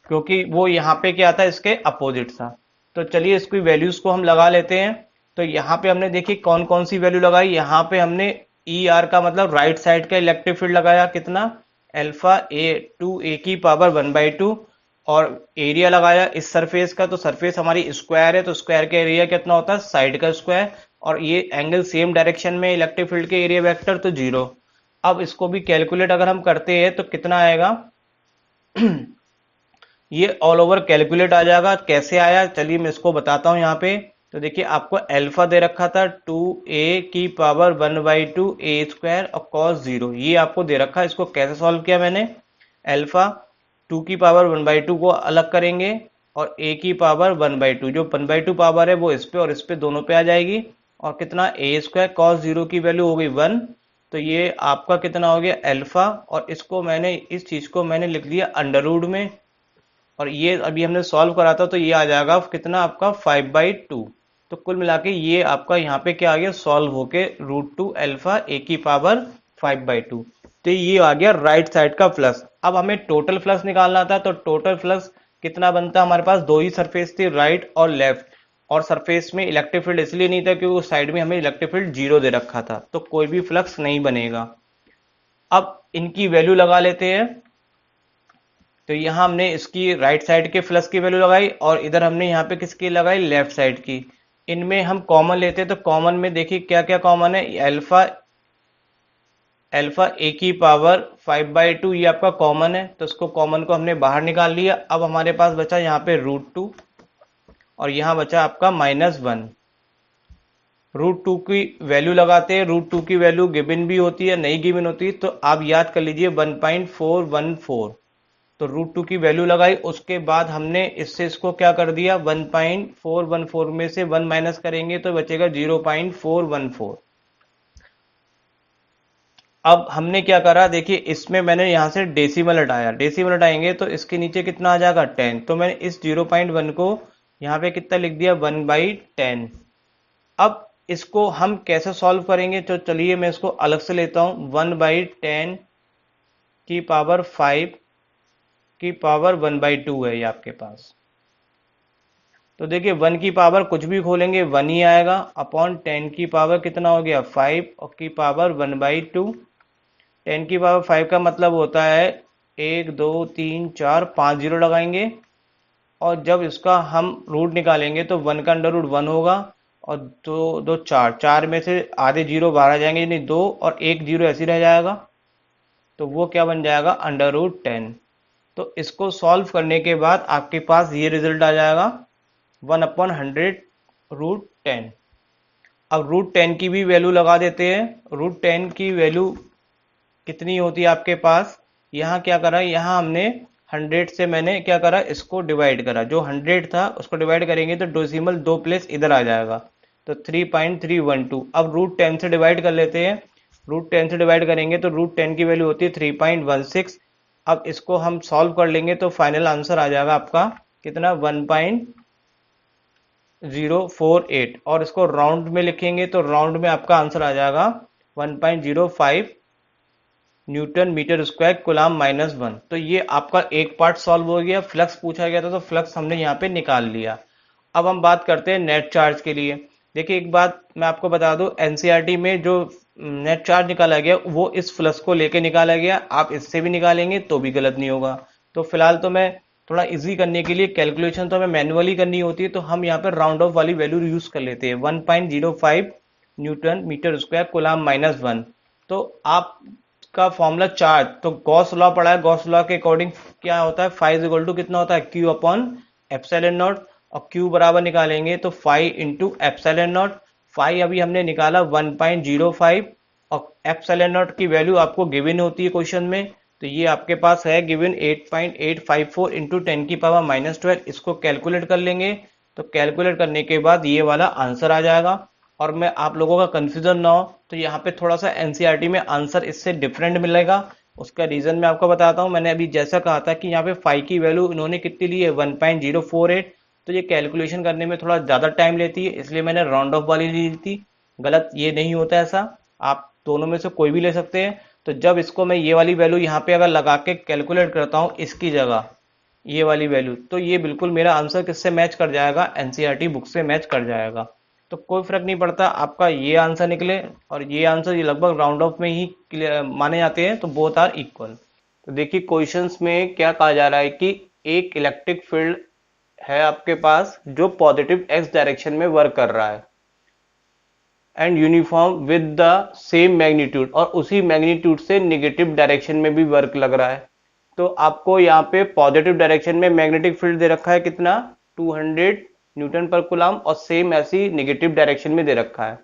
क्योंकि वो यहाँ पे क्या था, इसके अपोजिट था। तो चलिए इसकी वैल्यूज को हम लगा लेते हैं। तो यहाँ पे हमने देखी कौन कौन सी वैल्यू लगाई, यहाँ पे हमने ई आर का मतलब राइट साइड का इलेक्ट्रिक फील्ड लगाया कितना, अल्फा a 2a की पावर 1/2, और एरिया लगाया इस सरफेस का, तो सरफेस हमारी स्क्वायर है तो स्क्वायर का एरिया कितना होता है, साइड का स्क्वायर, और ये एंगल सेम डायरेक्शन में इलेक्ट्रिक फील्ड के एरिया वेक्टर तो 0। अब इसको भी कैलकुलेट अगर हम करते हैं तो कितना आएगा ये ऑल ओवर कैलकुलेट आ जाएगा। कैसे आया, चलिए मैं इसको बताता हूं यहाँ पे। तो देखिए आपको अल्फा दे रखा था 2a की पावर 1/2 a स्क्वायर और cos 0, ये आपको दे रखा है। इसको कैसे सॉल्व किया मैंने, अल्फा 2 की पावर 1/2 को अलग करेंगे और a की पावर 1/2, जो 1/2 पावर है वो इस पे और इस पे दोनों पे आ जाएगी, और कितना a स्क्वायर, cos 0 की वैल्यू हो गई 1। तो ये आपका कितना हो गया अल्फा, और इसको मैंने इस चीज को मैंने लिख दिया अंडर रूट में, और ये अभी हमने सॉल्व करा था तो ये आ जाएगा कितना आपका 5/2। तो कुल मिला के ये आपका यहाँ पे क्या आ गया, सॉल्व होके √2 अल्फा a की पावर 5/2। तो ये आ गया राइट साइड का फ्लक्स। अब हमें टोटल फ्लक्स निकालना था, तो टोटल फ्लक्स कितना बनता, हमारे पास दो ही सरफेस थी, राइट और लेफ्ट, और सरफेस में इलेक्ट्रिक फील्ड इसलिए नहीं था क्योंकि उस साइड में हमें इलेक्ट्रिक फील्ड जीरो दे रखा था, तो कोई भी फ्लक्स नहीं बनेगा। अब इनकी वैल्यू लगा लेते हैं। तो यहाँ हमने इसकी राइट साइड के फ्लक्स की वैल्यू लगाई और इधर हमने यहाँ पे किसकी लगाई, लेफ्ट साइड की। इनमें हम कॉमन लेते हैं, तो कॉमन में देखिए क्या क्या कॉमन है, अल्फा अल्फा ए की पावर 5/2 ये आपका कॉमन है, तो इसको कॉमन को हमने बाहर निकाल लिया। अब हमारे पास बचा यहाँ पे √2 और यहाँ बचा आपका -1। √2 की वैल्यू लगाते हैं, √2 की वैल्यू गिवन भी होती है, नहीं गिवन होती, तो आप याद कर लीजिए 1.414। तो √2 की वैल्यू लगाई, उसके बाद हमने इससे इसको क्या कर दिया, 1.414 में से 1 माइनस करेंगे तो बचेगा 0.414। अब हमने क्या करा, देखिए इसमें मैंने यहां से डेसिमल हटाया, डेसिमल हटाएंगे तो इसके नीचे कितना आ जाएगा 10, तो मैंने इस 0.1 को यहाँ पे कितना लिख दिया, 1/10। अब इसको हम कैसे सॉल्व करेंगे, तो चलिए मैं इसको अलग से लेता हूं, 1/10 की पावर 5 की पावर 1/2 है ये आपके पास। तो देखिए 1 की पावर कुछ भी खोलेंगे 1 ही आएगा, अपॉन 10 की पावर कितना हो गया 5 और की पावर 1/2। 10 की पावर 5 का मतलब होता है 1 2 3 4 5 जीरो लगाएंगे, और जब इसका हम रूट निकालेंगे तो 1 का अंडर रूट 1 होगा, और दो दो चार, चार में से आधे जीरो बाहर आ जाएंगे, यानी 2 और 1 जीरो ऐसे रह जाएगा, तो वो क्या बन जाएगा √10। तो इसको सॉल्व करने के बाद आपके पास ये रिजल्ट आ जाएगा 1/100 √10। अब √10 की भी वैल्यू लगा देते हैं। √10 की वैल्यू कितनी होती है आपके पास, यहाँ क्या करा, यहाँ हमने 100 से मैंने क्या करा, इसको डिवाइड करा, जो 100 था उसको डिवाइड करेंगे तो डेसिमल 2 प्लेस इधर आ जाएगा, तो 3.312। अब √10 से डिवाइड कर लेते हैं, √10 से डिवाइड करेंगे तो √10 की वैल्यू होती है 3.16। अब इसको हम सॉल्व कर लेंगे तो फाइनल आंसर आ जाएगा आपका कितना, 1.048, और इसको राउंड में लिखेंगे तो राउंड में आपका आंसर आ जाएगा 1.05 न्यूटन मीटर स्क्वायर कूलाम -1। तो ये आपका एक पार्ट सॉल्व हो गया, फ्लक्स पूछा गया था तो फ्लक्स हमने यहाँ पे निकाल लिया। अब हम बात करते हैं नेट चार्ज के लिए। देखिए एक बात मैं आपको बता दूं, एनसीईआरटी में जो नेट चार्ज निकाला गया वो इस फ्लक्स को लेके निकाला गया, आप इससे भी निकालेंगे तो भी गलत नहीं होगा। तो फिलहाल तो मैं थोड़ा इजी करने के लिए, कैलकुलेशन तो हमें मैनुअली करनी होती है, तो हम यहाँ पर राउंड ऑफ वाली वैल्यू यूज कर लेते हैं, 1.05 न्यूटन मीटर स्क्वायर कूलाम -1। तो आप का फॉर्मूला चार्ज, तो गॉस लॉ पढ़ा है, गॉस लॉ के अकॉर्डिंग क्या होता है, फाइव इक्वल टू कितना होता है, क्यू अपॉन एप्सिलॉन नॉट, और क्यू बराबर निकालेंगे तो 5 इंटू एप्सिलॉन नॉट। 5 अभी हमने निकाला 1.05, और एप्सिलॉन नॉट की वैल्यू आपको गिवन होती है क्वेश्चन में, तो ये आपके पास है गिवन 8.854 इंटू 10 की पावर -12। इसको कैलकुलेट कर लेंगे, तो कैलकुलेट करने के बाद ये वाला आंसर आ जाएगा। और मैं आप लोगों का कंफ्यूजन ना हो तो यहाँ पे थोड़ा सा एनसीईआरटी में आंसर इससे डिफरेंट मिलेगा, उसका रीजन मैं आपको बताता हूँ। मैंने अभी जैसा कहा था कि यहाँ पे 5 की वैल्यू इन्होंने कितनी ली है, 1.048, तो ये कैलकुलेशन करने में थोड़ा ज़्यादा टाइम लेती है, इसलिए मैंने राउंड ऑफ वाली ली थी। गलत ये नहीं होता ऐसा, आप दोनों में से कोई भी ले सकते हैं। तो जब इसको मैं ये वाली वैल्यू यहाँ पे अगर लगा के कैलकुलेट करता हूँ इसकी जगह ये वाली वैल्यू, तो ये बिल्कुल मेरा आंसर किससे मैच कर जाएगा, एनसीईआरटी बुक से मैच कर जाएगा। तो कोई फर्क नहीं पड़ता आपका ये आंसर निकले और ये आंसर, ये लगभग राउंड ऑफ में ही माने जाते हैं, तो बोथ आर इक्वल। तो देखिए क्वेश्चंस में क्या कहा जा रहा है कि एक इलेक्ट्रिक फील्ड है आपके पास जो पॉजिटिव एक्स डायरेक्शन में वर्क कर रहा है, and uniform with the same magnitude, और उसी मैग्नीट्यूड से नेगेटिव डायरेक्शन में भी वर्क लग रहा है। तो आपको यहाँ पे पॉजिटिव डायरेक्शन में मैग्नेटिक फील्ड दे रखा है कितना, 200 न्यूटन पर कूलम, और सेम ऐसी नेगेटिव डायरेक्शन में दे रखा है।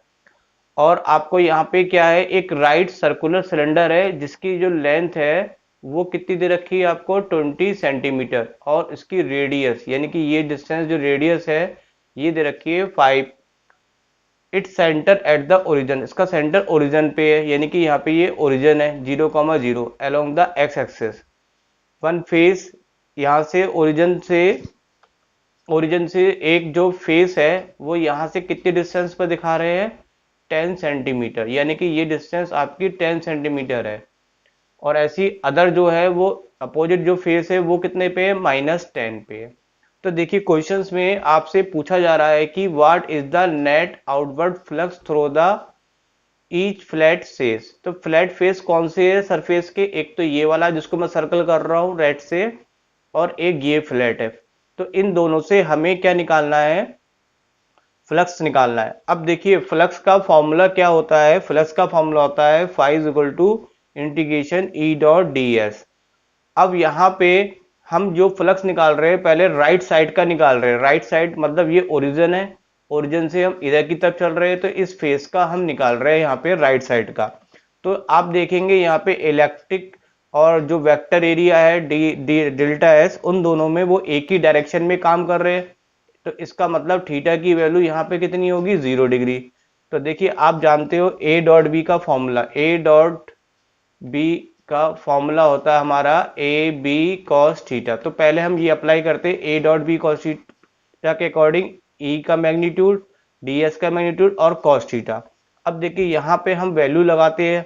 और आपको यहाँ पे क्या है, एक राइट सर्कुलर सिलेंडर है जिसकी जो लेंथ है वो कितनी दे रखी है आपको, 20 सेंटीमीटर, और इसकी रेडियस यानी कि ये डिस्टेंस जो रेडियस है ये दे रखी है 5। Its centre at the origin, इसका सेंटर ओरिजिन पे है, यानी कि यहाँ पे ये ओरिजिन है 0,0 along the x axis. One face, यहाँ से ओरिजिन से एक जो फेस है वो यहाँ से कितने डिस्टेंस पर दिखा रहे हैं, 10 सेंटीमीटर, यानी कि ये डिस्टेंस आपकी 10 सेंटीमीटर है। और ऐसी अदर जो है वो अपोजिट जो फेस है वो कितने पे है, -10 पे है। तो देखिए क्वेश्चंस में आपसे पूछा जा रहा है कि what is the net outward flux through the each flat face. तो फ्लैट फेस कौन से है सरफेस के, एक तो ये वाला जिसको मैं सर्कल कर रहा हूँ रेड से, और एक ये फ्लैट है। तो इन दोनों से हमें क्या निकालना है, फ्लक्स निकालना है। अब देखिए फ्लक्स का फॉर्मूला क्या होता है, फ्लक्स का फॉर्मूला होता है phi equal to integration E dot D S. अब यहाँ पे हम जो फ्लक्स निकाल रहे हैं पहले राइट साइड का निकाल रहे हैं। राइट साइड मतलब ये ओरिजिन है, ओरिजिन से हम इधर की तरफ चल रहे हैं, तो इस फेस का हम निकाल रहे हैं यहाँ पे राइट साइड का। तो आप देखेंगे यहाँ पे इलेक्ट्रिक और जो वेक्टर एरिया है डी डी डेल्टा एस, उन दोनों में वो एक ही डायरेक्शन में काम कर रहे हैं। तो इसका मतलब थीटा की वैल्यू यहाँ पे कितनी होगी, 0 डिग्री। तो देखिए आप जानते हो ए डॉट बी का फॉर्मूला, ए डॉट बी का फॉर्मूला होता है हमारा ए बी कॉस थीटा। तो पहले हम ये अप्लाई करते हैं A dot B cos theta के अकॉर्डिंग, ई का मैग्नीट्यूड, डी एस का मैग्नीट्यूड और कॉस थीटा। अब देखिए यहाँ पे हम वैल्यू लगाते हैं,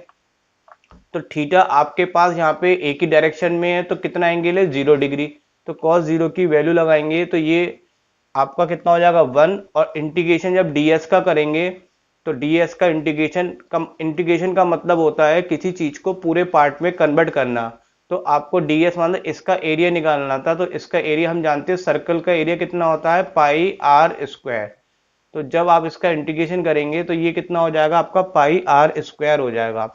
तो थीटा आपके पास यहाँ पे एक ही डायरेक्शन में है तो कितना एंगल है, 0 डिग्री। तो कॉस 0 की वैल्यू लगाएंगे तो ये आपका कितना हो जाएगा 1। और इंटीग्रेशन जब ds का करेंगे तो ds का इंटीग्रेशन का मतलब होता है किसी चीज को पूरे पार्ट में कन्वर्ट करना। तो आपको ds मतलब इसका एरिया निकालना था, तो इसका एरिया हम जानते हैं सर्कल का एरिया कितना होता है, पाई आर स्क्वायर। तो जब आप इसका इंटीग्रेशन करेंगे तो ये कितना हो जाएगा आपका, पाई आर स्क्वायर हो जाएगा।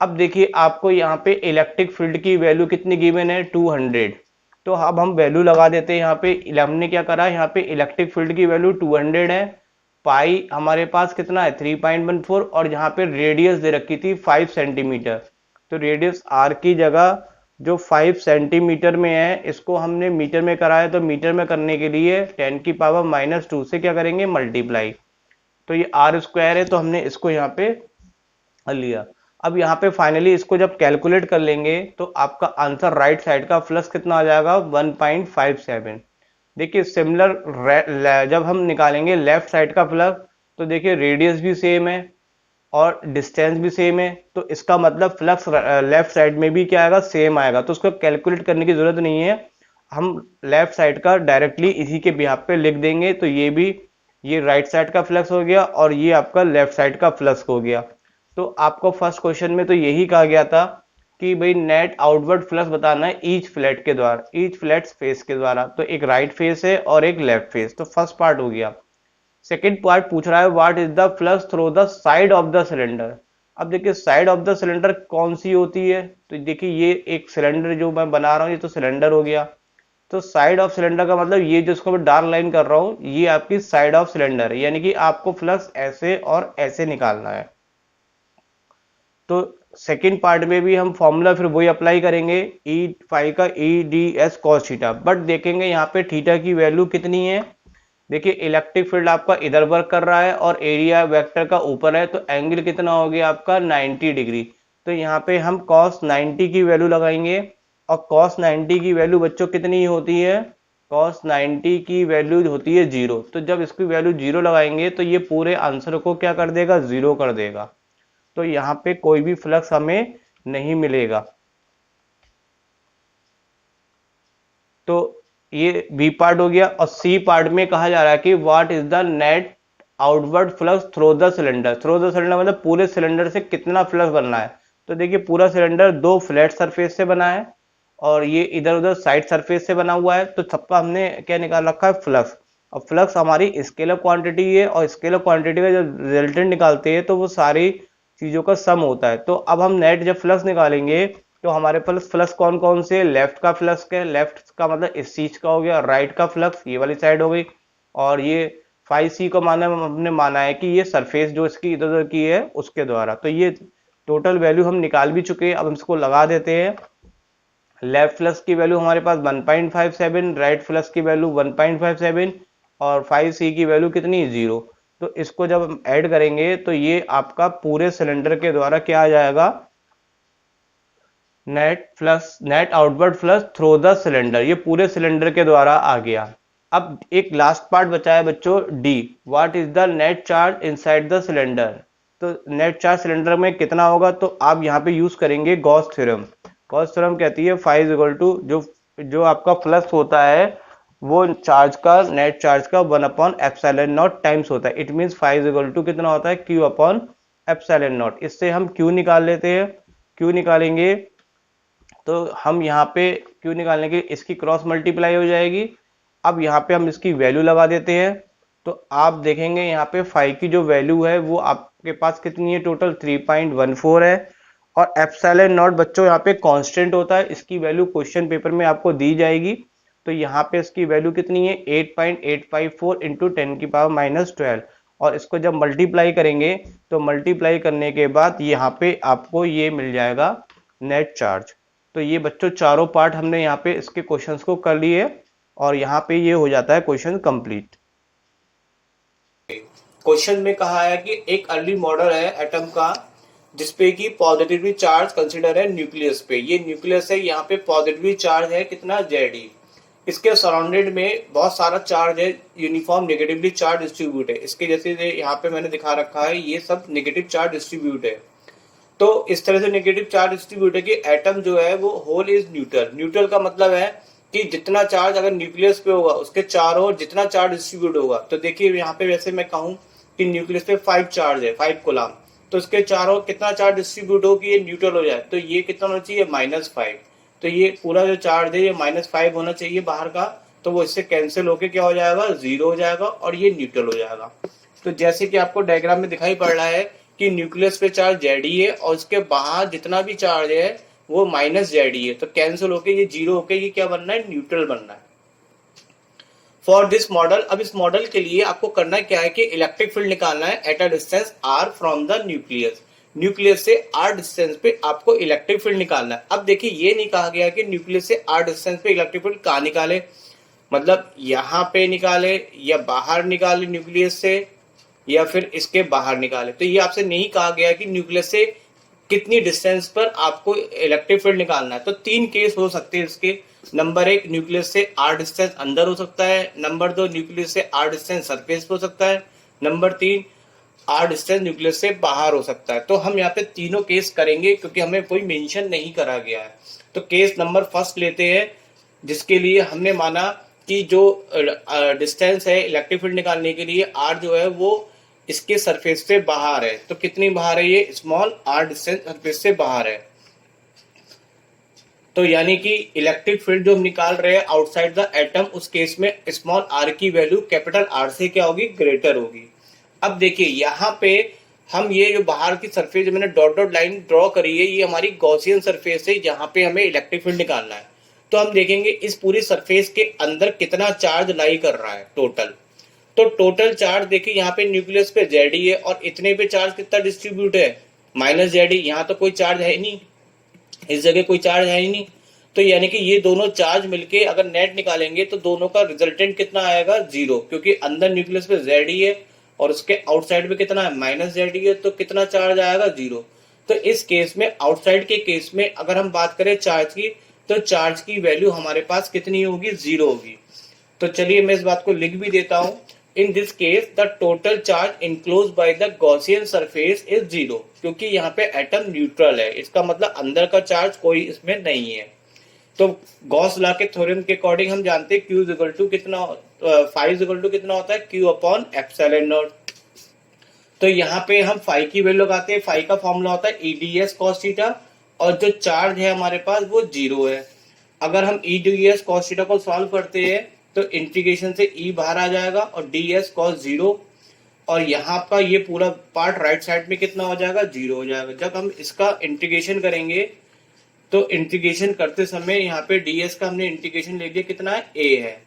अब देखिए आपको यहाँ पे इलेक्ट्रिक फील्ड की वैल्यू कितनी गिवन है, 200। तो अब हम वैल्यू लगा देते हैं यहाँ पे। हमने क्या करा, यहाँ पे इलेक्ट्रिक फील्ड की वैल्यू 200 है, पाई हमारे पास कितना है 3.14, और यहाँ पे रेडियस दे रखी थी 5 सेंटीमीटर। तो रेडियस आर की जगह जो 5 सेंटीमीटर में है इसको हमने मीटर में करा है, तो मीटर में करने के लिए 10⁻⁻² से क्या करेंगे, मल्टीप्लाई। तो ये आर स्क्वायर है तो हमने इसको यहाँ पे लिया। अब यहाँ पे फाइनली इसको जब कैलकुलेट कर लेंगे तो आपका आंसर राइट साइड का फ्लक्स कितना आ जाएगा, 1.57। देखिए सिमिलर जब हम निकालेंगे लेफ्ट साइड का फ्लक्स, तो देखिए रेडियस भी सेम है और डिस्टेंस भी सेम है, तो इसका मतलब फ्लक्स लेफ्ट साइड में भी क्या आएगा, सेम आएगा। तो उसको कैलकुलेट करने की जरूरत नहीं है, हम लेफ्ट साइड का डायरेक्टली इसी के बिहाफ पे लिख देंगे। तो ये भी, ये राइट साइड का फ्लक्स हो गया और ये आपका लेफ्ट साइड का फ्लक्स हो गया। तो आपको फर्स्ट क्वेश्चन में तो यही कहा गया था कि भाई नेट आउटवर्ड फ्लक्स बताना है ईच फ्लैट के द्वारा, ईच फ्लैट फेस के द्वारा। तो एक राइट फेस है और एक लेफ्ट फेस, तो फर्स्ट पार्ट हो गया। सेकेंड पार्ट पूछ रहा है what is the flux through the side of the cylinder. अब देखिए साइड ऑफ द सिलेंडर कौन सी होती है, तो देखिए ये एक सिलेंडर जो मैं बना रहा हूँ ये तो सिलेंडर हो गया। तो साइड ऑफ सिलेंडर का मतलब ये जिसको मैं डार्क लाइन कर रहा हूँ ये आपकी साइड ऑफ सिलेंडर है, यानी कि आपको फ्लक्स ऐसे और ऐसे निकालना है। तो सेकेंड पार्ट में भी हम फॉर्मूला फिर वही अप्लाई करेंगे, ई फाई का E D S cos theta. But देखेंगे यहाँ पे थीटा की वैल्यू कितनी है। देखिए इलेक्ट्रिक फील्ड आपका इधर वर्क कर रहा है और एरिया वेक्टर का ऊपर है, तो एंगल कितना हो गया आपका 90 डिग्री। तो यहाँ पे हम cos 90 की वैल्यू लगाएंगे, और cos 90 की वैल्यू बच्चों कितनी होती है, cos 90 की वैल्यू होती है 0। तो जब इसकी वैल्यू 0 लगाएंगे तो ये पूरे आंसर को क्या कर देगा, 0 कर देगा। तो यहाँ पे कोई भी फ्लक्स हमें नहीं मिलेगा। तो ये बी पार्ट हो गया। और सी पार्ट में कहा जा रहा है कि what is the net outward flux through the cylinder. Through the cylinder मतलब पूरे सिलेंडर से कितना फ्लक्स बनना है। तो देखिए पूरा सिलेंडर दो फ्लैट सरफेस से बना है और ये इधर उधर साइड सरफेस से बना हुआ है, तो सबका हमने क्या निकाल रखा है, फ्लक्स। और फ्लक्स हमारी स्केलर क्वांटिटी है, और स्केलर क्वांटिटी का जब रिजल्टेंट निकालते हैं तो वो सारी चीजों का सम होता है। तो अब हम नेट जब फ्लक्स निकालेंगे तो हमारे पास फ्लक्स कौन कौन से, लेफ्ट का फ्लक्स है, लेफ्ट का मतलब इस चीज का हो गया, राइट का फ्लक्स ये वाली साइड हो गई, और ये फाइव सी को माना हमने माना है कि ये सरफेस जो इसकी इधर उधर की है उसके द्वारा। तो ये टोटल वैल्यू हम निकाल भी चुके हैं। अब हम इसको लगा देते हैं। लेफ्ट फ्लक्स की वैल्यू हमारे पास 1.57, राइट फ्लक्स की वैल्यू 1.57, और 5c की वैल्यू कितनी, 0। तो इसको जब हम ऐड करेंगे तो ये आपका पूरे सिलेंडर के द्वारा क्या आ जाएगा, net outward flux through the cylinder, ये पूरे सिलेंडर के द्वारा आ गया। अब एक लास्ट पार्ट बचा है बच्चों, D, what is the net charge inside the cylinder. तो नेट चार्ज सिलेंडर में कितना होगा, तो आप यहाँ पे यूज करेंगे गॉस थ्योरम। गॉस थ्योरम कहती है फाई इज इक्वल टू जो जो आपका फ्लक्स होता है वो चार्ज का, नेट चार्ज का 1/एप्सिलॉन नॉट टाइम्स होता है। It means phi is equal to कितना होता है, Q/एप्सिलॉन नॉट। इससे हम Q निकाल लेते हैं। Q निकालेंगे तो हम यहाँ पे Q निकालने के इसकी क्रॉस मल्टीप्लाई हो जाएगी। अब यहाँ पे हम इसकी वैल्यू लगा देते हैं, तो आप देखेंगे यहाँ पे फाई की जो वैल्यू है वो आपके पास कितनी है, टोटल 3.14 है। और एप्सिलॉन नॉट बच्चों यहाँ पे कांस्टेंट होता है, इसकी वैल्यू क्वेश्चन पेपर में आपको दी जाएगी। तो यहाँ पे इसकी वैल्यू कितनी है, 8.854 इंटू 10⁻⁻12। और इसको जब मल्टीप्लाई करेंगे तो मल्टीप्लाई करने के बाद यहाँ पे आपको ये मिल जाएगा नेट चार्ज। तो ये बच्चों चारों पार्ट हमने यहाँ पे इसके क्वेश्चंस को कर लिए और यहाँ पे ये हो जाता है क्वेश्चन कंप्लीट। क्वेश्चन में कहा है कि एक अर्ली मॉडल है एटम का जिसपे कि पॉजिटिवली चार्ज कंसीडर है न्यूक्लियस पे। ये न्यूक्लियस है, यहाँ पे पॉजिटिवली चार्ज है कितना, Ze। इसके सराउंडेड में बहुत सारा चार्ज है, यूनिफॉर्म नेगेटिवली चार्ज डिस्ट्रीब्यूट है। इसके जैसे यहाँ पे मैंने दिखा रखा है, ये सब नेगेटिव चार्ज डिस्ट्रीब्यूट है। तो इस तरह से नेगेटिव चार्ज डिस्ट्रीब्यूट है कि एटम जो है वो होल इज न्यूट्रल। न्यूट्रल का मतलब है कि जितना चार्ज अगर न्यूक्लियस पे होगा उसके चारों ओर जितना चार्ज डिस्ट्रीब्यूट होगा। तो देखिए यहाँ पे वैसे मैं कहूँ कि न्यूक्लियस पे 5 चार्ज है, 5 कूलम, तो इसके चारों कितना चार्ज डिस्ट्रीब्यूट हो कि ये न्यूट्रल हो जाए। तो ये कितना होना चाहिए, -5। तो ये पूरा जो चार्ज है ये -5 होना चाहिए बाहर का। तो वो इससे कैंसिल होके क्या हो जाएगा, 0 हो जाएगा और ये न्यूट्रल हो जाएगा। तो जैसे कि आपको डायग्राम में दिखाई पड़ रहा है कि न्यूक्लियस पे चार्ज Ze है और उसके बाहर जितना भी चार्ज है वो -Ze है। तो कैंसिल होके ये 0 होके ये क्या बनना है, न्यूट्रल बनना है। फॉर दिस मॉडल, अब इस मॉडल के लिए आपको करना क्या है कि इलेक्ट्रिक फील्ड निकालना है at a distance r from the nucleus. Nucleus से r डिस्टेंस पे आपको इलेक्ट्रिक फील्ड निकालना है। अब देखिए ये नहीं कहा गया कि न्यूक्लियस से r डिस्टेंस पे इलेक्ट्रिक फील्ड कहाँ निकाले, मतलब यहाँ पे निकाले या बाहर निकाले न्यूक्लियस से या फिर इसके बाहर निकाले। तो ये आपसे नहीं कहा गया कि न्यूक्लियस से कितनी डिस्टेंस पर आपको इलेक्ट्रिक फील्ड निकालना है। तो 3 केस हो सकते हैं इसके। नंबर 1, न्यूक्लियस से r डिस्टेंस अंदर हो सकता है। नंबर 2, न्यूक्लियस से r डिस्टेंस सरफेस पे हो सकता है। नंबर 3, r डिस्टेंस न्यूक्लियस से बाहर हो सकता है। तो हम यहाँ पे तीनों केस करेंगे क्योंकि हमें कोई मेंशन नहीं करा गया है। तो केस नंबर फर्स्ट लेते हैं जिसके लिए हमने माना कि जो डिस्टेंस है इलेक्ट्रिक फील्ड निकालने के लिए r जो है वो इसके सरफेस से बाहर है। तो कितनी बाहर है, ये स्मॉल r डिस्टेंस सरफेस से बाहर है। तो यानी कि इलेक्ट्रिक फील्ड जो हम निकाल रहे हैं आउटसाइड द एटम, उस केस में स्मॉल r की वैल्यू कैपिटल R से क्या होगी, ग्रेटर होगी। अब देखिए यहाँ पे हम ये जो बाहर की सरफेस मैंने डॉट डॉट लाइन ड्रॉ करी है, ये हमारी गॉसियन सरफेस है जहाँ पे हमें इलेक्ट्रिक फील्ड निकालना है। तो हम देखेंगे इस पूरी सरफेस के अंदर कितना चार्ज लाई कर रहा है टोटल। तो टोटल चार्ज देखिए यहाँ पे न्यूक्लियस पे Ze है और इतने पे चार्ज कितना डिस्ट्रीब्यूट है, -Ze। यहाँ तो कोई चार्ज है नहीं, इस जगह कोई चार्ज है ही नहीं। तो यानी कि ये दोनों चार्ज मिलके अगर नेट निकालेंगे तो दोनों का रिजल्टेंट कितना आएगा, 0, क्योंकि अंदर न्यूक्लियस पे Ze है और उसके आउटसाइड पे कितना है, -Ze है। तो कितना चार्ज आएगा, 0। तो इस केस में, आउटसाइड के केस में अगर हम बात करें चार्ज की, तो चार्ज की वैल्यू हमारे पास कितनी होगी, 0 होगी। तो चलिए मैं इस बात को लिख भी देता हूं। In this case the total charge enclose by the Gaussian surface is 0, क्योंकि यहाँ पे एटम न्यूट्रल है, इसका मतलब अंदर का चार्ज कोई इसमें नहीं है। तो गॉस लॉ के थ्योरम के अकॉर्डिंग हम जानते हैं Q इज इक्वल टू कितना, फाई इज इक्वल टू कितना होता है, Q/एप्सिलॉन नॉट। तो यहाँ पे हम फाई की वैल्यू लगाते हैं। फाई का फॉर्मूला होता है EdS cos थीटा और जो चार्ज है हमारे पास वो 0 है। अगर हम EdS cos थीटा को सॉल्व करते हैं तो इंटीग्रेशन से E बाहर आ जाएगा और ds cos 0, और यहाँ का ये पूरा पार्ट राइट साइड में कितना हो जाएगा, 0 हो जाएगा। जब हम इसका इंटीग्रेशन करेंगे तो इंटीग्रेशन करते समय यहाँ पे ds का हमने इंटीग्रेशन ले लिया कितना है, a है।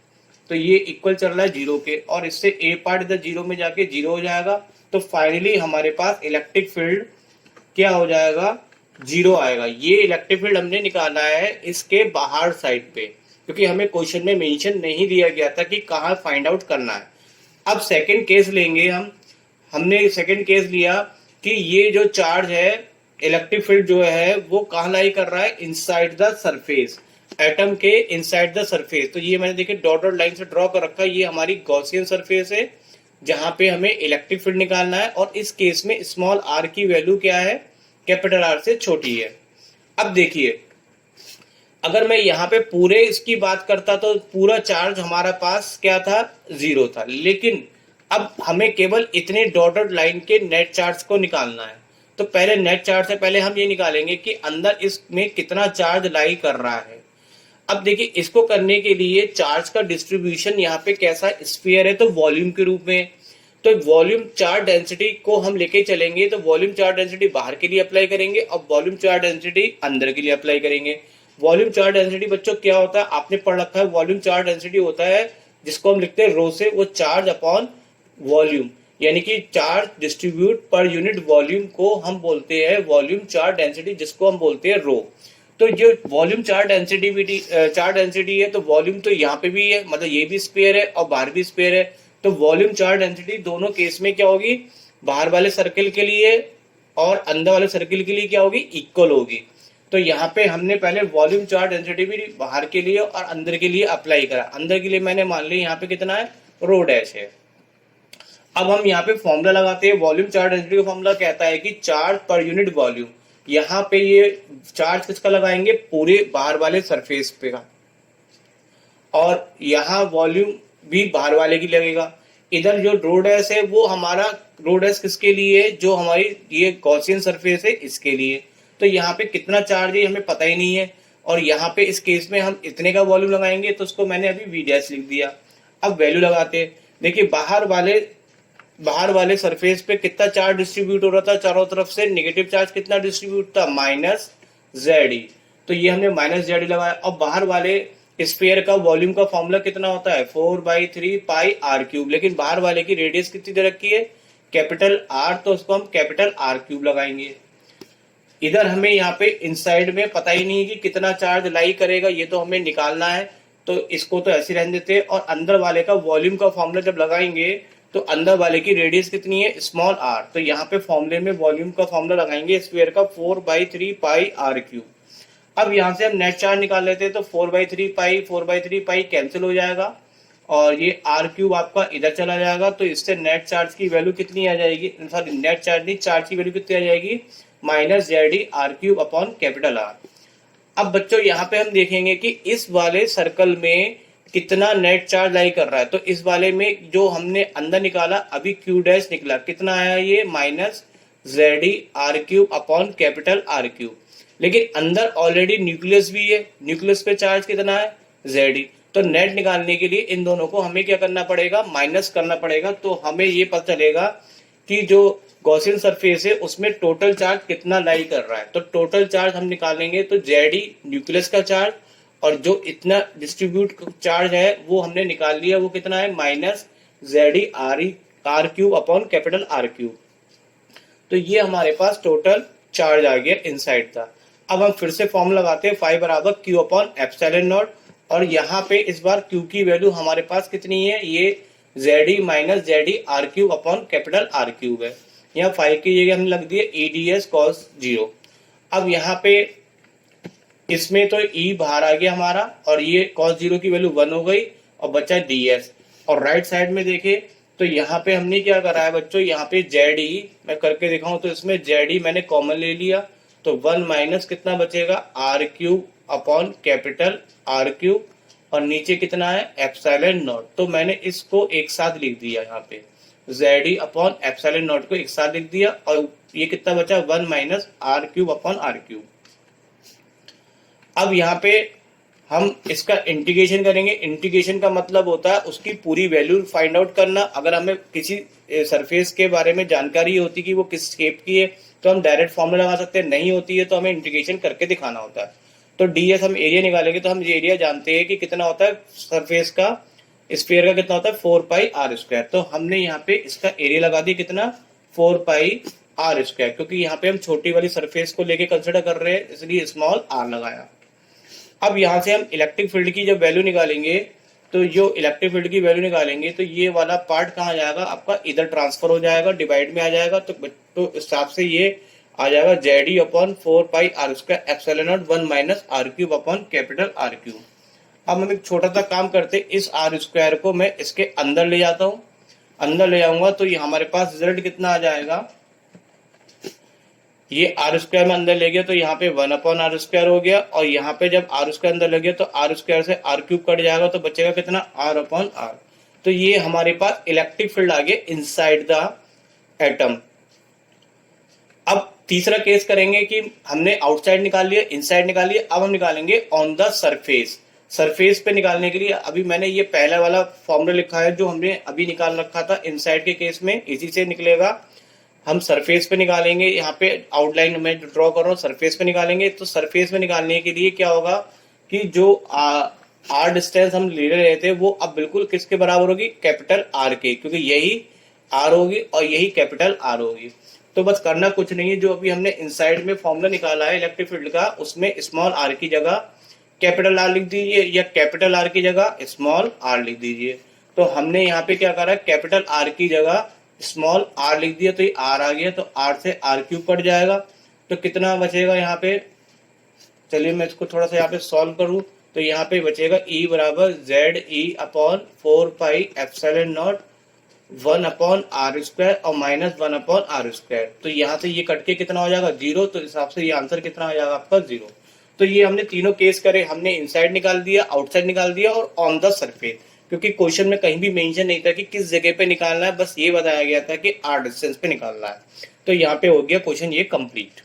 तो ये इक्वल चल रहा है 0 के और इससे a पार्ट इधर 0 में जाके 0 हो जाएगा। तो फाइनली हमारे पास इलेक्ट्रिक फील्ड क्या हो जाएगा, 0 आएगा। ये इलेक्ट्रिक फील्ड हमने निकाला है इसके बाहर साइड पे, क्योंकि हमें क्वेश्चन में मेंशन नहीं दिया गया था कि कहाँ फाइंड आउट करना है। अब सेकंड केस लेंगे हमने सेकंड केस लिया कि ये जो चार्ज है इलेक्ट्रिक फील्ड जो है वो कहाँ लाई कर रहा है, इनसाइड द सरफेस, एटम के इनसाइड द सरफेस। तो ये मैंने देखिए डॉट डॉट लाइन से ड्रॉ कर रखा है, ये हमारी गॉसियन सरफेस है जहां पे हमें इलेक्ट्रिक फील्ड निकालना है, और इस केस में स्मॉल आर की वैल्यू क्या है, कैपिटल आर से छोटी है। अब देखिए, अगर मैं यहाँ पे पूरे इसकी बात करता तो पूरा चार्ज हमारा पास क्या था, 0 था, लेकिन अब हमें केवल इतने डॉटेड लाइन के नेट चार्ज को निकालना है। तो पहले नेट चार्ज से पहले हम ये निकालेंगे कि अंदर इसमें कितना चार्ज लाई कर रहा है। अब देखिए, इसको करने के लिए चार्ज का डिस्ट्रीब्यूशन यहाँ पे कैसा स्फीयर है, तो वॉल्यूम के रूप में। तो वॉल्यूम चार्ज डेंसिटी को हम लेके चलेंगे, तो वॉल्यूम चार्ज डेंसिटी बाहर के लिए अप्लाई करेंगे और वॉल्यूम चार्ज डेंसिटी अंदर के लिए अप्लाई करेंगे। वॉल्यूम चार्ज डेंसिटी बच्चों क्या होता है, आपने पढ़ रखा है, वॉल्यूम चार्ज डेंसिटी होता है जिसको हम लिखते हैं रो से, वो चार्ज अपॉन वॉल्यूम, यानी कि charge distribute per unit volume को हम बोलते हैं वॉल्यूम चार्ज डेंसिटी, जिसको हम बोलते हैं रो। तो जो वॉल्यूम चार्ज डेंसिटी है, तो वॉल्यूम तो यहाँ पे भी है, मतलब ये भी स्पेयर है और बाहर भी स्पेयर है। तो वॉल्यूम चार्ज डेंसिटी दोनों केस में क्या होगी, बाहर वाले सर्किल के लिए और अंदर वाले सर्किल के लिए क्या होगी, इक्वल होगी। तो यहाँ पे हमने पहले वॉल्यूम चार्ज डेंसिटी भी बाहर के लिए और अंदर के लिए अप्लाई करा। अंदर के लिए मैंने मान लिया यहाँ पे कितना है, रो डैश है। अब हम यहाँ पे फॉर्मूला लगाते हैं। वॉल्यूम चार्ज डेंसिटी का फॉर्मूला कहता है कि चार्ज पर यूनिट वॉल्यूम। यहाँ पे ये चार्ज किसका लगाएंगे, पूरे बाहर वाले सरफेस पे का, और यहाँ वॉल्यूम भी बाहर वाले की लगेगा। इधर जो रो डैश है वो हमारा रो डैश किसके लिए है, जो हमारी ये गॉसियन सरफेस है इसके लिए। तो यहाँ पे कितना चार्ज है हमें पता ही नहीं है, और यहाँ पे इस केस में हम इतने का वॉल्यूम लगाएंगे, तो उसको मैंने अभी वी डैश लिख दिया। अब वैल्यू लगाते हैं। देखिए, बाहर वाले सरफेस पे कितना चार्ज डिस्ट्रीब्यूट हो रहा था, चारों तरफ से नेगेटिव चार्ज कितना डिस्ट्रीब्यूट था, माइनस जेड। तो ये हमने माइनस जेड लगाया। और बाहर वाले स्फीयर का वॉल्यूम का फॉर्मूला कितना होता है, 4/3 पाई आर क्यूब, लेकिन बाहर वाले की रेडियस कितनी दे रखी है, कैपिटल आर, तो उसको हम कैपिटल आर क्यूब लगाएंगे। इधर हमें यहाँ पे इनसाइड में पता ही नहीं है कि कितना चार्ज लाई करेगा, ये तो हमें निकालना है, तो इसको तो ऐसे रहने देते हैं। और अंदर वाले का वॉल्यूम का फॉर्मूला जब लगाएंगे, तो अंदर वाले की रेडियस कितनी है, स्मॉल आर। तो यहाँ पे फॉर्मूले में वॉल्यूम का फॉर्मूला लगाएंगे स्फीयर का, 4/3 पाई आर क्यूब। अब यहाँ से हम नेट चार्ज निकाल लेते हैं, तो 4/3 पाई कैंसिल हो जाएगा, और ये आर क्यूब आपका इधर चला जाएगा। तो इससे नेट चार्ज की वैल्यू कितनी आ जाएगी, सॉरी नेट चार्ज नहीं, चार्ज की वैल्यू कितनी आ जाएगी, minus Z R cube upon capital R. अब बच्चों यहाँ पे हम देखेंगे कि इस वाले सर्कल में कितना नेट चार्ज लाई कर रहा है। तो इस वाले में जो हमने अंदर निकाला अभी क्यू डैश निकला, कितना आया ये, minus Z R cube upon capital R cube. लेकिन अंदर ऑलरेडी न्यूक्लियस भी है, न्यूक्लियस पे चार्ज कितना है, जेड। तो नेट निकालने के लिए इन दोनों को हमें क्या करना पड़ेगा, माइनस करना पड़ेगा। तो हमें ये पता चलेगा कि जो गॉसियन सरफेस है उसमें टोटल चार्ज कितना लाई कर रहा है। तो टोटल चार्ज हम निकालेंगे, तो जेड न्यूक्लियस का चार्ज, और जो इतना डिस्ट्रीब्यूट चार्ज है वो हमने निकाल लिया, वो कितना है, minus Z R cube upon capital R cube. तो ये हमारे पास टोटल चार्ज आ गया इनसाइड था। अब हम फिर से फॉर्म लगाते हैं, फाई बराबर क्यू अपॉन एप्सिलॉन नॉट, और यहाँ पे इस बार क्यू की वैल्यू हमारे पास कितनी है, ये Z minus Z R cube upon capital R cube है। यहाँ फाइव की जगह हमने लग दिया EDS cos 0। अब यहाँ पे इसमें तो E बाहर आ गया हमारा, और ये cos 0 की वैल्यू 1 हो गई, और बचा DS। और राइट साइड में देखे तो यहाँ पे हमने क्या करा है बच्चों, यहाँ पे ZE मैं करके दिखाऊं, तो इसमें ZE मैंने कॉमन ले लिया, तो 1 माइनस कितना बचेगा, R cube upon capital R cube, और नीचे कितना है, एप्सिलॉन नॉट। तो मैंने इसको एक साथ लिख दिया, यहाँ पे जेड अपॉन एप्सिलॉन नॉट को एक साथ लिख दिया, और ये कितना बचा, 1 minus R cube upon R cube. अब यहाँ पे हम इसका इंटीग्रेशन करेंगे। इंटीग्रेशन का मतलब होता है उसकी पूरी वैल्यू फाइंड आउट करना। अगर हमें किसी सरफेस के बारे में जानकारी होती कि वो किस शेप की है, तो हम डायरेक्ट फॉर्मूला लगा सकते हैं, नहीं होती है तो हमें इंटीग्रेशन करके दिखाना होता है। तो ds हम एरिया निकालेंगे, तो हम ये एरिया जानते हैं कि कितना होता है सरफेस का, स्फीयर का कितना होता है, 4 पाई आर स्क्वायर। तो हमने यहाँ पे इसका एरिया लगा दिया कितना, 4 पाई आर स्क्वायर, क्योंकि यहाँ पे हम छोटी वाली सरफेस को लेके कंसिडर कर रहे हैं, इसलिए स्मॉल आर लगाया। अब यहाँ से हम इलेक्ट्रिक फील्ड की जब वैल्यू निकालेंगे, तो जो इलेक्ट्रिक फील्ड की वैल्यू निकालेंगे, तो ये वाला पार्ट कहाँ जाएगा, आपका इधर ट्रांसफर हो जाएगा, डिवाइड में आ जाएगा। तो इस हिसाब से ये आ जाएगा Z upon 4 pi R square epsilon naught 1 minus R cube upon capital R cube. अब हम एक छोटा सा काम करते, इस आर स्क्वायर को मैं इसके अंदर ले जाता हूँ, अंदर ले जाऊंगा तो ये हमारे पास रिजल्ट कितना आ जाएगा, ये आर स्क्वायर में अंदर ले गया तो यहाँ पे 1/r² हो गया, और यहाँ पे जब आर स्क्वायर अंदर ले गया तो आर स्क्वायर से आर क्यूब कट जाएगा तो बचेगा कितना, r/r। तो ये हमारे पास इलेक्ट्रिक फील्ड आ गया इनसाइड द एटम। अब तीसरा केस करेंगे कि हमने आउटसाइड निकाल लिया, इनसाइड निकाल लिया, अब हम निकालेंगे ऑन द सरफेस। सरफेस पे निकालने के लिए अभी मैंने ये पहला वाला फॉर्मूला लिखा है जो हमने अभी निकाल रखा था इनसाइड के केस में, इसी से निकलेगा। हम सरफेस पे निकालेंगे, यहाँ पे आउटलाइन में ड्रॉ कर रहा हूँ, सरफेस पे निकालेंगे। तो सरफेस पे निकालने के लिए क्या होगा कि जो आर डिस्टेंस हम ले रहे थे वो अब बिल्कुल किसके बराबर होगी, कैपिटल आर के, क्योंकि यही आर होगी और यही कैपिटल आर होगी। तो बस करना कुछ नहीं है, जो अभी हमने इनसाइड में फॉर्मूला निकाला है इलेक्ट्रिक फील्ड का, उसमें स्मॉल आर की जगह कैपिटल आर लिख दीजिए या कैपिटल आर की जगह स्मॉल आर लिख दीजिए। तो हमने यहाँ पे क्या करा, कैपिटल आर की जगह स्मॉल आर लिख दिया तो ये आर आ गया, तो आर से आर क्यूब कट जाएगा तो कितना बचेगा यहाँ पे। चलिए मैं इसको थोड़ा सा यहाँ पे सॉल्व करूँ तो यहाँ पे बचेगा E बराबर ZE/4πε0 1/r² और -1/r²। तो यहाँ से ये कट के कितना हो जाएगा, 0। तो इस हिसाब से ये आंसर कितना हो जाएगा आपका, 0। तो ये हमने तीनों केस करे, हमने इनसाइड निकाल दिया, आउटसाइड निकाल दिया और ऑन द सरफेस, क्योंकि क्वेश्चन में कहीं भी मेंशन नहीं था कि किस जगह पे निकालना है, बस ये बताया गया था कि आर डिस्टेंस पे निकालना है। तो यहाँ पे हो गया क्वेश्चन ये कंप्लीट।